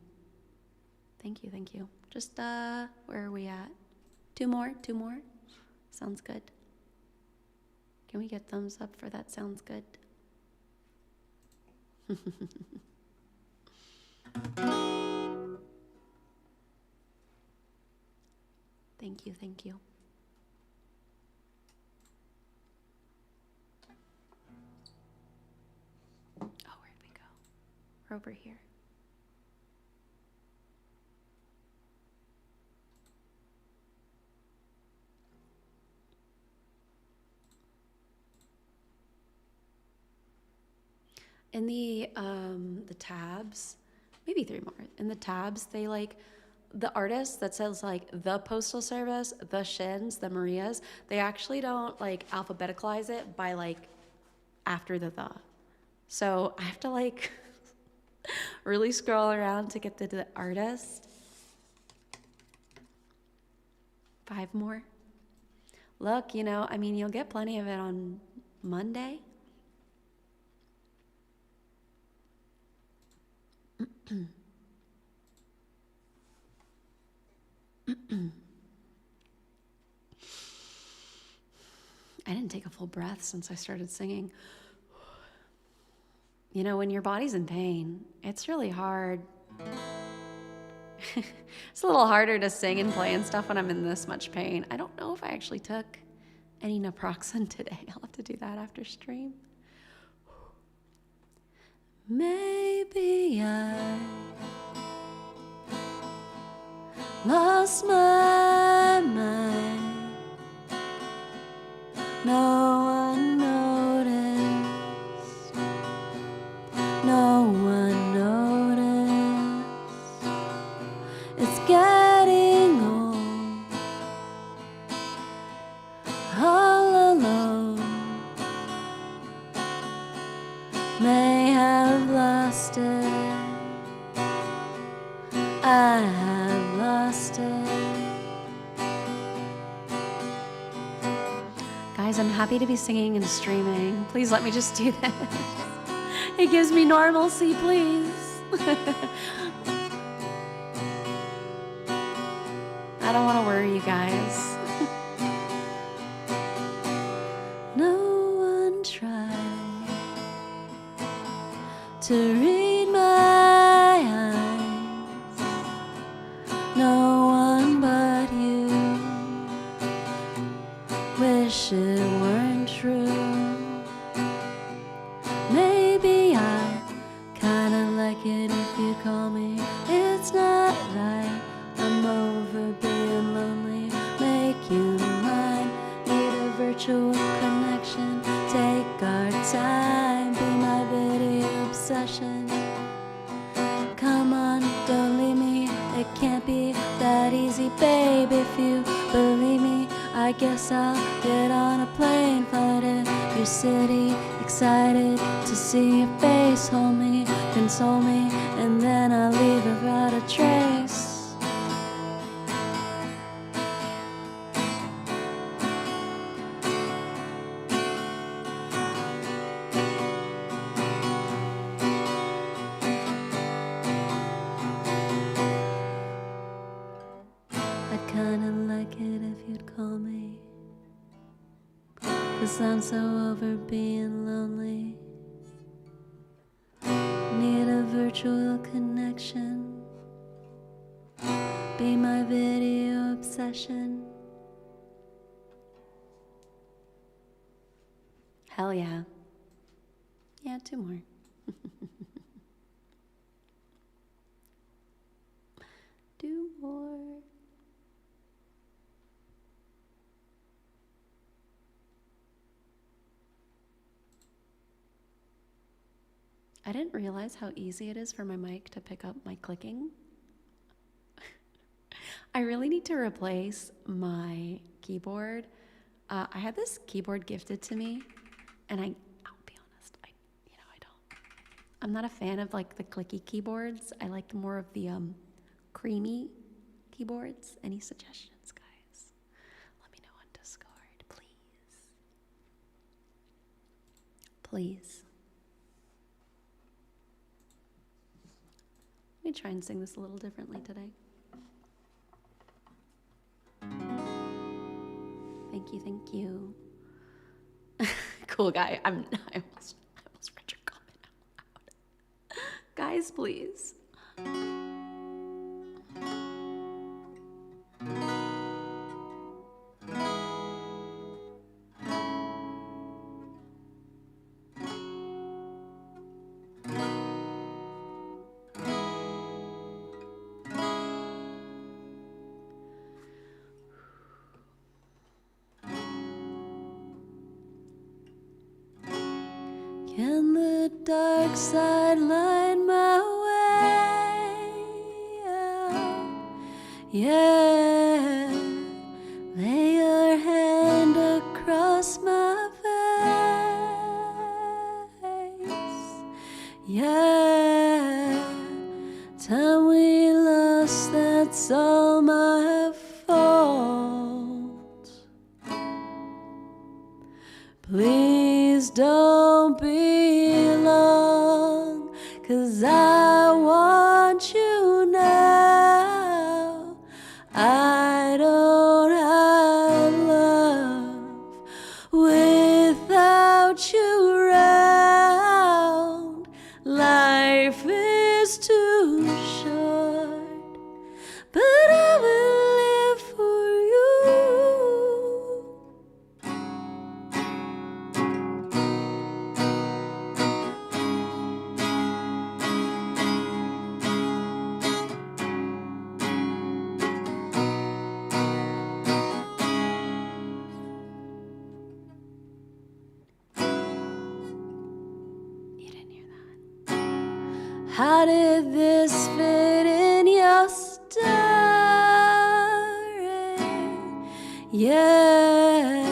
B: Thank you, thank you. Just, where are we at? Two more? Sounds good. Can we get thumbs up for that? Sounds good. Thank you, thank you. Oh, where'd we go? We're over here. In the tabs, maybe three more. In the tabs, they like the artist that says like the Postal Service, the Shins, the Marias. They actually don't like alphabeticalize it by like after the. So I have to like really scroll around to get to the artist. 5 more. Look, you know, I mean, you'll get plenty of it on Monday. I didn't take a full breath since I started singing. You know, when your body's in pain, it's really hard. It's a little harder to sing and play and stuff when I'm in this much pain. I don't know if I actually took any naproxen today. I'll have to do that after stream. Maybe I lost my mind. No one noticed. No one noticed. It's getting old, all alone. May have lost it. I have lost it. Guys, I'm happy to be singing and streaming. Please let me just do this. It gives me normalcy, please. I don't want to worry you guys. No one tried to read my eyes. No one but you. Wish it weren't true. Maybe I kinda like it if you call me. It's not right. I'm me, babe, if you believe me. I guess I'll get on a plane, fly to your city, excited to see your face. Hold me, console me, and then I'll leave without a trace. I'd kinda like it if you'd call me, 'cause I'm so over being lonely. Need a virtual connection, be my video obsession.
A: Hell yeah. Yeah, 2 more. Two more. I didn't realize how easy it is for my mic to pick up my clicking. I really need to replace my keyboard. I had this keyboard gifted to me, and I'll be honest, I'm not a fan of like the clicky keyboards. I like more of the creamy keyboards. Any suggestions, guys? Let me know on Discord, please. Please. Let me try and sing this a little differently today. Thank you, thank you. Cool guy. I almost read your comment out loud. Guys, please.
B: Can the dark side light my way out? Yeah, lay your hand across my face. Yeah, time we lost, that's all my fault. Please don't be long, 'cause I want you now. I don't have love without you around. Life is too short, but I will live for you.
A: You didn't hear that.
B: How did this fit in your story? Yeah,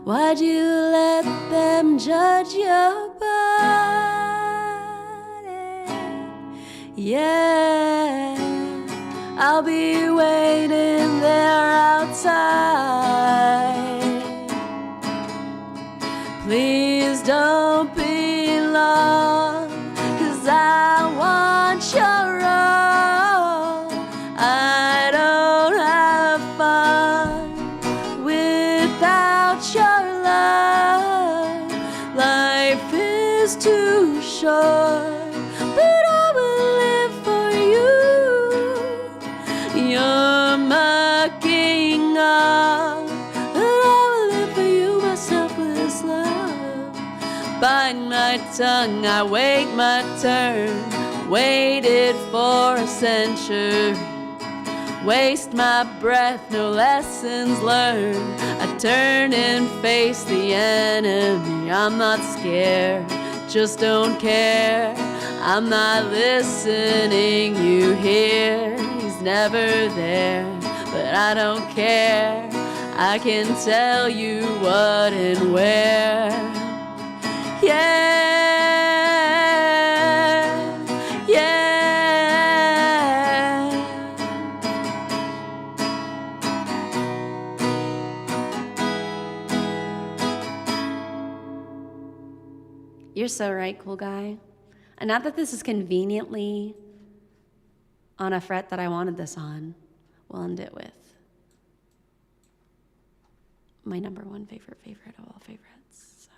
B: why'd you let them judge your body? Yeah, I'll be waiting there outside. Please don't be long, 'cause I want your all. I don't have fun without your love. Life is too short, but I will live for you. You're my king of, but I will live for you, my selfless love. Bite my tongue, I wait my turn. Waited for a century. Waste my breath, no lessons learned. I turn and face the enemy. I'm not scared, just don't care. I'm not listening, you hear, he's never there. but I don't care. I can tell you what and where. Yeah, yeah.
A: You're so right, cool guy. And not that this is conveniently on a fret that I wanted this on, we'll end it with my number one favorite of all favorites.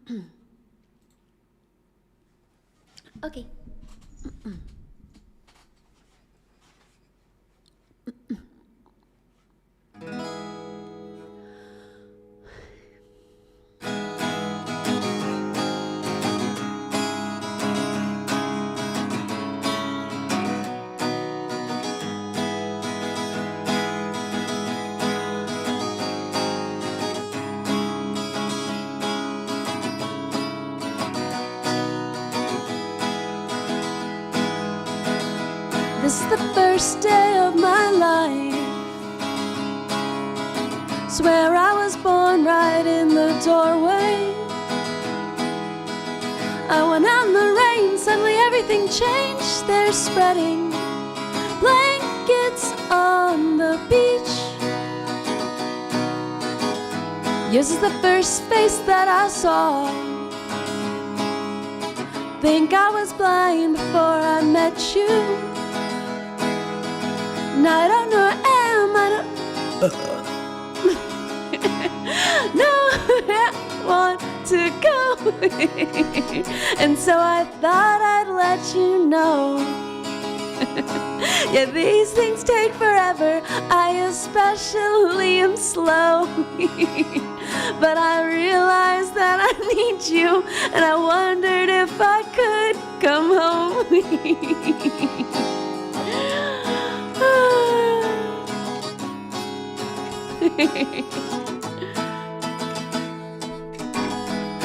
A: So. Okay.
B: This is the first day of my life. Swear I was born right in the doorway. I went out in the rain, suddenly everything changed. They're spreading blankets on the beach. Yours is the first face that I saw. Think I was blind before I met you. And I don't know who I am, I don't know where I want to go. And so I thought I'd let you know. Yeah, these things take forever, I especially am slow. But I realized that I need you, and I wondered if I could come home.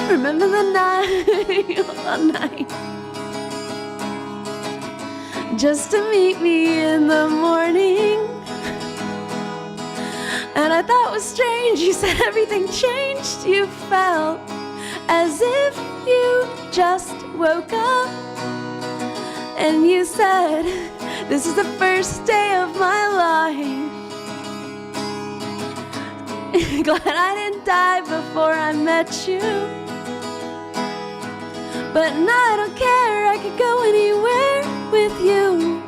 B: Remember the night, just to meet me in the morning. And I thought it was strange, you said everything changed. You felt as if you just woke up. And you said, this is the first day of my life. Glad I didn't die before I met you. But now I don't care, I could go anywhere with you.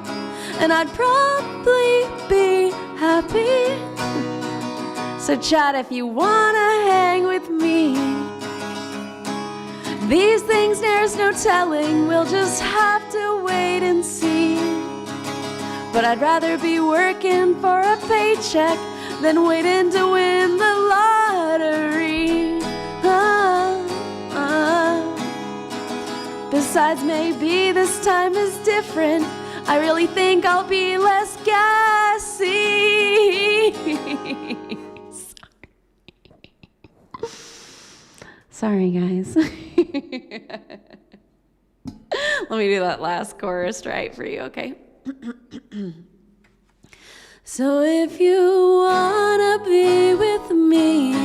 B: And I'd probably be happy. So chat if you wanna hang with me. These things there's no telling, we'll just have to wait and see. But I'd rather be working for a paycheck than waiting to win the lottery. Besides, maybe this time is different. I really think I'll be less gassy. Sorry, guys. Let me do that last chorus right for you, okay? So if you wanna be with me,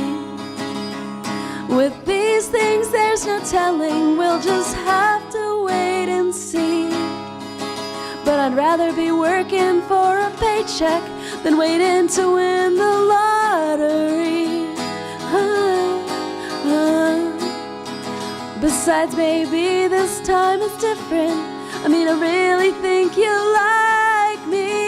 B: with these things there's no telling, we'll just have to wait and see. But I'd rather be working for a paycheck than waiting to win the lottery. Besides, maybe this time is different. I mean, I really think you like me.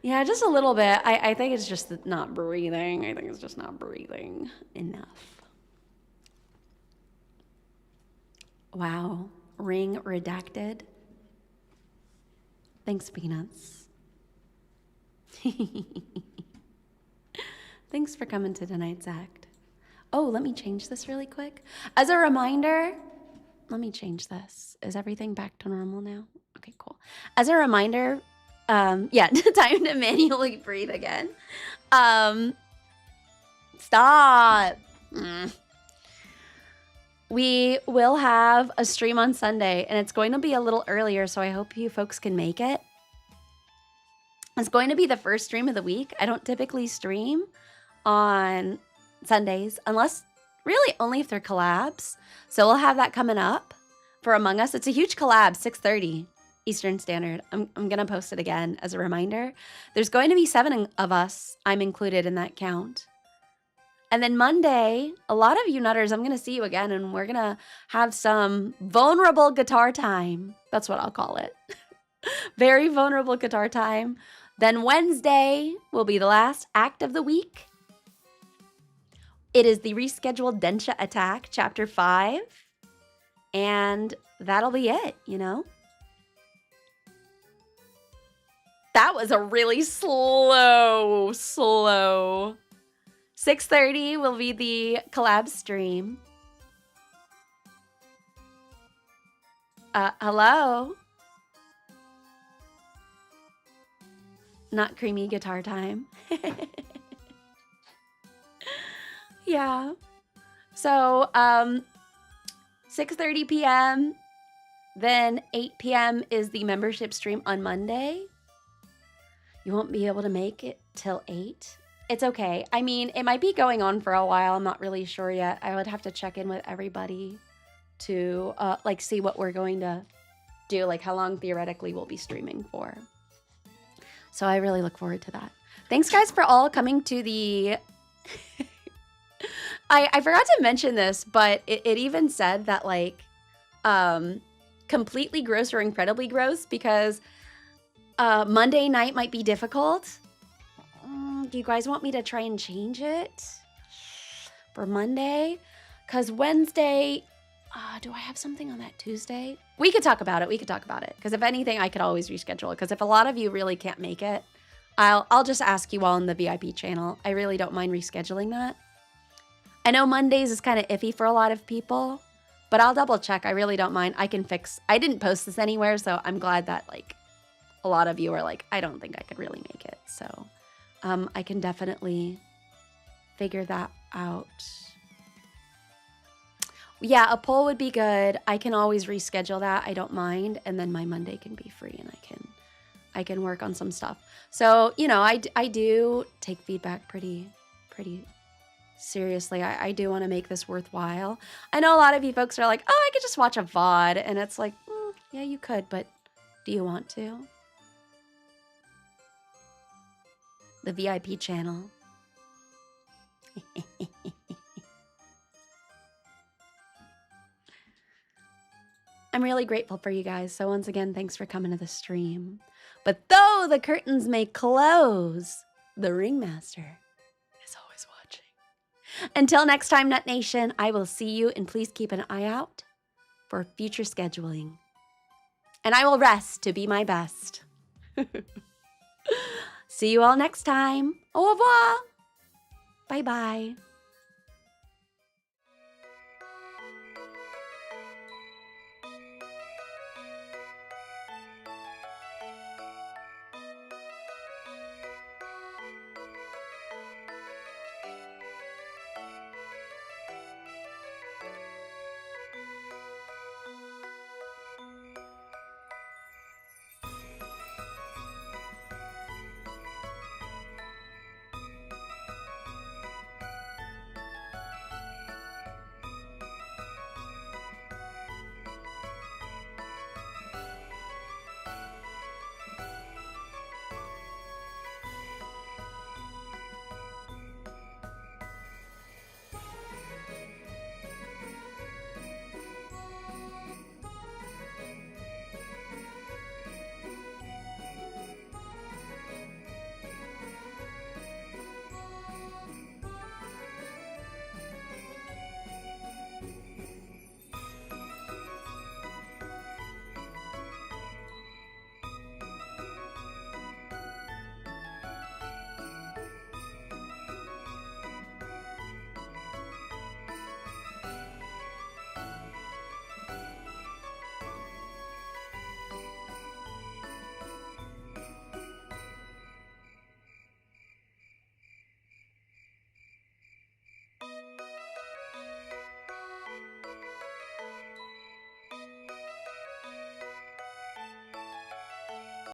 B: Yeah, just a little bit. I think it's just not breathing. I think it's just not breathing enough. Wow. Ring redacted. Thanks, Peanuts. Thanks for coming to tonight's act. Oh, let me change this really quick. As a reminder,
A: let me change this. Is everything back to normal now? Okay, cool. As a reminder, yeah, time to manually breathe again. Stop. We will have a stream on Sunday, and it's going to be a little earlier, so I hope you folks can make it. It's going to be the first stream of the week. I don't typically stream on Sundays, unless really only if they're collabs. So we'll have that coming up for Among Us. It's a huge collab, 6:30 Eastern Standard. I'm going to post it again as a reminder. There's going to be 7 of us. I'm included in that count. And then Monday, a lot of you nutters, I'm going to see you again, and we're going to have some vulnerable guitar time. That's what I'll call it. Very vulnerable guitar time. Then Wednesday will be the last act of the week. It is the rescheduled Densha attack, chapter 5. And that'll be it, you know? That was a really slow. 6:30 will be the collab stream. Hello? Not creamy guitar time. Yeah. So, 6:30 p.m. Then 8 p.m. is the membership stream on Monday. You won't be able to make it till 8. It's okay. I mean, it might be going on for a while. I'm not really sure yet. I would have to check in with everybody to like see what we're going to do, like how long theoretically we'll be streaming for. So I really look forward to that. Thanks guys for all coming to the I forgot to mention this, but it even said that like completely gross or incredibly gross because Monday night might be difficult. Do you guys want me to try and change it for Monday? Because Wednesday, do I have something on that Tuesday? We could talk about it. Because if anything, I could always reschedule it. Because if a lot of you really can't make it, I'll just ask you all in the VIP channel. I really don't mind rescheduling that. I know Mondays is kind of iffy for a lot of people, but I'll double check. I really don't mind. I can fix. I didn't post this anywhere, so I'm glad that like a lot of you are like, I don't think I could really make it. So I can definitely figure that out. Yeah, a poll would be good. I can always reschedule that. I don't mind. And then my Monday can be free and I can work on some stuff. So, you know, I do take feedback pretty seriously. I do want to make this worthwhile. I know a lot of you folks are like, oh, I could just watch a VOD. And it's like, yeah, you could, but do you want to? The VIP channel. I'm really grateful for you guys. So once again, thanks for coming to the stream. But though the curtains may close, the Ringmaster is always watching. Until next time, Nut Nation, I will see you, and please keep an eye out for future scheduling. And I will rest to be my best. See you all next time. Au revoir. Bye-bye.